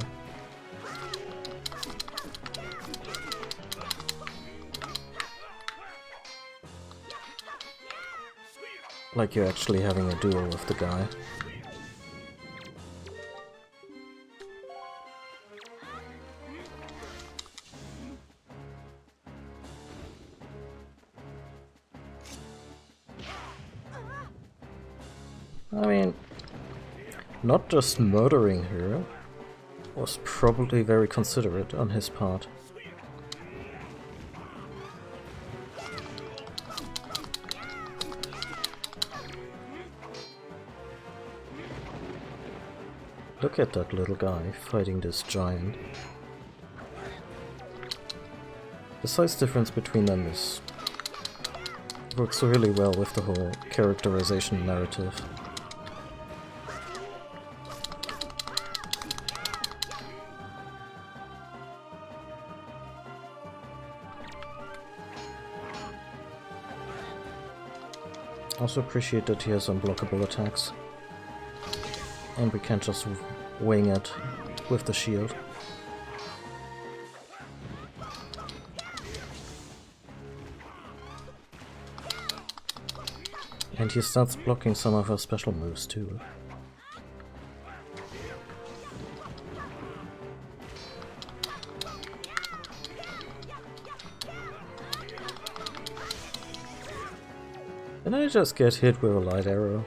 [SPEAKER 1] like you're actually having a duel with the guy. I mean, not just murdering her was probably very considerate on his part. Look at that little guy fighting this giant. The size difference between them works really well with the whole characterization narrative. Also appreciate that he has unblockable attacks. And we can't just wing it with the shield. And he starts blocking some of our special moves too. Did I just get hit with a light arrow?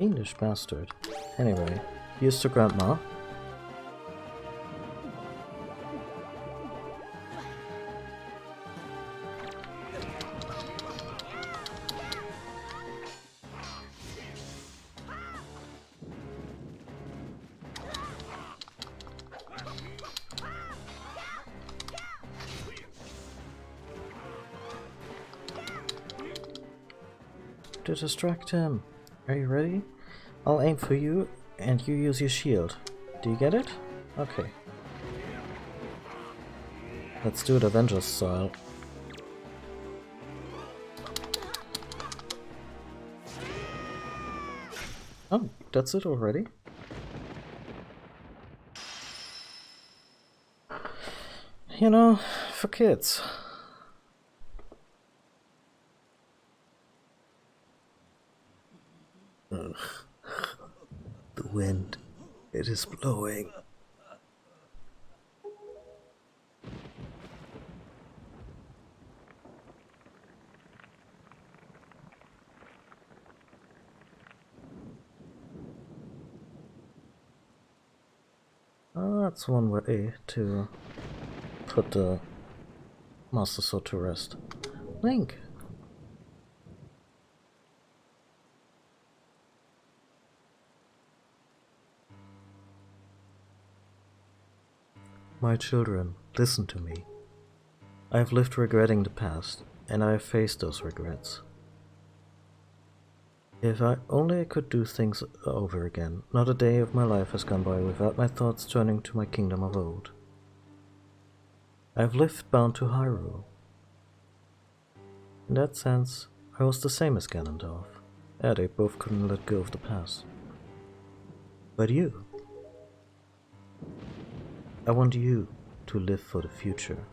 [SPEAKER 1] English bastard. Anyway, here's to Grandma. To distract him. Are you ready? I'll aim for you, and you use your shield. Do you get it? Okay. Let's do it Avengers style. Oh, that's it already? You know, for kids. Ugh. The wind, it is blowing. Oh, that's one way to put the Master Sword to rest. Link! My children, listen to me. I have lived regretting the past, and I have faced those regrets. If I only could do things over again, not a day of my life has gone by without my thoughts turning to my kingdom of old. I have lived bound to Hyrule. In that sense, I was the same as Ganondorf. Yeah, they both couldn't let go of the past. But you, I want you to live for the future.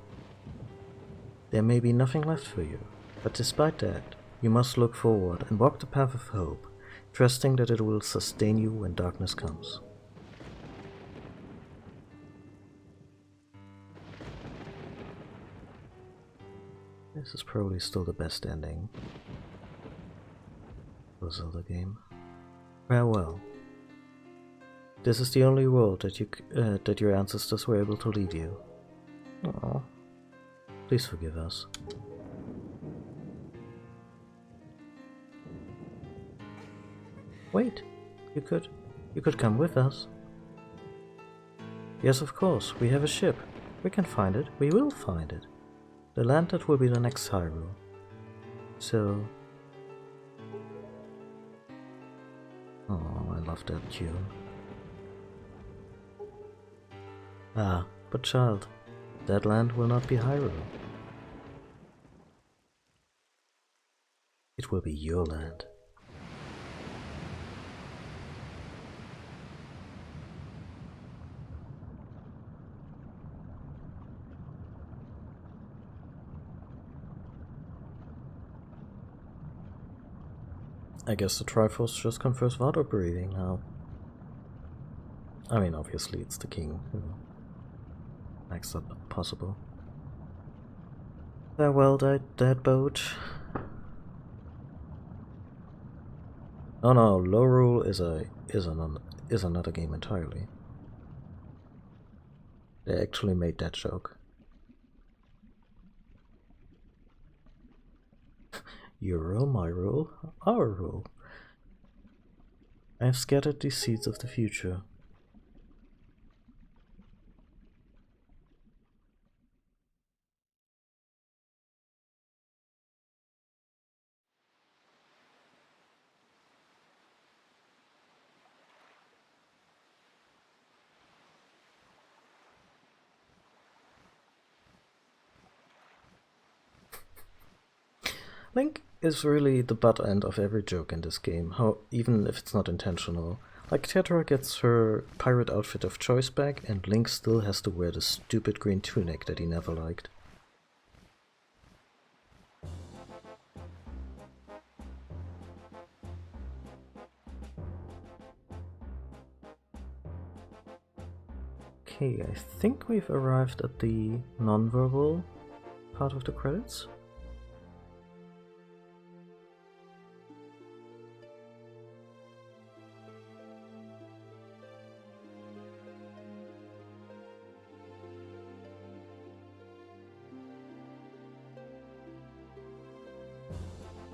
[SPEAKER 1] There may be nothing left for you, but despite that, you must look forward and walk the path of hope, trusting that it will sustain you when darkness comes. This is probably still the best ending for a Zelda game. Farewell. This is the only world that your ancestors were able to leave you. Oh, please forgive us. Wait, you could come with us. Yes, of course, we have a ship. We can find it, we will find it. The land that will be the next Hyrule. So... Oh, I love that tune. Ah, but child, that land will not be Hyrule. It will be your land. I guess the Triforce just confers water breathing now. I mean, obviously it's the king who makes that possible. Farewell, dead boat. Oh no, Lorule is another game entirely. They actually made that joke. Your rule, my rule, our rule. I have scattered the seeds of the future. Link is really the butt end of every joke in this game, even if it's not intentional. Like, Tetra gets her pirate outfit of choice back, and Link still has to wear the stupid green tunic that he never liked. Okay, I think we've arrived at the non-verbal part of the credits.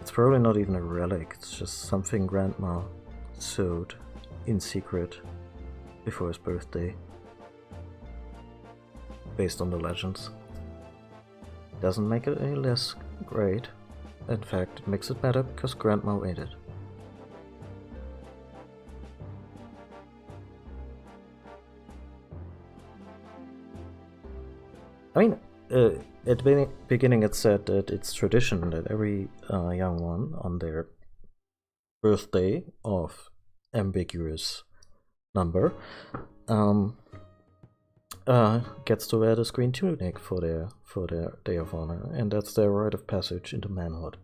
[SPEAKER 1] It's probably not even a relic, it's just something Grandma sewed in secret before his birthday, based on the legends. Doesn't make it any less great. In fact, it makes it better because Grandma made it. I mean, at the beginning it said that it's tradition that every young one on their birthday of ambiguous number, gets to wear this green tunic for their Day of Honor, and that's their rite of passage into manhood.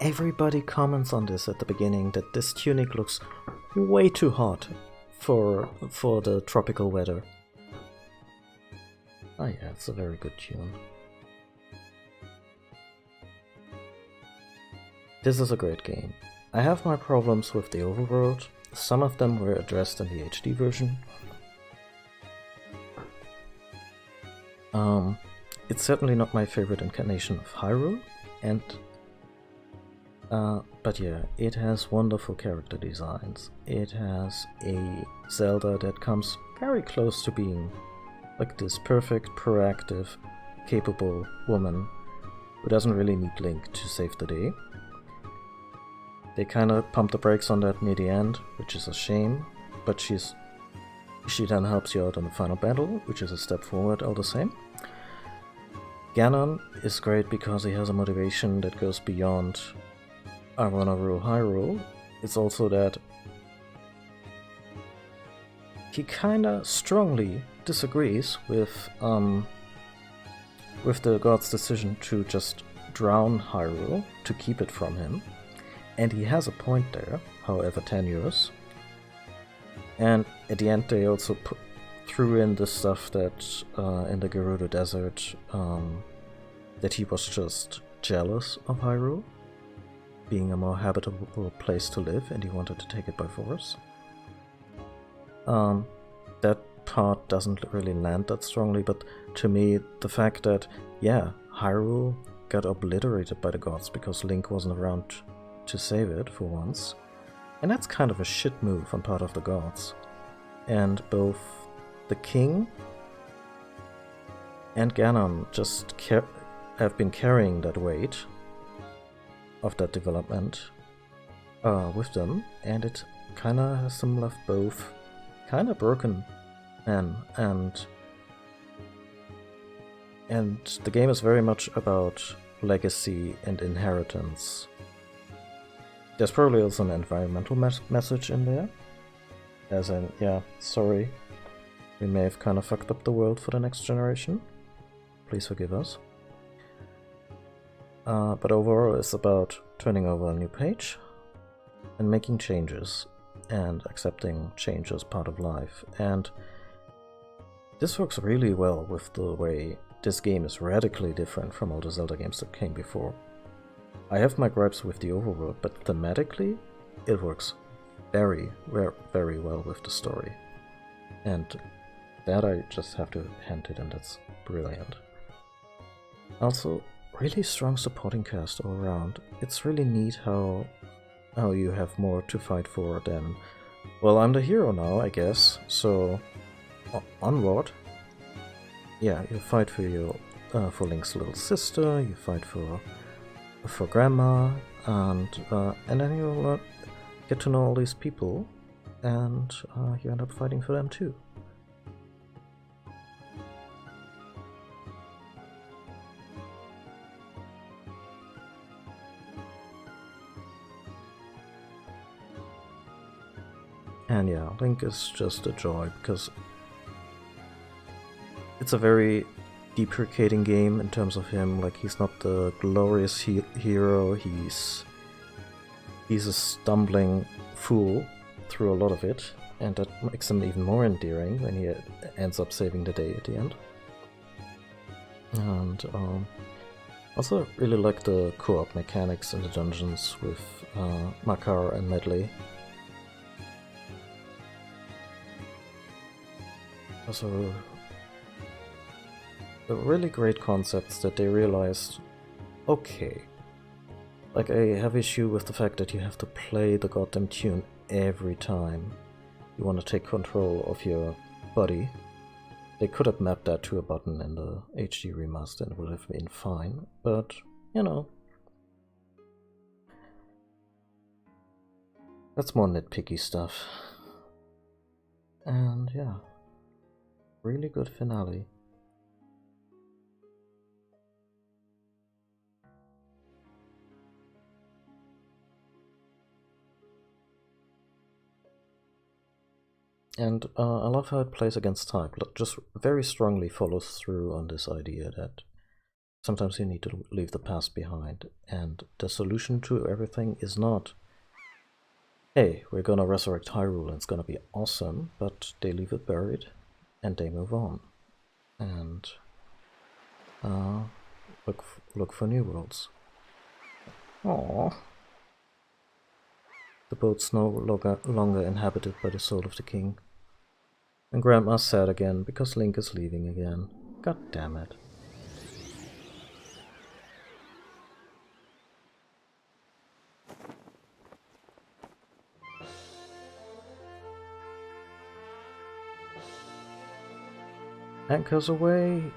[SPEAKER 1] Everybody comments on this at the beginning, that this tunic looks way too hot for the tropical weather. Oh yeah, it's a very good tune. This is a great game. I have my problems with the overworld. Some of them were addressed in the HD version. It's certainly not my favorite incarnation of Hyrule, and but yeah, it has wonderful character designs. It has a Zelda that comes very close to being like this perfect, proactive, capable woman who doesn't really need Link to save the day. They kinda pump the brakes on that near the end, which is a shame, but she then helps you out in the final battle, which is a step forward all the same. Ganon is great because he has a motivation that goes beyond I wanna rule Hyrule. It's also that he kinda strongly disagrees with the god's decision to just drown Hyrule to keep it from him. And he has a point there, however tenuous. And at the end they also threw in the stuff that in the Gerudo Desert, that he was just jealous of Hyrule being a more habitable place to live, and he wanted to take it by force. That part doesn't really land that strongly, but to me, the fact that, yeah, Hyrule got obliterated by the gods because Link wasn't around to save it for once, and that's kind of a shit move on part of the gods. And both the king and Ganon just have been carrying that weight of that development with them, and it kinda has them left both kinda broken men, and the game is very much about legacy and inheritance. There's probably also an environmental message in there, as in, yeah, sorry, we may have kinda fucked up the world for the next generation, please forgive us. But overall it's about turning over a new page and making changes and accepting change as part of life. And this works really well with the way this game is radically different from all the Zelda games that came before. I have my gripes with the overworld, but thematically it works very, very well with the story. And that I just have to hand it, and that's brilliant. Also, really strong supporting cast all around. It's really neat how you have more to fight for than, well, I'm the hero now, I guess, so onward. Yeah, you fight for your for Link's little sister, you fight for Grandma, and then you get to know all these people, and you end up fighting for them too. And yeah, Link is just a joy, because it's a very deprecating game in terms of him. Like, he's not the glorious hero, he's a stumbling fool through a lot of it, and that makes him even more endearing when he ends up saving the day at the end. And also really like the co-op mechanics in the dungeons with Makar and Medley. Also, the really great concepts that they realized, okay, like, I have issue with the fact that you have to play the goddamn tune every time you want to take control of your body. They could have mapped that to a button in the HD remaster and it would have been fine, but, you know. That's more nitpicky stuff. And yeah, really good finale. And I love how it plays against type, just very strongly follows through on this idea that sometimes you need to leave the past behind, and the solution to everything is not, hey, we're gonna resurrect Hyrule and it's gonna be awesome, but they leave it buried and they move on. And look for new worlds. Aww. The boat's no longer inhabited by the soul of the king. And Grandma's sad again because Link is leaving again. God damn it. Anchors away.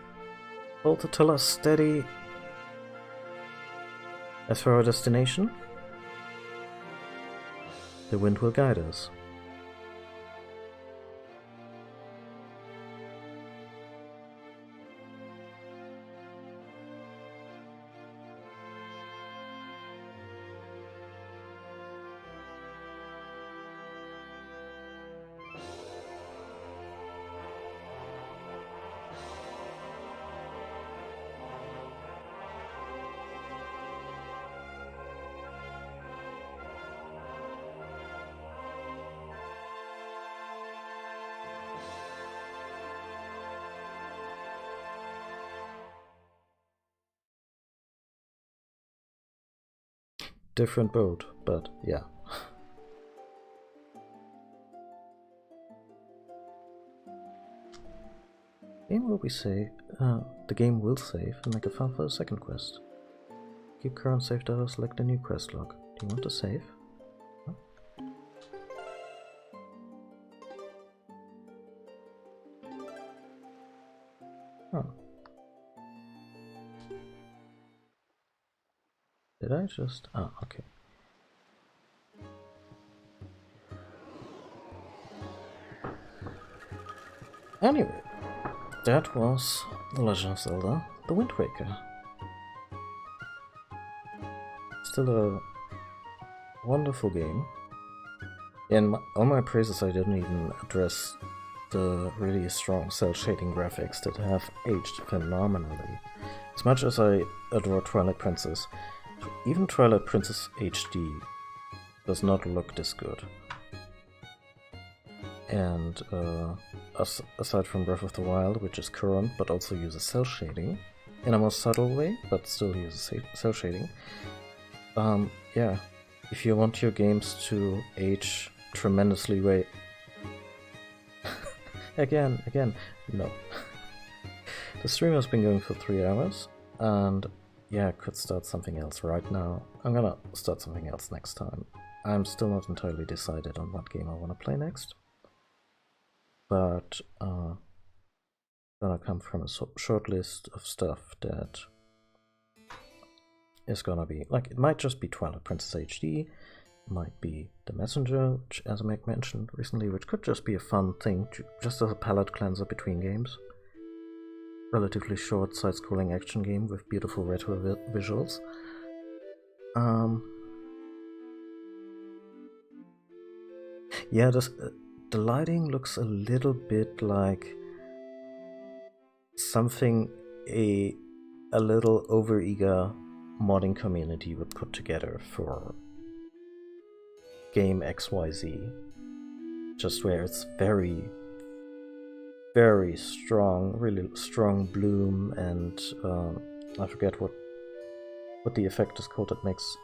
[SPEAKER 1] Hold the tiller steady. As for our destination, the wind will guide us. Different boat, but yeah. The game will save and make a file for the second quest. Keep current save data, select a new quest log. Do you want to save? Huh? Oh. Did I just... Ah, okay. Anyway, that was The Legend of Zelda, The Wind Waker. Still a wonderful game. On my praises, I didn't even address the really strong cel-shading graphics that have aged phenomenally. As much as I adore Twilight Princess, even Twilight Princess HD does not look this good. And aside from Breath of the Wild, which is current but also uses cel shading in a more subtle way, but still uses cel shading, yeah, if you want your games to age tremendously again, no. The stream has been going for 3 hours, and yeah, I could start something else right now. I'm gonna start something else next time. I'm still not entirely decided on what game I want to play next, but gonna come from a short list of stuff that is gonna be, like, it might just be Twilight Princess HD, might be The Messenger, which, as I mentioned recently, which could just be a fun thing, just as a palate cleanser between games. Relatively short side-scrolling action game with beautiful retro visuals. Yeah, the lighting looks a little bit like something a little overeager modding community would put together for game XYZ. Just where it's very, very strong, really strong bloom, and I forget what the effect is called that makes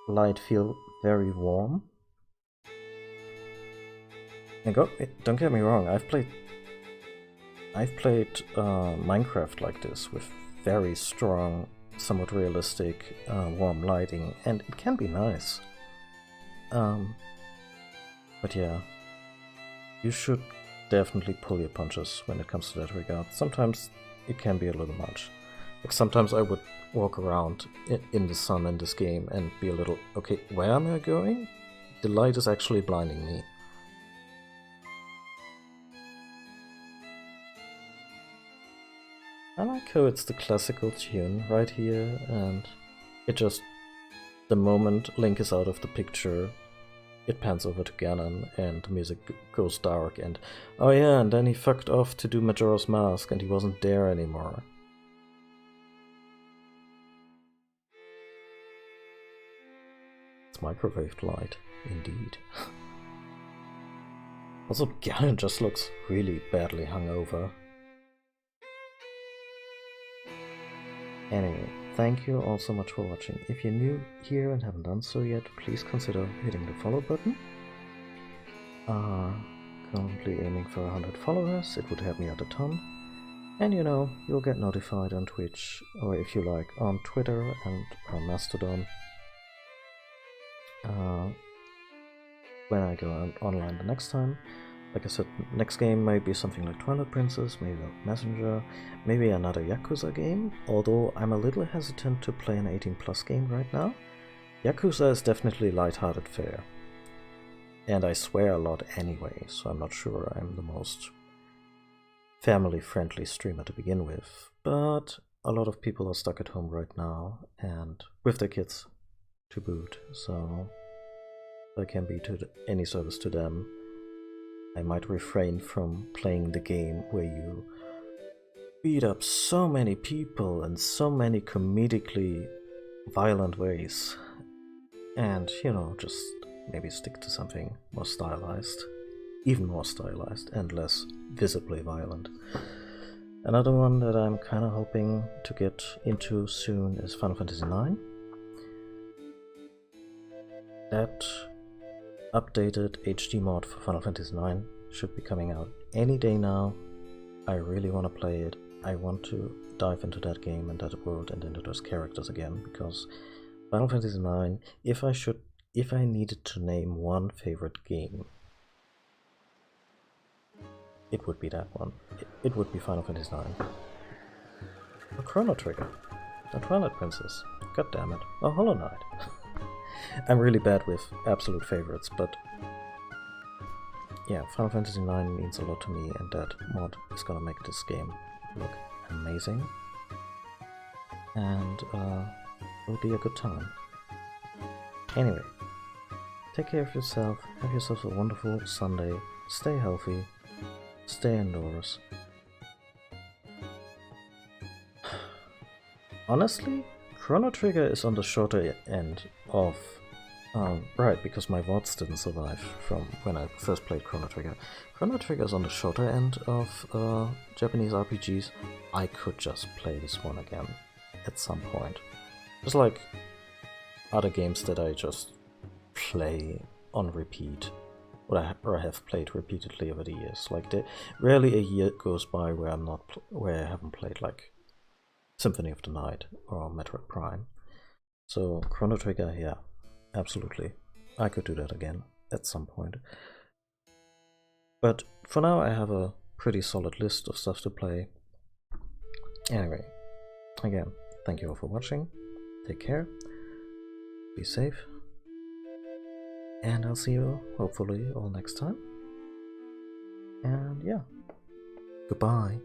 [SPEAKER 1] light feel very warm. And don't get me wrong, I've played Minecraft like this with very strong, somewhat realistic, warm lighting, and it can be nice. But yeah, you should definitely pull your punches when it comes to that regard. Sometimes it can be a little much. Like sometimes I would walk around in the sun in this game and be a little, okay, where am I going? The light is actually blinding me. I like how it's the classical tune right here, and it just, the moment Link is out of the picture, it pans over to Ganon and the music goes dark and, oh yeah, and then he fucked off to do Majora's Mask and he wasn't there anymore. It's microwaved light, indeed. Also, Ganon just looks really badly hungover. Anyway, thank you all so much for watching. If you're new here and haven't done so yet, please consider hitting the follow button. Currently aiming for 100 followers, it would help me out a ton. And you know, you'll get notified on Twitch, or if you like, on Twitter and on Mastodon. When I go online the next time. Like I said, next game might be something like Twilight Princess, maybe Messenger, maybe another Yakuza game, although I'm a little hesitant to play an 18+ game right now. Yakuza is definitely lighthearted fare. And I swear a lot anyway, so I'm not sure I'm the most family-friendly streamer to begin with. But a lot of people are stuck at home right now, and with their kids to boot, so I can be to any service to them. I might refrain from playing the game where you beat up so many people in so many comedically violent ways. And, you know, just maybe stick to something more stylized. Even more stylized and less visibly violent. Another one that I'm kind of hoping to get into soon is Final Fantasy IX. That updated HD mod for Final Fantasy IX should be coming out any day now. I really want to play it. I want to dive into that game and that world and into those characters again, because Final Fantasy IX, if I needed to name one favorite game, it would be that one. It would be Final Fantasy IX. Or Chrono Trigger. Or Twilight Princess. God damn it. Or Hollow Knight. I'm really bad with absolute favorites, but yeah, Final Fantasy IX means a lot to me, and that mod is gonna make this game look amazing. And it'll be a good time. Anyway, take care of yourself, have yourself a wonderful Sunday, stay healthy, stay indoors. Honestly, Chrono Trigger is on the shorter end of... right, because my VODs didn't survive from when I first played Chrono Trigger. Chrono Trigger is on the shorter end of Japanese RPGs. I could just play this one again at some point. Just like other games that I just play on repeat, or I have played repeatedly over the years. Like, rarely a year goes by where I haven't played like Symphony of the Night or Metroid Prime. So Chrono Trigger, yeah, absolutely. I could do that again at some point. But for now I have a pretty solid list of stuff to play. Anyway, again, thank you all for watching. Take care. Be safe. And I'll see you hopefully all next time. And yeah, goodbye.